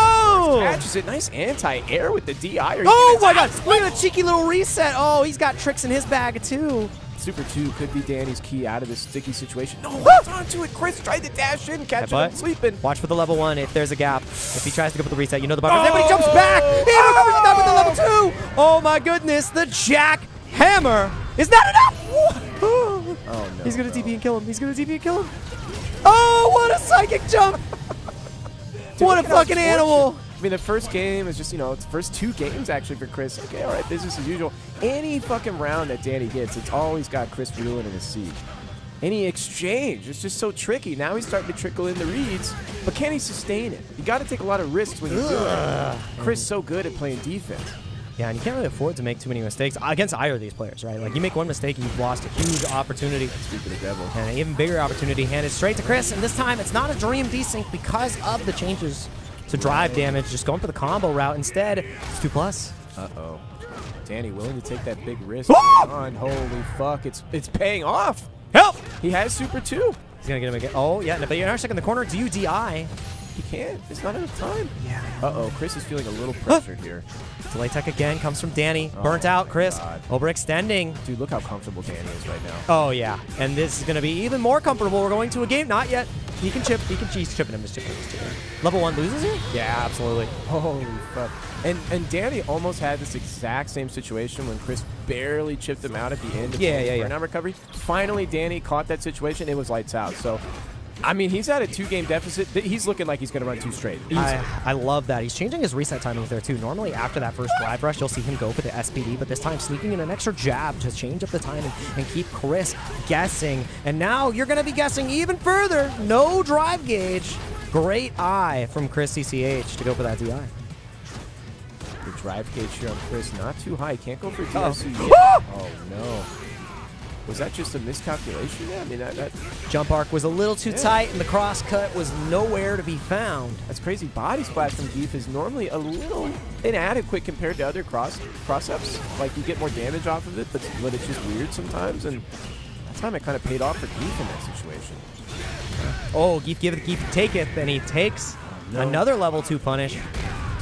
catches it. Nice anti-air with the DI. Oh my god, look at the cheeky little reset. Oh, he's got tricks in his bag too. Super 2 could be Danny's key out of this sticky situation. No, holds onto it. Chris tried to dash in, catch him sleeping. Watch for the level 1 if there's a gap. If he tries to go for the reset, the buffer. Then when he jumps back, he recovers that with the level 2. Oh my goodness, the jack hammer. Is that enough? Oh no. He's gonna TP and kill him. He's gonna TP and kill him. Oh, what a psychic jump. Dude, what a fucking animal. I mean, the first game is just, it's the first 2 games actually for Chris. Okay, all right, business as usual. Any fucking round that Danny gets, it's always got Chris reeling in his seat. Any exchange, it's just so tricky. Now he's starting to trickle in the reads, but can he sustain it? You got to take a lot of risks when you do it. Chris so good at playing defense. Yeah, and you can't really afford to make too many mistakes against either of these players, right? Like, you make one mistake and you've lost a huge opportunity. Speak of the devil. And an even bigger opportunity handed straight to Chris, and this time it's not a dream desync because of the changes to drive damage. Just going for the combo route instead. It's 2+. Uh-oh. Danny willing to take that big risk. On. Holy fuck, it's paying off. Help! He has Super 2. He's gonna get him again. Oh, yeah, but you're not stuck in the corner. Do you DI? He can't. It's not enough time. Yeah. Uh-oh, Chris is feeling a little pressured here. Delay tech again comes from Danny. Burnt out, Chris. God. Overextending. Dude, look how comfortable Danny is right now. Oh, yeah. And this is going to be even more comfortable. We're going to a game. Not yet. He can chip. He's chipping him. He's chipping him. Level 1 loses here? Yeah, absolutely. Holy fuck. And Danny almost had this exact same situation when Chris barely chipped him out at the end of the burnout recovery. Finally, Danny caught that situation. It was lights out. So, I mean, he's at a 2-game deficit. He's looking like he's going to run 2 straight. I love that. He's changing his reset timing there, too. Normally, after that first drive rush, you'll see him go for the SPD, but this time sneaking in an extra jab to change up the timing and keep Chris guessing. And now you're going to be guessing even further. No drive gauge. Great eye from Chris CCH to go for that DI. The drive gauge here on Chris, not too high. Can't go for DSU yet. Oh, no. Was that just a miscalculation? Yeah, I mean, that jump arc was a little too tight, and the cross cut was nowhere to be found. That's crazy. Body splash from Geef is normally a little inadequate compared to other cross-ups. Like, you get more damage off of it, but it's just weird sometimes. And that time it kind of paid off for Geef in that situation. Oh, Geef give it, Geef take it, and he takes another level 2 punish.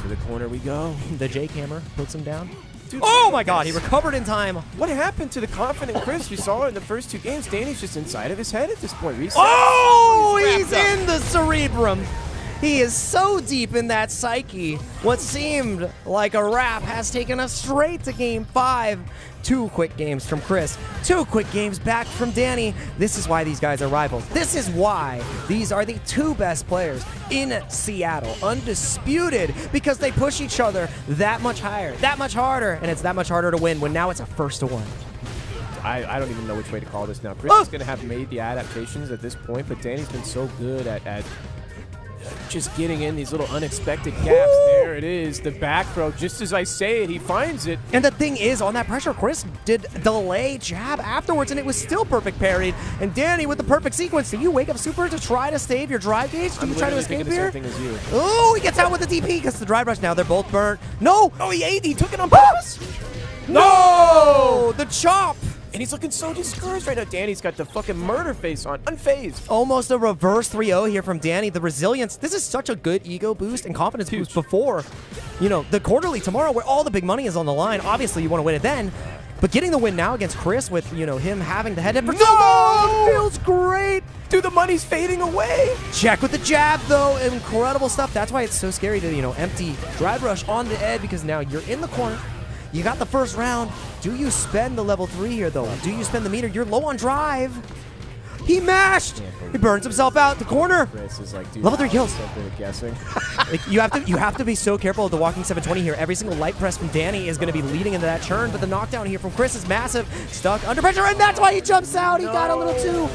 To the corner we go. The Jake hammer puts him down. Dude, oh my god, he recovered in time. What happened to the confident Chris? We saw it in the first 2 games. Danny's just inside of his head at this point. Reset. Oh, he's in the cerebrum. He is so deep in that psyche. What seemed like a wrap has taken us straight to game 5. 2 quick games from Chris. 2 quick games back from Danny. This is why these guys are rivals. This is why these are the 2 best players in Seattle. Undisputed, because they push each other that much higher, that much harder, and it's that much harder to win when now it's a 1-1. I don't even know which way to call this now. Chris is going to have made the adaptations at this point, but Danny's been so good at just getting in these little unexpected gaps. There it is, the back throw. Just as I say it, he finds it. And the thing is, on that pressure, Chris did delay jab afterwards, and it was still perfect parried. And Danny with the perfect sequence. Do you wake up super to try to save your drive gauge? Do you try to escape here? Oh, he gets out with the DP because the drive rush. Now they're both burnt. No! Oh, he took it on purpose. No! The chop! And he's looking so discouraged right now. Danny's got the fucking murder face on, unfazed. Almost a reverse 3-0 here from Danny. The resilience. This is such a good ego boost and confidence boost before, the quarterly tomorrow where all the big money is on the line. Obviously, you want to win it then. But getting the win now against Chris with, him having the head-to-head. No! Feels great. Dude, the money's fading away. Check with the jab, though. Incredible stuff. That's why it's so scary to, empty drive rush on the edge because now you're in the corner. You got the first round. Do you spend the level 3 here, though? Do you spend the meter? You're low on drive. He mashed. He burns himself out the corner. Chris is like, dude, level 3 kills. So good at guessing. Like, you have to be so careful of the walking 720 here. Every single light press from Danny is going to be leading into that churn, but the knockdown here from Chris is massive. Stuck under pressure, and that's why he jumps out. He got a little too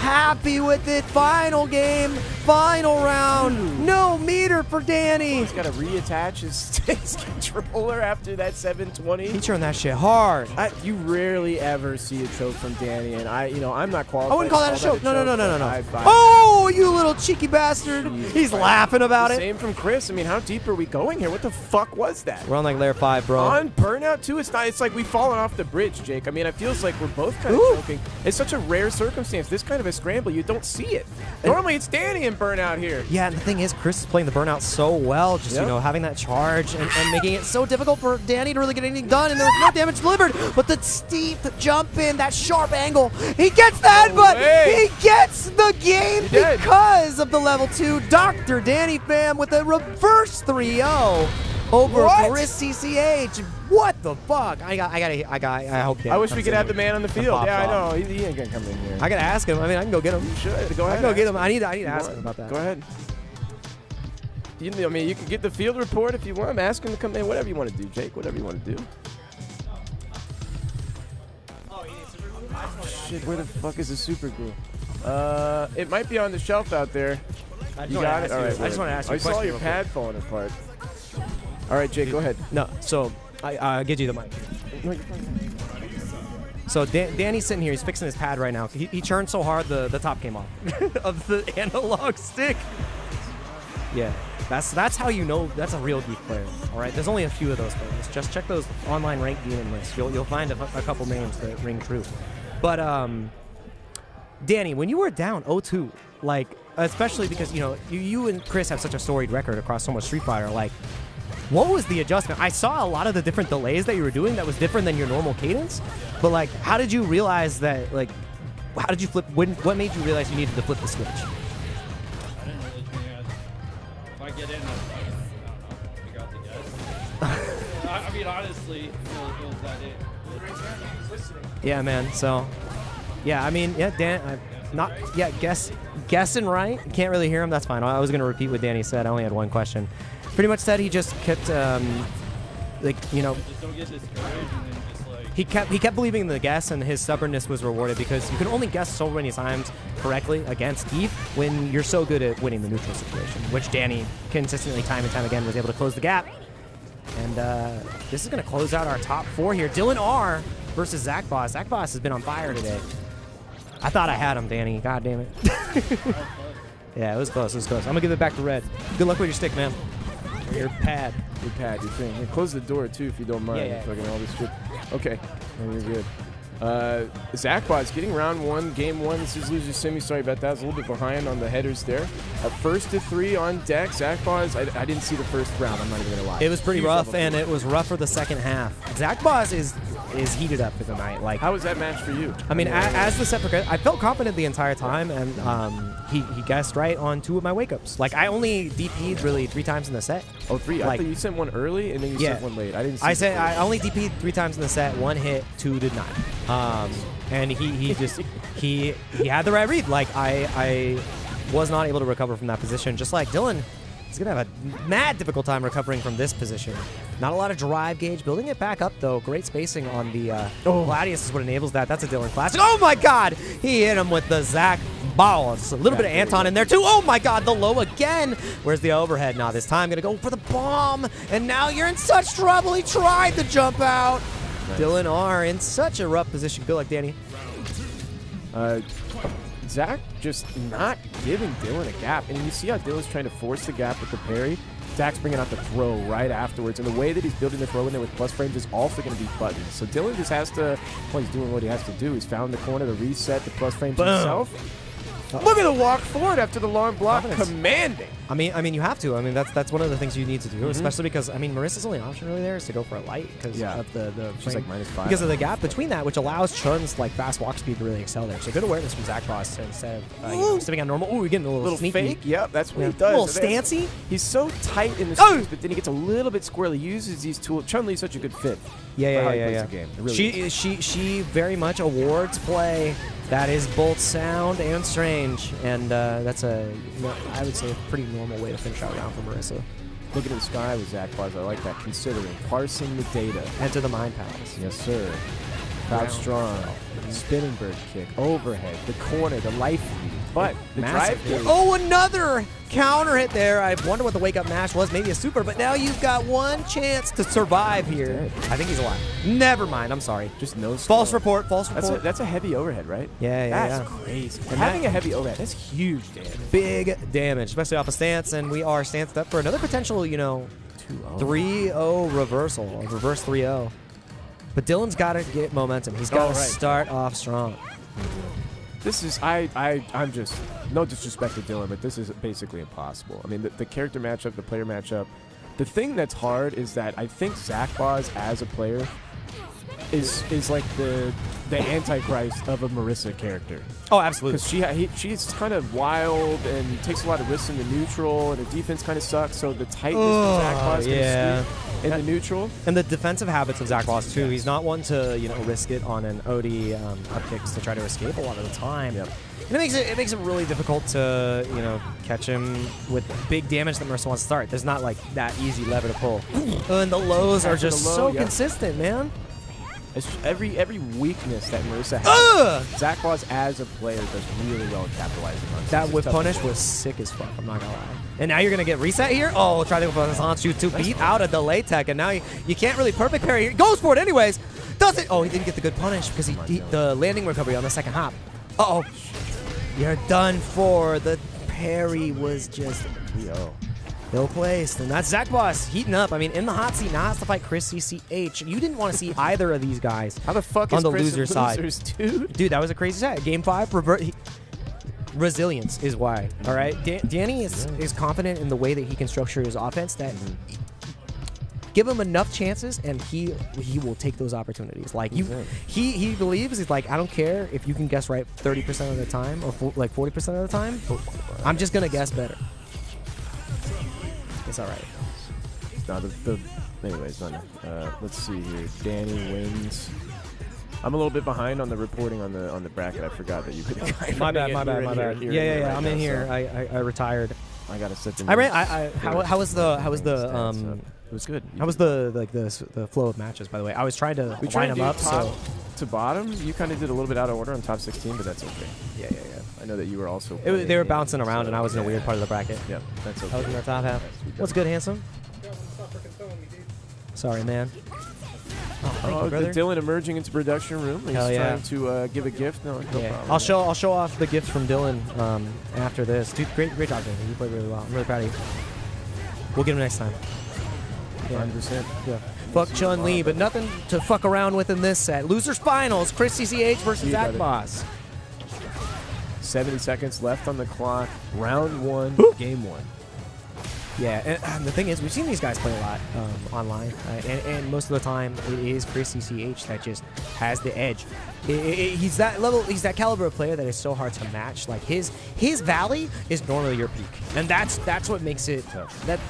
happy with it. Final game, final round. No meter for Danny. He's got to reattach his controller after that 720. He turned that shit hard. You rarely ever see a choke from Danny, and I'm not qualified. I wouldn't call that a choke. No. I Oh, you little cheeky bastard. He's laughing about it. Same from Chris. I mean, how deep are we going here? What the fuck was that? We're on like layer 5, bro. On burnout too. It's like we've fallen off the bridge, Jake. I mean, it feels like we're both kind of choking. It's such a rare circumstance. This kind of a scramble, you don't see it. Normally, it's Danny in burnout here. Yeah, and the thing is, Chris is playing the burnout so well, just, having that charge and making it so difficult for Danny to really get anything done, and there was no damage delivered. But the steep jump in, that sharp angle, he gets the headbutt! He gets the game because of the level 2 Dr. Danny fam with a reverse 3-0 over Chris CCH. What the fuck? I hope. I wish we could have the man on the field. Yeah, I know. He ain't gonna come in here. I gotta ask him. I mean, I can go get him. You should. Go ahead. I can go get him. I need to ask him about that. Go ahead. You can get the field report if you want. Ask him to come in. Whatever you want to do, Jake. Whatever you want to do. Oh, shit, where the fuck is the super glue? It might be on the shelf out there. You got it? All right. I just want to ask you a I question. saw your pad falling apart. All right, Jake, go ahead. No, so I'll get you the mic. So Danny's sitting here. He's fixing his pad right now. He churned so hard the top came off of the analog stick. Yeah, that's how you know that's a real geek player. All right, there's only a few of those players. Just check those online ranked demon lists. You'll find a couple names that ring true. But Danny, when you were down 0-2, like especially because you and Chris have such a storied record across so much Street Fighter, like. What was the adjustment? I saw a lot of the different delays that you were doing that was different than your normal cadence. But, like, how did you realize that, like, how did you flip? What made you realize you needed to flip the switch? I didn't really think if I get in, I don't know, figure out the guess. I mean, honestly, it was that it. Yeah, man. So, yeah, I mean, yeah, Dan, guessing right. Can't really hear him. That's fine. I was going to repeat what Danny said. I only had one question. Pretty much said he just kept, Just don't get discouraged and then just like. He kept believing in the guess, and his stubbornness was rewarded because you can only guess so many times correctly against Eve when you're so good at winning the neutral situation, which Danny consistently, time and time again, was able to close the gap. And this is going to close out our top 4 here. Dylan R versus Zach Boss. Zach Boss has been on fire today. I thought I had him, Danny. God damn it. Yeah, it was close. I'm going to give it back to Red. Good luck with your stick, man. Your pad. Your thing. And close the door, too, if you don't mind. Yeah. Fucking all this shit. Okay. You're good. Zachbot's getting round 1, game 1. This is Loser Simi. Sorry about that. I was a little bit behind on the headers there. First to 3 on deck. Zachbot's, I didn't see the first round. I'm not even going to lie. It was pretty rough, and it was rough for the second half. Zachbot's is heated up for the night. Like, how was that match for you? I mean, as the set progressed, I felt confident the entire time, and he guessed right on 2 of my wake-ups. Like, I only DP'd really 3 times in the set. Oh, 3? Like, I thought you sent one early, and then you sent one late. I didn't see I only DP'd 3 times in the set. 1 hit, 2 did not. And he just he had the right read. Like, I was not able to recover from that position. Just like Dylan, he's gonna have a mad difficult time recovering from this position. Not a lot of drive gauge. Building it back up though. Great spacing on the Gladius is what enables that. That's a Dylan classic. Oh my God! He hit him with the Zach balls. A little bit of Anton in there too. Oh my God! The low again. Where's the overhead? Now this time gonna go for the bomb. And now you're in such trouble. He tried to jump out. Nice. Dylan R in such a rough position. Good luck, Danny. Zach just not giving Dylan a gap. And you see how Dylan's trying to force the gap with the parry. Zach's bringing out the throw right afterwards. And the way that he's building the throw in there with plus frames is also going to be buttons. So Dylan just has to, well, he's doing what he has to do. He's found the corner to reset the plus frames himself. Look at the walk forward after the long block. Commanding. I mean, you have to. I mean, that's one of the things you need to do, especially because, I mean, Marissa's only option really there is to go for a light because of the she's like -5. Because of the gap between that, which allows Chun's like fast walk speed to really excel there. So good awareness from Zach Boss instead of sitting on normal. Ooh, we're getting a little sneaky. Fake. Yep, that's what he does. A little stancy. He's so tight in the space, but then he gets a little bit squirrely. He uses these tools. Chun-Li's such a good fit. Yeah. The game. Really she very much awards play that is both sound and strange, and that's I would say a pretty normal way to finish out a round for Marissa. Looking at the sky with Zach Buzz, I like that. Considering parsing the data. Enter the Mind Palace. Yes, sir. Crouch strong. Spinning bird kick. Overhead. The corner. The life lead. But the Massive drive kick. Oh, another counter hit there. I wonder what the wake-up mash was. Maybe a super, but now you've got one chance to survive here. I think he's alive. Never mind. I'm sorry. Just no False skill. report. False report. That's a heavy overhead, right? Yeah, That's crazy. And having a heavy overhead, that's huge damage. Big damage, especially off a stance, and we are stanced up for another potential, you know, 2-0. 3-0 reversal, a reverse 3-0. But Dylan's got to get momentum. He's got to start off strong. This is I'm just no disrespect to Dylan, but this is basically impossible. I mean, the character matchup, the player matchup. The thing that's hard is that I think Zach Boz as a player is like the antichrist of a Marissa character. Oh, absolutely. Because she's kind of wild and takes a lot of risks in the neutral, and her defense kind of sucks. So the tightness of Zach Boz is in the neutral. And the defensive habits of Zach Boss too. He's not one to risk it on an OD up kicks to try to escape a lot of the time. Yep. And it makes it really difficult to catch him with big damage that Marissa wants to start. There's not like that easy lever to pull. And the lows are just so consistent, man. It's every weakness that Marissa has. Zach Boz as a player does really well at capitalizing on. That whip punish was sick as fuck. I'm not gonna lie. And now you're gonna get reset here. Oh, try to go for the on shoot to beat out a delay tech, and now you can't really perfect parry here. Goes for it anyways. Does it? Oh, he didn't get the good punish because the landing recovery on the second hop. Oh, you're done for. The parry was just 3-0. ill placed, and that's Zach Boss heating up. I mean, in the hot seat, now has to fight Chris CCH. You didn't want to see either of these guys. How the fuck on is the Chris loser side, dude? Dude, that was a crazy set. Game 5, resilience is why. All right, Danny is confident in the way that he can structure his offense. That give him enough chances, and he will take those opportunities. Like he believes he's like, I don't care if you can guess right 30% of the time or like 40% of the time. I'm just gonna guess better. It's all right. No, anyways, let's see here. Danny wins. I'm a little bit behind on the reporting on the bracket. I forgot that you could. My bad. Yeah. I'm in here. I retired. I gotta set the. How was the It was good. How was the flow of matches? By the way, I was trying to line them up. Top to bottom, you kind of did a little bit out of order on top 16, but that's okay. Yeah. I know that you were also. They were bouncing around, and I was in a weird part of the bracket. Yeah, that's okay. I was in the top half. What's good, handsome? Sorry, man. Thank you, brother. Dylan emerging into production room. He's trying to give a gift. No problem. I'll show off the gift from Dylan after this. Dude, great job, Dylan. You played really well. I'm really proud of you. We'll get him next time. 100%. Yeah. Fuck Chun-Li, but nothing to fuck around with in this set. Losers finals, Chris CCH versus Zach Boss. 70 seconds left on the clock. Round 1, game 1. Yeah, and the thing is, we've seen these guys play a lot online, and most of the time it is Chris CCH that just has the edge. He's that level, he's that caliber of player that is so hard to match. Like his valley is normally your peak, and that's what makes it tough. That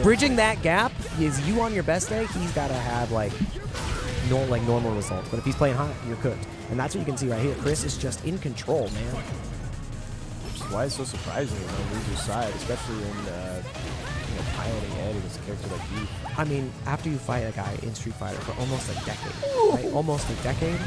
bridging that gap is you on your best day. He's got to have normal results, but if he's playing hot, you're cooked, and that's what you can see right here. Chris is just in control, man. Why it's so surprising on the loser's side, especially in piloting Ed against a character like you. I mean, after you fight a guy in Street Fighter for almost a decade, right? Almost a decade,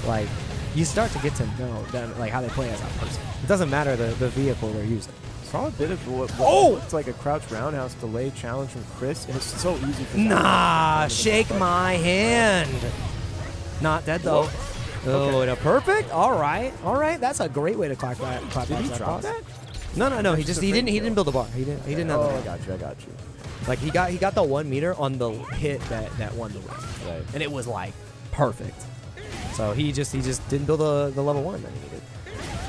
like you start to get to know them, like how they play as a person. It doesn't matter the vehicle they're using. Saw a bit of what looks like a crouch roundhouse delay challenge from Chris, and it's so easy for shake my hand. Not dead though. Oh, and a perfect. All right. That's a great way to clap that. Did he drop that? No. He didn't build a bar. He didn't. Oh, I got you. Like he got the 1 meter on the hit that won the round. Right. And it was like perfect. So he just didn't build the level 1 that he needed.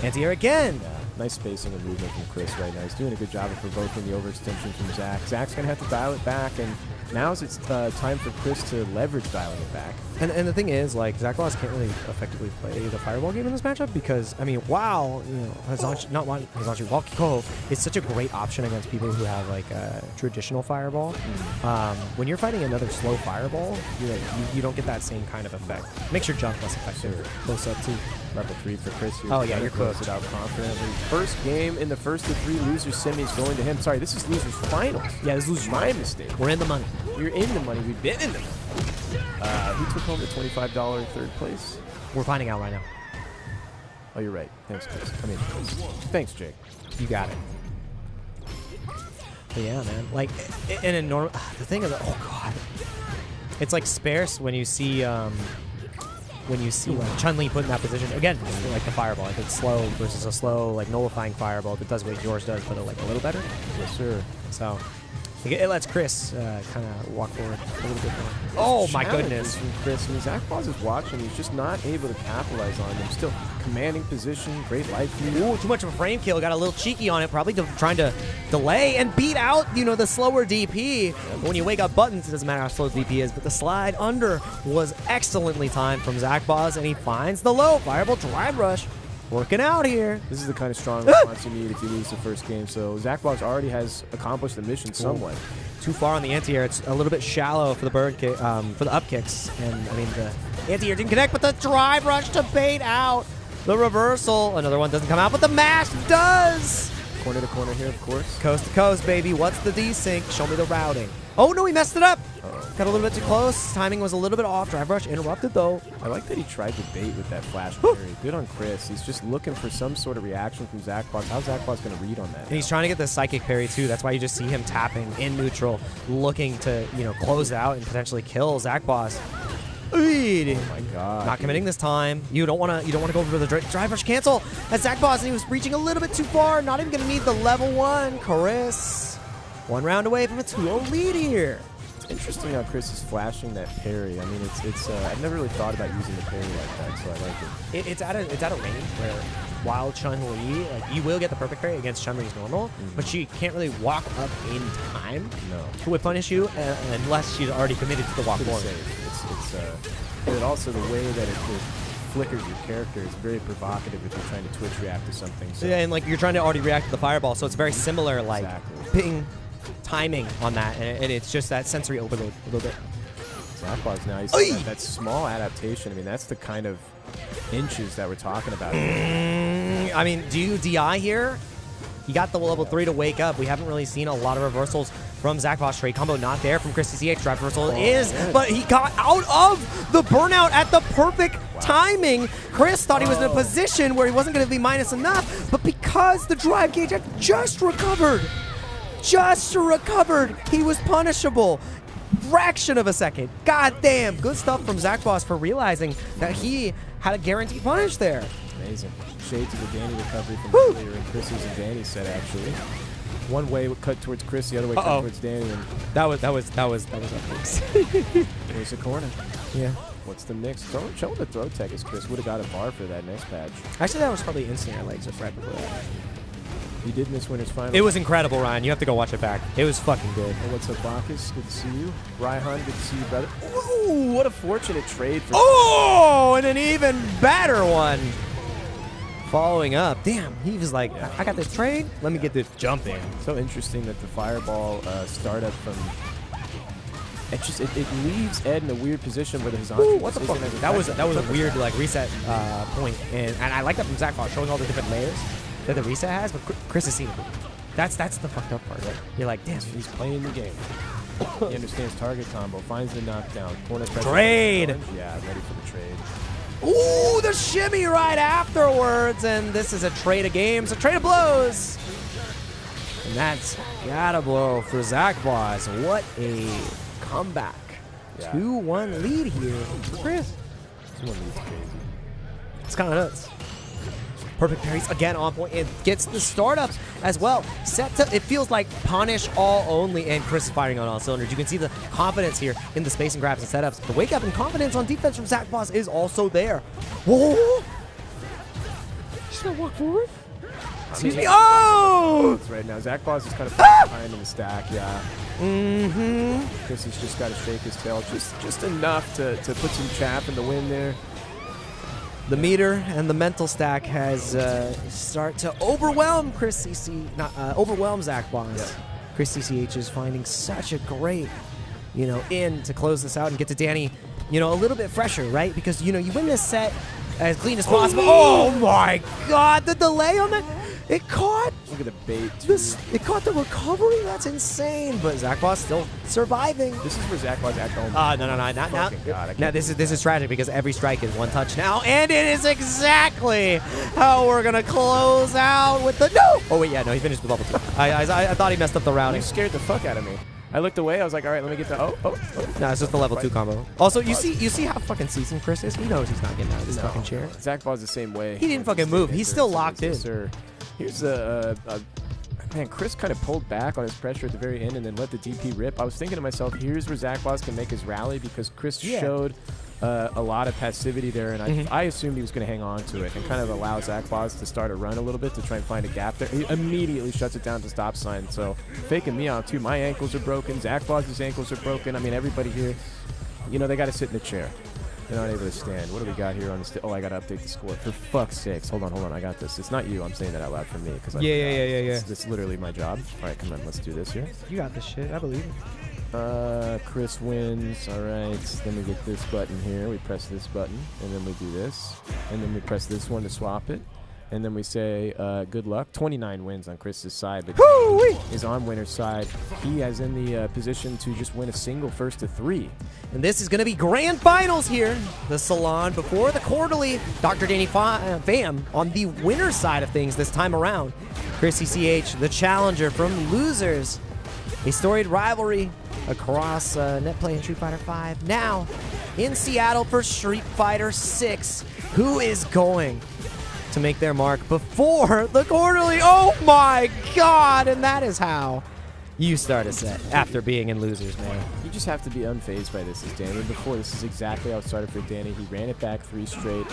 Anti-air again. Yeah. Nice spacing and movement from Chris right now. He's doing a good job of provoking the overextension from Zach. Zach's going to have to dial it back, and now's it's time for Chris to leverage dialing it back. And the thing is, like, Zach Loss can't really effectively play the Fireball game in this matchup because, I mean, while, Walkie Cove is such a great option against people who have, like, a traditional Fireball, when you're fighting another slow Fireball, you don't get that same kind of effect. Makes your jump less effective. Close up, too. Level 3 for Chris here. Oh, yeah, you're close cooked. it out confidently. First game in the first of 3 losers semis going to him. Sorry, this is losers finals. Yeah, this is losers. My mistake. We're in the money. You're in the money. We've been in the money. Who took home the $25 third place? We're finding out right now. Oh, you're right. Thanks, Chris. I mean, thanks, Jake. You got it. But yeah, man. Like, in a normal... The thing is... Oh, God. It's, like, sparse when you see... Chun-Li put in that position. Again, like the fireball. Like, it's slow versus a slow, like, nullifying fireball that does what yours does, but, like, a little better. Yes, sir. So... It lets Chris kind of walk forward a little bit more. Oh, my goodness. From Chris. I mean, Zach Boss is watching. He's just not able to capitalize on them. Still commanding position, great life lead. Ooh, too much of a frame kill. Got a little cheeky on it. Probably trying to delay and beat out, the slower DP. But when you wake up buttons, it doesn't matter how slow DP is. But the slide under was excellently timed from Zach Boss, and he finds the low. Fireball drive rush. Working out here. This is the kind of strong response you need if you lose the first game. So Zach Boss already has accomplished the mission somewhat. Too far on the anti-air. It's a little bit shallow for the bird kick, for the up kicks. And I mean, the anti-air didn't connect, but the drive rush to bait out the reversal. Another one doesn't come out, but the mash does. Corner to corner here, of course. Coast to coast, baby. What's the desync? Show me the routing. Oh, no, he messed it up. Got a little bit too close. Timing was a little bit off. Drive rush interrupted, though. I like that he tried to bait with that flash parry. Good on Chris. He's just looking for some sort of reaction from Zach Boss. How's Zach Boss going to read on that? And he's trying to get the psychic parry, too. That's why you just see him tapping in neutral, looking to, close out and potentially kill Zach Boss. Oh my God! Not committing this time. You don't want to go for the drive rush cancel. As Zach Boss, and he was reaching a little bit too far. Not even going to need the level 1. Chris, 1 round away from a 2-0 lead here. Interesting how Chris is flashing that parry. I mean, it's I've never really thought about using the parry like that, so I like it. It's at a range where while Chun-Li, like, you will get the perfect parry against Chun-Li's normal, but she can't really walk up in time to whip punish you unless she's already committed to the walk forward. But also the way that it flickers your character is very provocative if you're trying to twitch react to something. So. Yeah, and like you're trying to already react to the fireball, so it's very similar, like ping timing on that, and it's just that sensory overload a little bit. Zach Boss now, he's that small adaptation. I mean, that's the kind of inches that we're talking about. I mean, do you DI here? He got the level 3 to wake up. We haven't really seen a lot of reversals from Zach Boss. Straight combo not there from Chris CH. Drive reversal but he got out of the burnout at the perfect timing. Chris thought he was in a position where he wasn't going to be minus enough, but because the drive gauge had just recovered, he was punishable. Fraction of a second. God damn. Good stuff from Zach Boss for realizing that he had a guaranteed punish there. Amazing. Shades of the Danny recovery from earlier in Chris's and Danny's set, actually. One way cut towards Chris, the other way cut towards Danny. And that was up mix. There's a corner. Yeah. What's the mix? Show the throw tech as Chris would have got a bar for that next patch. Actually, that was probably instant air legs just right before that. He did miss winner's final. It was incredible, Ryan. You have to go watch it back. It was fucking good. Oh, what's up, Bacchus? Good to see you. Raihan, good to see you, brother. Ooh, what a fortunate trade for... Oh, and an even better one. Following up. Damn, he was like, I got this trade. Let me get this jump in. So interesting that the fireball startup from... It leaves Ed in a weird position where the horizontal... What the fuck? That was a weird like reset point. And I like that from Zach Boss, showing all the different layers that the reset has, but Chris has seen it. That's the fucked up part. Right? You're like, damn, he's playing the game. He understands target combo, finds the knockdown, corner pressure. Trade! Yeah, ready for the trade. Ooh, the shimmy right afterwards, and this is a trade of games, a trade of blows. And that's gotta blow for Zach Boss. What a comeback. 2-1 lead here for Chris. 2-1 lead's crazy. It's kind of nuts. Perfect parries again on point and gets the startups as well. Set to, it feels like punish all only, and Chris is firing on all cylinders. You can see the confidence here in the space and grabs and setups. The wake up and confidence on defense from Zach Boss is also there. Whoa! Just gonna walk forward. Excuse me. Oh! That's right now. Zach Boss is kind of behind in the stack. Yeah. Chris has just got to shake his tail just enough to put some chaff in the wind there. The meter and the mental stack has start to overwhelm Chris CC, overwhelm Zach Boss. Yeah. Chris CCH is finding such a great, in to close this out and get to Danny, a little bit fresher, right? Because you win this set as clean as possible. Oh my God, the delay on that. It caught Look at the bait. this. It caught the recovery. That's insane. But Zach Boss still surviving. This is where Zach was at home. No, not now. Fucking God, I Now can't this is tragic because every strike is one touch now, and it is exactly how we're gonna close out with the no. Oh wait, yeah, no, he finished with level 2. I thought he messed up the routing. You scared the fuck out of me. I looked away. I was like, all right, let me get the. Oh. No, it's just the level 2 combo. Also, you see how fucking seasoned Chris is. He knows he's not getting out of this fucking chair. Zach Ball's the same way. He didn't fucking move. He's still locked in. Yes, sir. Here's man, Chris kind of pulled back on his pressure at the very end and then let the DP rip. I was thinking to myself, here's where Zach Boss can make his rally because Chris showed a lot of passivity there, and I assumed he was going to hang on to it and kind of allow Zach Boss to start a run a little bit to try and find a gap there. He immediately shuts it down to stop sign, so faking me out too. My ankles are broken. Zach Boss's ankles are broken. I mean, everybody here, you know, they got to sit in the chair. They're not able to stand. What do we got here on the oh, I got to update the score. For fuck's sakes. Hold on. I got this. It's not you. I'm saying that out loud for me. Yeah. It's literally my job. All right, come on. Let's do this here. You got this shit. I believe it. Chris wins. All right. Then we get this button here. We press this button, and then we do this. And then we press this one to swap it. And then we say, good luck. 29 wins on Chris's side, but he is on winner's side. He is in the position to just win a single first to 3. And this is going to be grand finals here. The Salon before the quarterly. Dr. Danny Pham on the winner's side of things this time around. Chris ECH, the challenger from Losers. A storied rivalry across net play in Street Fighter V. Now in Seattle for Street Fighter 6. Who is going to make their mark before the quarterly? Oh my God! And that is how you start a set after being in Losers, man. You just have to be unfazed by this as Danny. Before, this is exactly how it started for Danny. He ran it back 3 straight.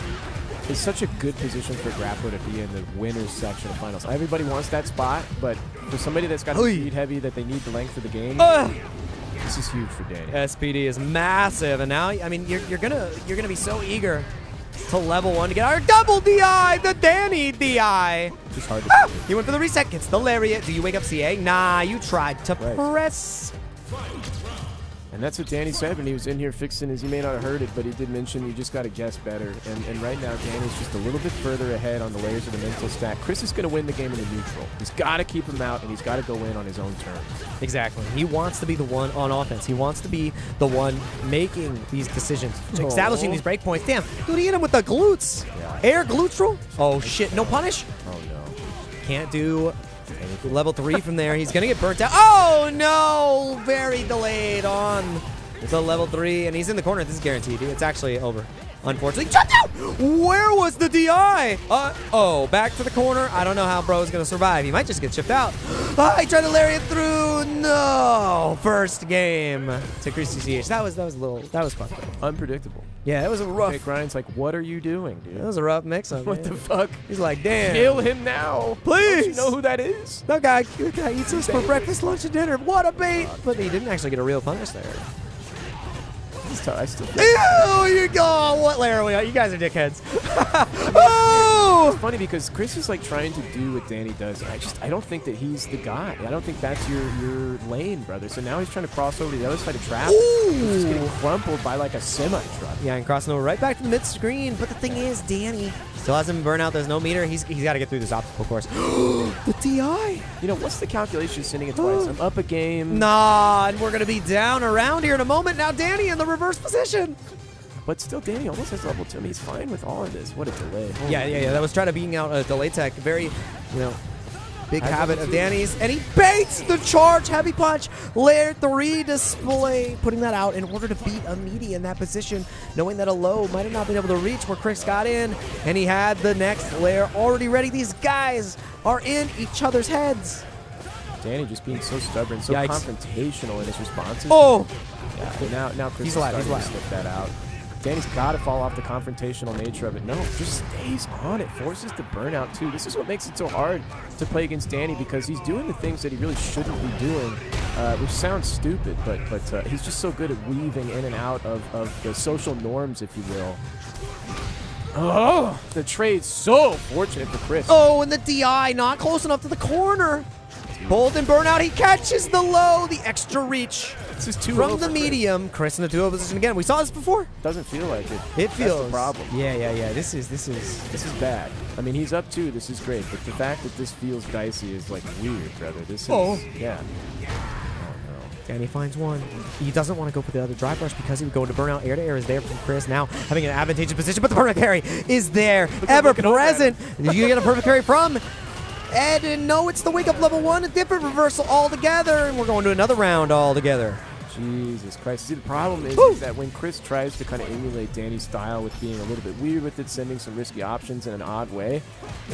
It's such a good position for a grappler to be in the winner's section of finals. Everybody wants that spot, but for somebody that's got to speed heavy, that they need the length of the game, this is huge for Danny. SPD is massive, and now, I mean, you're gonna be so eager to level 1 to get our double DI, the Danny DI. It's hard to He went for the reset, gets the lariat. Do you wake up CA? Nah, you tried to press. And that's what Danny said when he was in here fixing his. You may not have heard it, but he did mention you just got to guess better. And right now, Danny's just a little bit further ahead on the layers of the mental stack. Chris is going to win the game in the neutral. He's got to keep him out, and he's got to go in on his own terms. Exactly. He wants to be the one on offense. He wants to be the one making these decisions, establishing these breakpoints. Damn, dude, he hit him with the glutes. Yeah. Air glutral. Oh, shit. No punish. Oh, no. Can't do level 3 from there. He's going to get burnt out. Oh, no. Very delayed on the level 3. And he's in the corner. This is guaranteed. It's actually over. Unfortunately. Shut down! Where was the DI? Oh, back to the corner. I don't know how bro is going to survive. He might just get chipped out. He tried to lariat through. No. First game to Chris CCH. That was fun. Unpredictable. Yeah, that was a rough. Jake Ryan's like, what are you doing, dude? That was a rough mix-up. What the fuck? He's like, damn. Kill him now. Please. Don't you know who that is? That guy eats us for breakfast, lunch, and dinner. What a bait! But he didn't actually get a real punish there. I still Ew, you go. What layer are we on? You guys are dickheads. Oh! It's funny because Chris is like trying to do what Danny does. I don't think that he's the guy. I don't think that's your lane, brother. So now he's trying to cross over to the other side of trap. He's just getting crumpled by like a semi-truck. Yeah, and crossing over right back to the mid-screen. But the thing is, Danny still hasn't burned out. There's no meter. He's got to get through this obstacle course. The DI. You know, what's the calculation sending it twice? I'm up a game. Nah, and we're going to be down around here in a moment. Now Danny in the reverse position. But still, Danny almost has level 2. I mean, he's fine with all of this. What a delay. Holy Yeah. That was trying to being out a delay tech. Very, big habit of Danny's. And he baits the charge heavy punch. Layer 3 display. Putting that out in order to beat a meaty in that position. Knowing that a low might have not been able to reach where Chris got in. And he had the next layer already ready. These guys are in each other's heads. Danny just being so stubborn, so confrontational in his responses. Oh! Yeah, now Chris is starting to slip that out. Danny's got to fall off the confrontational nature of it. No, just stays on it. Forces the burnout, too. This is what makes it so hard to play against Danny because he's doing the things that he really shouldn't be doing, which sounds stupid, but he's just so good at weaving in and out of the social norms, if you will. Oh, the trade's so fortunate for Chris. Oh, and the DI not close enough to the corner. Bold and burnout. He catches the low, the extra reach This is too from low the for Chris. medium. Chris in the 2-0 position again. We saw this before. Doesn't feel like it. It feels. That's the problem. Yeah. This is. This is bad. I mean, he's up 2. This is great, but the fact that this feels dicey is like weird, brother. This is yeah. Danny finds one. He doesn't want to go for the other drive rush because he would go into burnout. Air to air is there from Chris. Now having an advantageous position, but the perfect parry is there. Ever present. Did you get a perfect parry from Ed? And no, it's the wake up level 1. A different reversal altogether. And we're going to another round altogether. Jesus Christ. See, the problem is that when Chris tries to kind of emulate Danny's style with being a little bit weird with it, sending some risky options in an odd way,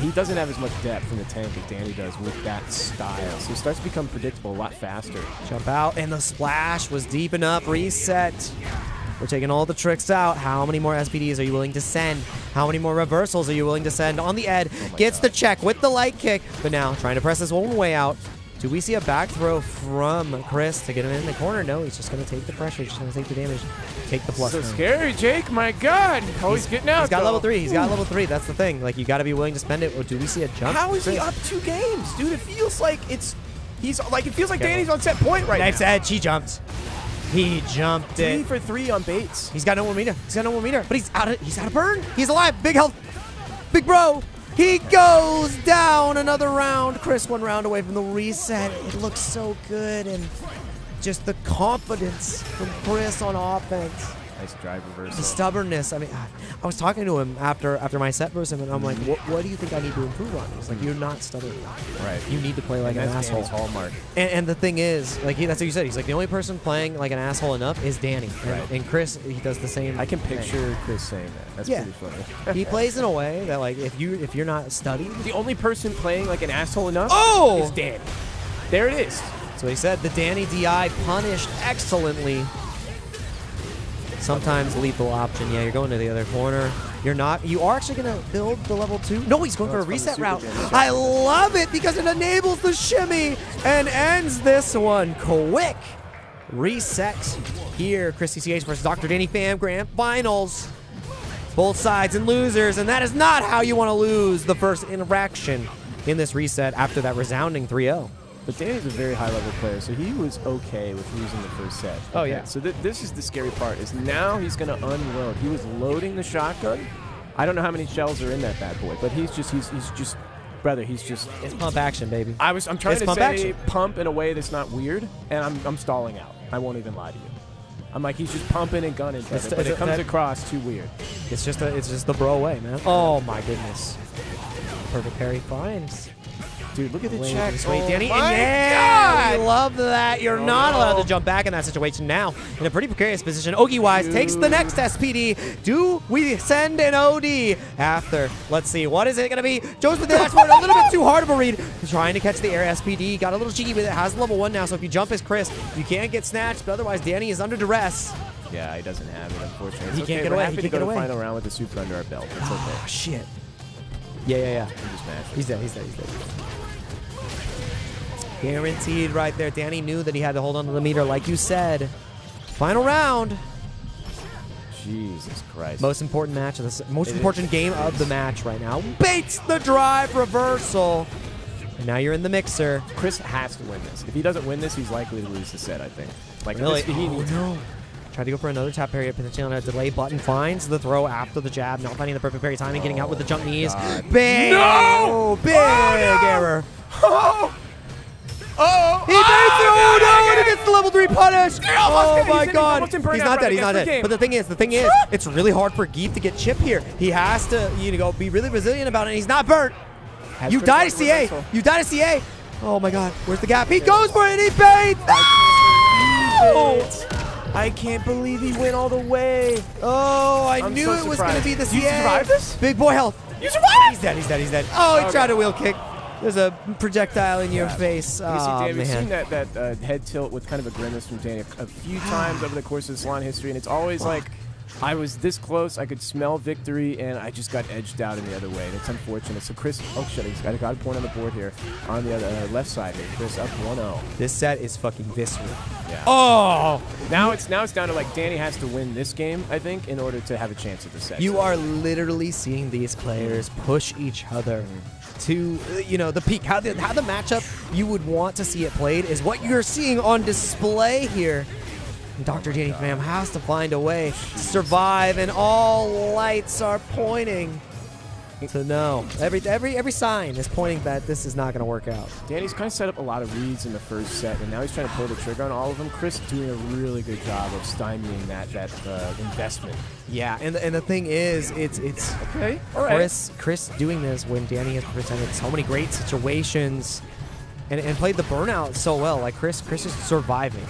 he doesn't have as much depth in the tank as Danny does with that style. So he starts to become predictable a lot faster. Jump out, and the splash was deep enough. Reset. We're taking all the tricks out. How many more SPDs are you willing to send? How many more reversals are you willing to send on the Ed? Gets the check with the light kick, but now trying to press his own way out. Do we see a back throw from Chris to get him in the corner? No, he's just going to take the pressure. He's just going to take the damage. Take the plus. So now. scary, Jake. My God. Oh, he's getting out. He's got though. level 3. He's got level 3. That's the thing. Like, you got to be willing to spend it. Or do we see a jump? How is he up 2 games, dude? It feels like it feels like Danny's on set point right Next now. edge. He jumped. He jumped 3 it. for 3 on baits. He's got no more meter. He's got no more meter. But he's out of burn. He's alive. Big health. Big bro. He goes down another round. Chris 1 round away from the reset. It looks so good, and just the confidence from Chris on offense. Nice drive reversal. The stubbornness. I mean, I was talking to him after my set versus him, and I'm like, what do you think I need to improve on? He's like, you're not stubborn enough. Right. You need to play like an That's asshole. Danny's hallmark. And the thing is, like that's what you said. He's like, the only person playing like an asshole enough is Danny. Right. And Chris, he does the same. I can thing. picture Chris saying that. That's Yeah. pretty funny. He plays in a way that like if you're not studied. The only person playing like an asshole enough Oh! is Danny. There it is. So he said the Danny DI punished excellently. Sometimes lethal option. Yeah, you're going to the other corner. You're not. You are actually going to build the level 2. No, he's going for a reset route. I love it because it enables the shimmy and ends this one quick. Reset here. Chris CCH versus Dr. Danny Fam Grand Finals. Both sides and losers, and that is not how you want to lose the first interaction in this reset after that resounding 3-0. But Danny's a very high-level player, so he was okay with losing the first set. Oh, yeah. So this is the scary part, is now he's going to unload. He was loading the shotgun. I don't know how many shells are in that bad boy, but he's just, brother, he's just... It's pump action, baby. I'm trying It's to pump say action. pump in a way that's not weird, and I'm stalling out. I won't even lie to you. I'm like, he's just pumping and gunning, brother, but it comes across too weird. It's just the bro way, man. Oh my goodness. Perfect parry finds. Dude, look at the Wait, check. just wait, Danny. my Yeah, God! I love that. You're not allowed to jump back in that situation now. In a pretty precarious position. Ogi-wise takes the next SPD. Do we send an OD after? Let's see. What is it going to be? Joe's with the dash forward. A little bit too hard of a read. He's trying to catch the air SPD. Got a little cheeky with it. Has level 1 now, so if you jump as Chris, you can't get snatched. But otherwise, Danny is under duress. Yeah, he doesn't have it, unfortunately. It's He can't okay. get We're away. happy He to can't go get to away. final round with the super under our belt. It's okay. Oh, shit. Yeah. We just matched it. He's dead. Guaranteed right there. Danny knew that he had to hold on to the meter, like you said. Final round. Jesus Christ. Most important match of the most It important is. game of the match right now. Baits the drive reversal. And now you're in the mixer. Chris has to win this. If he doesn't win this, he's likely to lose the set, I think. Like, Really? he needs no. Tried to go for another tap parry, potentially on a delay button. Finds the throw after the jab. Not finding the perfect parry timing. Getting out with the jump knees. Big. No! Big Oh, no! error. Oh! He baits it. Oh no! And he gets the level 3 punish. Oh dead. my He's god. almost in burnout, He's not brother. dead. He's not That's the dead. game. But the thing is, it's really hard for Geef to get chip here. He has to, go be really resilient about it. And he's not burnt. Has You Chris die to got CA. reversal? You die to CA. Oh my god. Where's the gap? He goes for it and he baits. I can't believe he went all the way. Oh, I I'm knew so it was going to surprised. be the You CA. survived this? Big boy health. You survived! He's dead. Oh, he Okay. tried a wheel kick. There's a projectile in your face. You see, Oh, Dave, we've seen man. that head tilt with kind of a grimace from Danny a few times over the course of Salon history, and it's always like, I was this close, I could smell victory, and I just got edged out in the other way, and it's unfortunate. So Chris, oh shit, he's got a point on the board here on the other left side here. Chris up 1-0. This set is fucking visceral. Yeah. Oh! Now it's down to like Danny has to win this game, I think, in order to have a chance at the set. You are literally seeing these players push each other to, you know, the peak. How the matchup you would want to see it played is what you're seeing on display here. And Dr. Danny Pham has to find a way to survive, and all lights are pointing to no. Every sign is pointing that this is not going to work out. Danny's kind of set up a lot of reads in the first set, and now he's trying to pull the trigger on all of them. Chris doing a really good job of stymieing that investment. Yeah, and the thing is, it's Okay, all right. Chris doing this when Danny has presented so many great situations and played the burnout so well. Like Chris is surviving.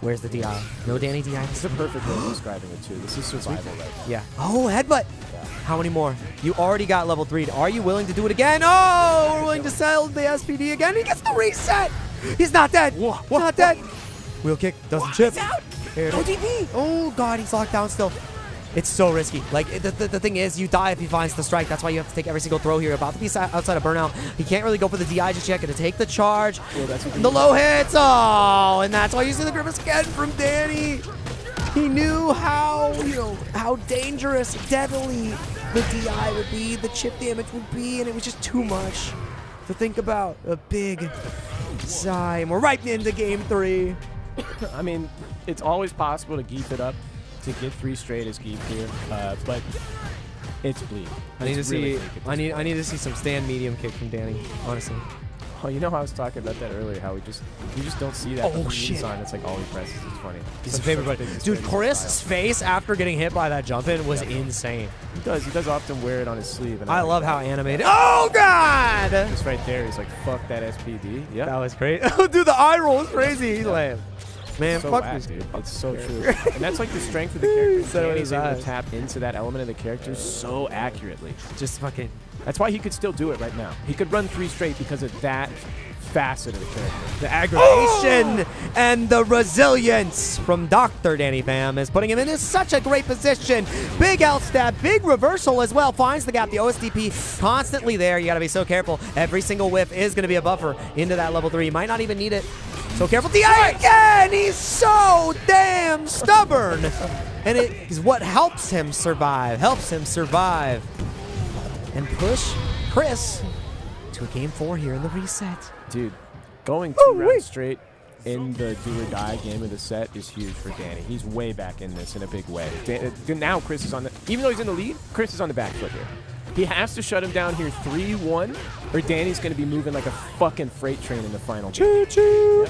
Where's the DI? No Danny DI. This is a perfect way of describing it, too. This is survival right now. Yeah. Oh, headbutt. Yeah. How many more? You already got level 3. Are you willing to do it again? Oh, we're willing to sell the SPD again. He gets the reset. He's not dead. Not dead. Wheel kick doesn't chip. He's out. ODP. Oh, God. He's locked down still. It's so risky. Like, the thing is, you die if he finds the strike. That's why you have to take every single throw here. About to be outside of burnout. He can't really go for the DI just yet. Going to take the charge. And the low hits. Oh, and that's why you see the grimace again from Danny. He knew how, you know, how dangerous, deadly the DI would be, the chip damage would be, and it was just too much to think about. A big sigh. And we're right into game 3. I mean, it's always possible to geef it up, to get 3 straight as geef here, but it's bleak. I need to see. I need to see some stand medium kick from Danny. Honestly. Oh, you know how I was talking about that earlier? How we just don't see that. Oh shit! Sign. It's like all he presses. It's funny. He's a favorite buddy. Dude, Chris' face after getting hit by that jump in was insane. He does often wear it on his sleeve. And I love how animated. Oh god! Just right there, he's like, "Fuck that SPD." Yeah. That was great. Oh, dude, the eye roll was crazy. He's like, man, so fuck whack, this dude. It's so true. And that's like the strength of the character. Danny's able to tap into that element of the character so accurately. Just fucking. That's why he could still do it right now. He could run 3 straight because of that facet of the character. The aggravation and the resilience from Dr. Danny Pham is putting him in such a great position. Big L stab, big reversal as well. Finds the gap. The OSDP constantly there. You got to be so careful. Every single whiff is going to be a buffer into that level 3. You might not even need it. So careful. DI again! He's so damn stubborn. And it is what helps him survive. And push Chris to a game 4 here in the reset. Dude, going 2 rounds straight in the do or die game of the set is huge for Danny. He's way back in this in a big way. Now Chris is on the, even though he's in the lead, Chris is on the back foot here. He has to shut him down here 3-1, or Danny's going to be moving like a fucking freight train in the final game. Choo-choo.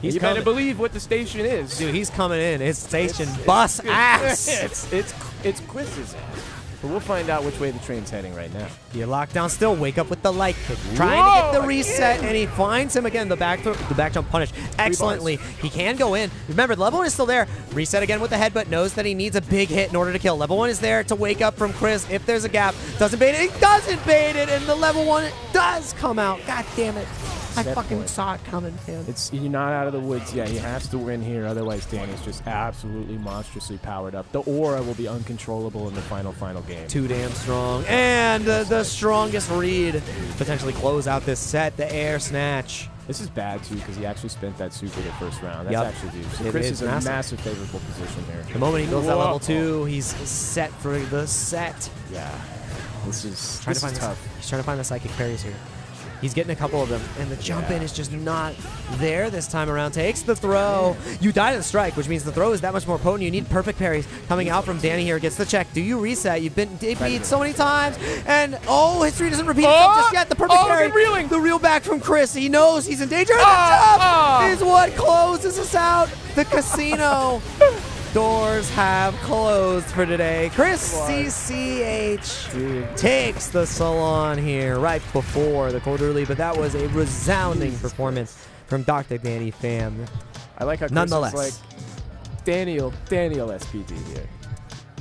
Yep. You better believe what the station is. Dude, he's coming in. His station bus ass. It's Chris's ass. But we'll find out which way the train's heading right now. You're locked down still. Wake up with the light kick. Trying to get the reset, and he finds him again. The back jump punish excellently. He can go in. Remember, level 1 is still there. Reset again with the headbutt. Knows that he needs a big hit in order to kill. Level 1 is there to wake up from Chris if there's a gap. Doesn't bait it. He doesn't bait it, and the level 1 does come out. God damn it. I fucking saw it coming, man. You're not out of the woods yet. He has to win here. Otherwise, Danny's just absolutely monstrously powered up. The aura will be uncontrollable in the final game. Too damn strong. And the strongest read potentially close out this set, the air snatch. This is bad, too, because he actually spent that super the first round. That's Yep. actually huge. So Chris is in a massive favorable position here. The moment he goes that level 2, he's set for the set. Yeah. This is tough. He's trying to find the psychic parries here. He's getting a couple of them, and the jump in is just not there this time around. Takes the throw. You die to the strike, which means the throw is that much more potent. You need perfect parries coming out from Danny here. Gets the check. Do you reset? You've been beat so many times, and history doesn't repeat itself just yet. The perfect parry. The reel back from Chris. He knows he's in danger. And the jump is what closes us out. The casino doors have closed for today. Chris CCH takes the Salon here right before the quarterly, but that was a resounding performance from Dr. Danny Pham. I like how Chris Nonetheless, is like, Daniel SPD here.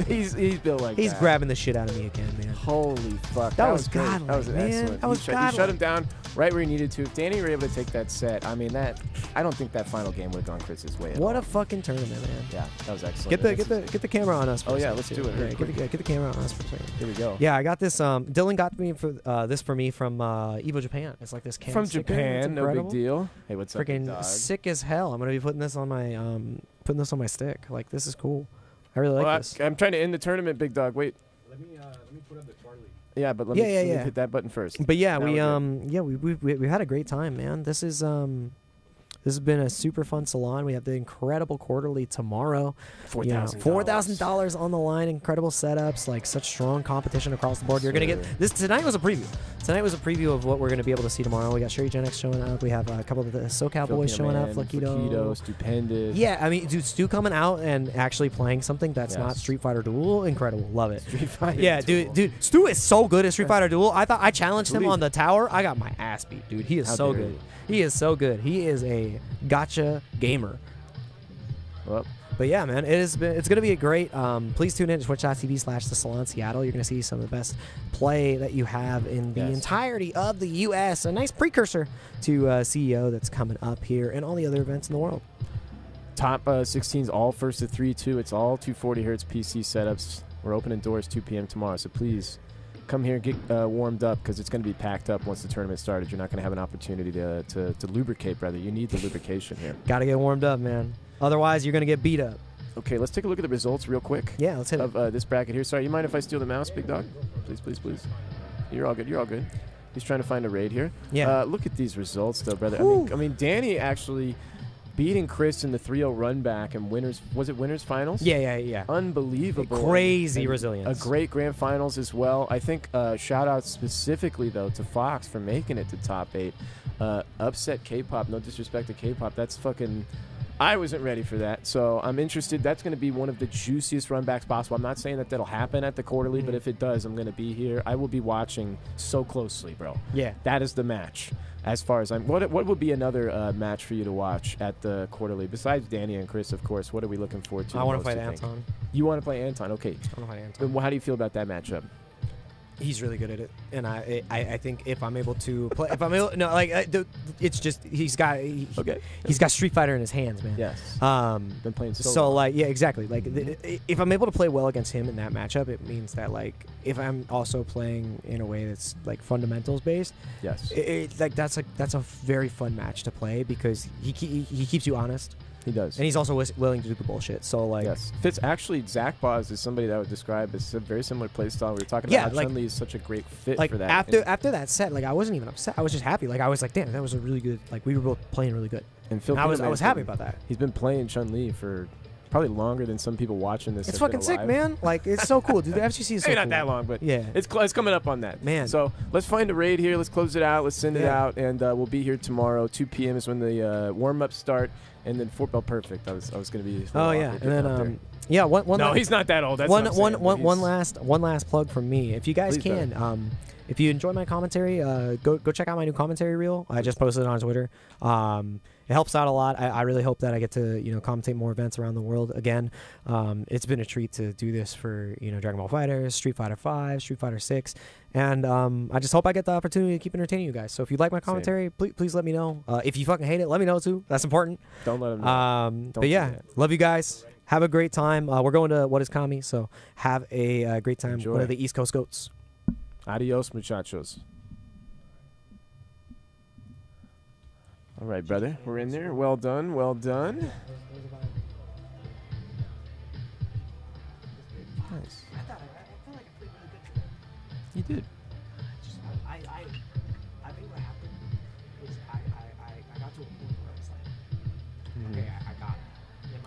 He's built like he's that. grabbing the shit out of me again, man. Holy fuck. That was great. godlike, That was man. excellent. That was He shut him down right where he needed to. If Danny were able to take that set, I mean, I don't think that final game would have gone Chris's way at all. What a fucking tournament, man. Yeah, that was excellent. Get the camera on us. Oh yeah, let's do it. Get the camera on us for a second. Here we go. Yeah, I got this. Dylan got me for this for me from Evo Japan. It's like this can from sticker. Japan, no big deal. Hey, what's up, freaking dog? sick as hell. I'm gonna be putting this on my stick. Like, this is cool. I really like this. I'm trying to end the tournament, big dog. Wait. Let me put up the Charlie. Yeah, but let Yeah, me, yeah, let me yeah. hit that button first. But yeah, Now we're good. we had a great time, man. This has been a super fun salon. We have the incredible quarterly tomorrow. $4,000. $4,000 on the line. Incredible setups, like such strong competition across the board. You're gonna get this. Tonight was a preview. Tonight was a preview of what we're gonna be able to see tomorrow. We got Sherry Gen X showing up. We have a couple of the SoCal boys showing up. Flaquito. Stupendous. Yeah, I mean, dude, Stu coming out and actually playing something that's not Street Fighter Duel. Incredible, love it. Street Fighter. Yeah, Duel. dude, Stu is so good at Street Fighter Duel. I thought I challenged him Believe on the tower. I got my ass beat, dude. He is How so dare good. you. He is so good. He is a gotcha gamer. Well, But yeah, man, it's gonna be a great. Please tune in to twitch.tv/the Salon Seattle. You're gonna see some of the best play that you have in the entirety of the U.S. A nice precursor to CEO that's coming up here and all the other events in the world. top 16s all first to 3-2. It's all 240 hertz PC setups. We're opening doors 2 p.m. tomorrow, so please come here and get warmed up because it's going to be packed up once the tournament started. You're not going to have an opportunity to lubricate, brother. You need the lubrication here. Got to get warmed up, man. Otherwise, you're gonna get beat up. Okay, let's take a look at the results real quick. Yeah, let's hit it. Of this bracket here. Sorry, you mind if I steal the mouse, big dog? Please, please, please. You're all good. You're all good. He's trying to find a raid here. Yeah. Look at these results, though, brother. Whew. I mean, Danny actually beating Chris in the 3-0 run back and winners. Was it winners finals? Yeah. Unbelievable. Crazy And resilience. A great grand finals as well. I think shout out specifically though to Fox for making it to top 8. Upset K-pop. No disrespect to K-pop. That's fucking. I wasn't ready for that, so I'm interested. That's going to be one of the juiciest run backs possible. I'm not saying that that'll happen at the quarterly, but if it does, I'm going to be here. I will be watching so closely, bro. Yeah. That is the match. As far as I'm, what would be another match for you to watch at the quarterly besides Danny and Chris, of course? What are we looking forward to? I want to most, fight you think? Anton. You want to play Anton? Okay. I want to fight Anton. Then how do you feel about that matchup? He's really good at it, and I think if I'm able to play, it's just he's got Street Fighter in his hands, man. Yes. Been playing so long. like, yeah, exactly. Like if I'm able to play well against him in that matchup, it means that like if I'm also playing in a way that's like fundamentals based, Yes. that's a very fun match to play because he keeps you honest. He does. And he's also willing to do the bullshit. So like, yes, fits actually. Zach Boz is somebody that I would describe as a very similar play style. We were talking Yeah, about how like- Chun-Li is such a great fit like for that. after that set, like I wasn't even upset. I was just happy. Like I was like, damn, that was a really good. Like we were both playing really good. And Phil And I was Pinnaman's happy been- about that. He's been playing Chun-Li for probably longer than some people watching this. It's have been fucking sick, alive. man. Like it's so cool, dude. The FGC is so Maybe not cool. that long, but Yeah. it's coming up on that. Man. So let's find a raid here. Let's close it out. Let's send it Yeah. out, and we'll be here tomorrow. 2 p.m. is when the warm-ups start, and then perfect. I was going to be. Oh yeah, and then yeah, one. No, la- he's not that old. That's one, what I'm saying, but one he's- last plug from me. If you guys Please, can, if you enjoy my commentary, go check out my new commentary reel. I just posted it on Twitter. It helps out a lot. I really hope that I get to commentate more events around the world again. It's been a treat to do this for Dragon Ball FighterZ, Street Fighter 5, Street Fighter 6, and I just hope I get the opportunity to keep entertaining you guys. So if you like my commentary, please let me know. If you fucking hate it, let me know too. That's important. Don't let him know. But do yeah, that. love you guys. Have a great time. We're going to What Is Kami, so have a great time. Enjoy. One of the East Coast goats. Adios, muchachos. All right, brother. We're in there. Well done. Well done. Nice. You did. I think what happened is I got to a point where I was like, okay, I got it.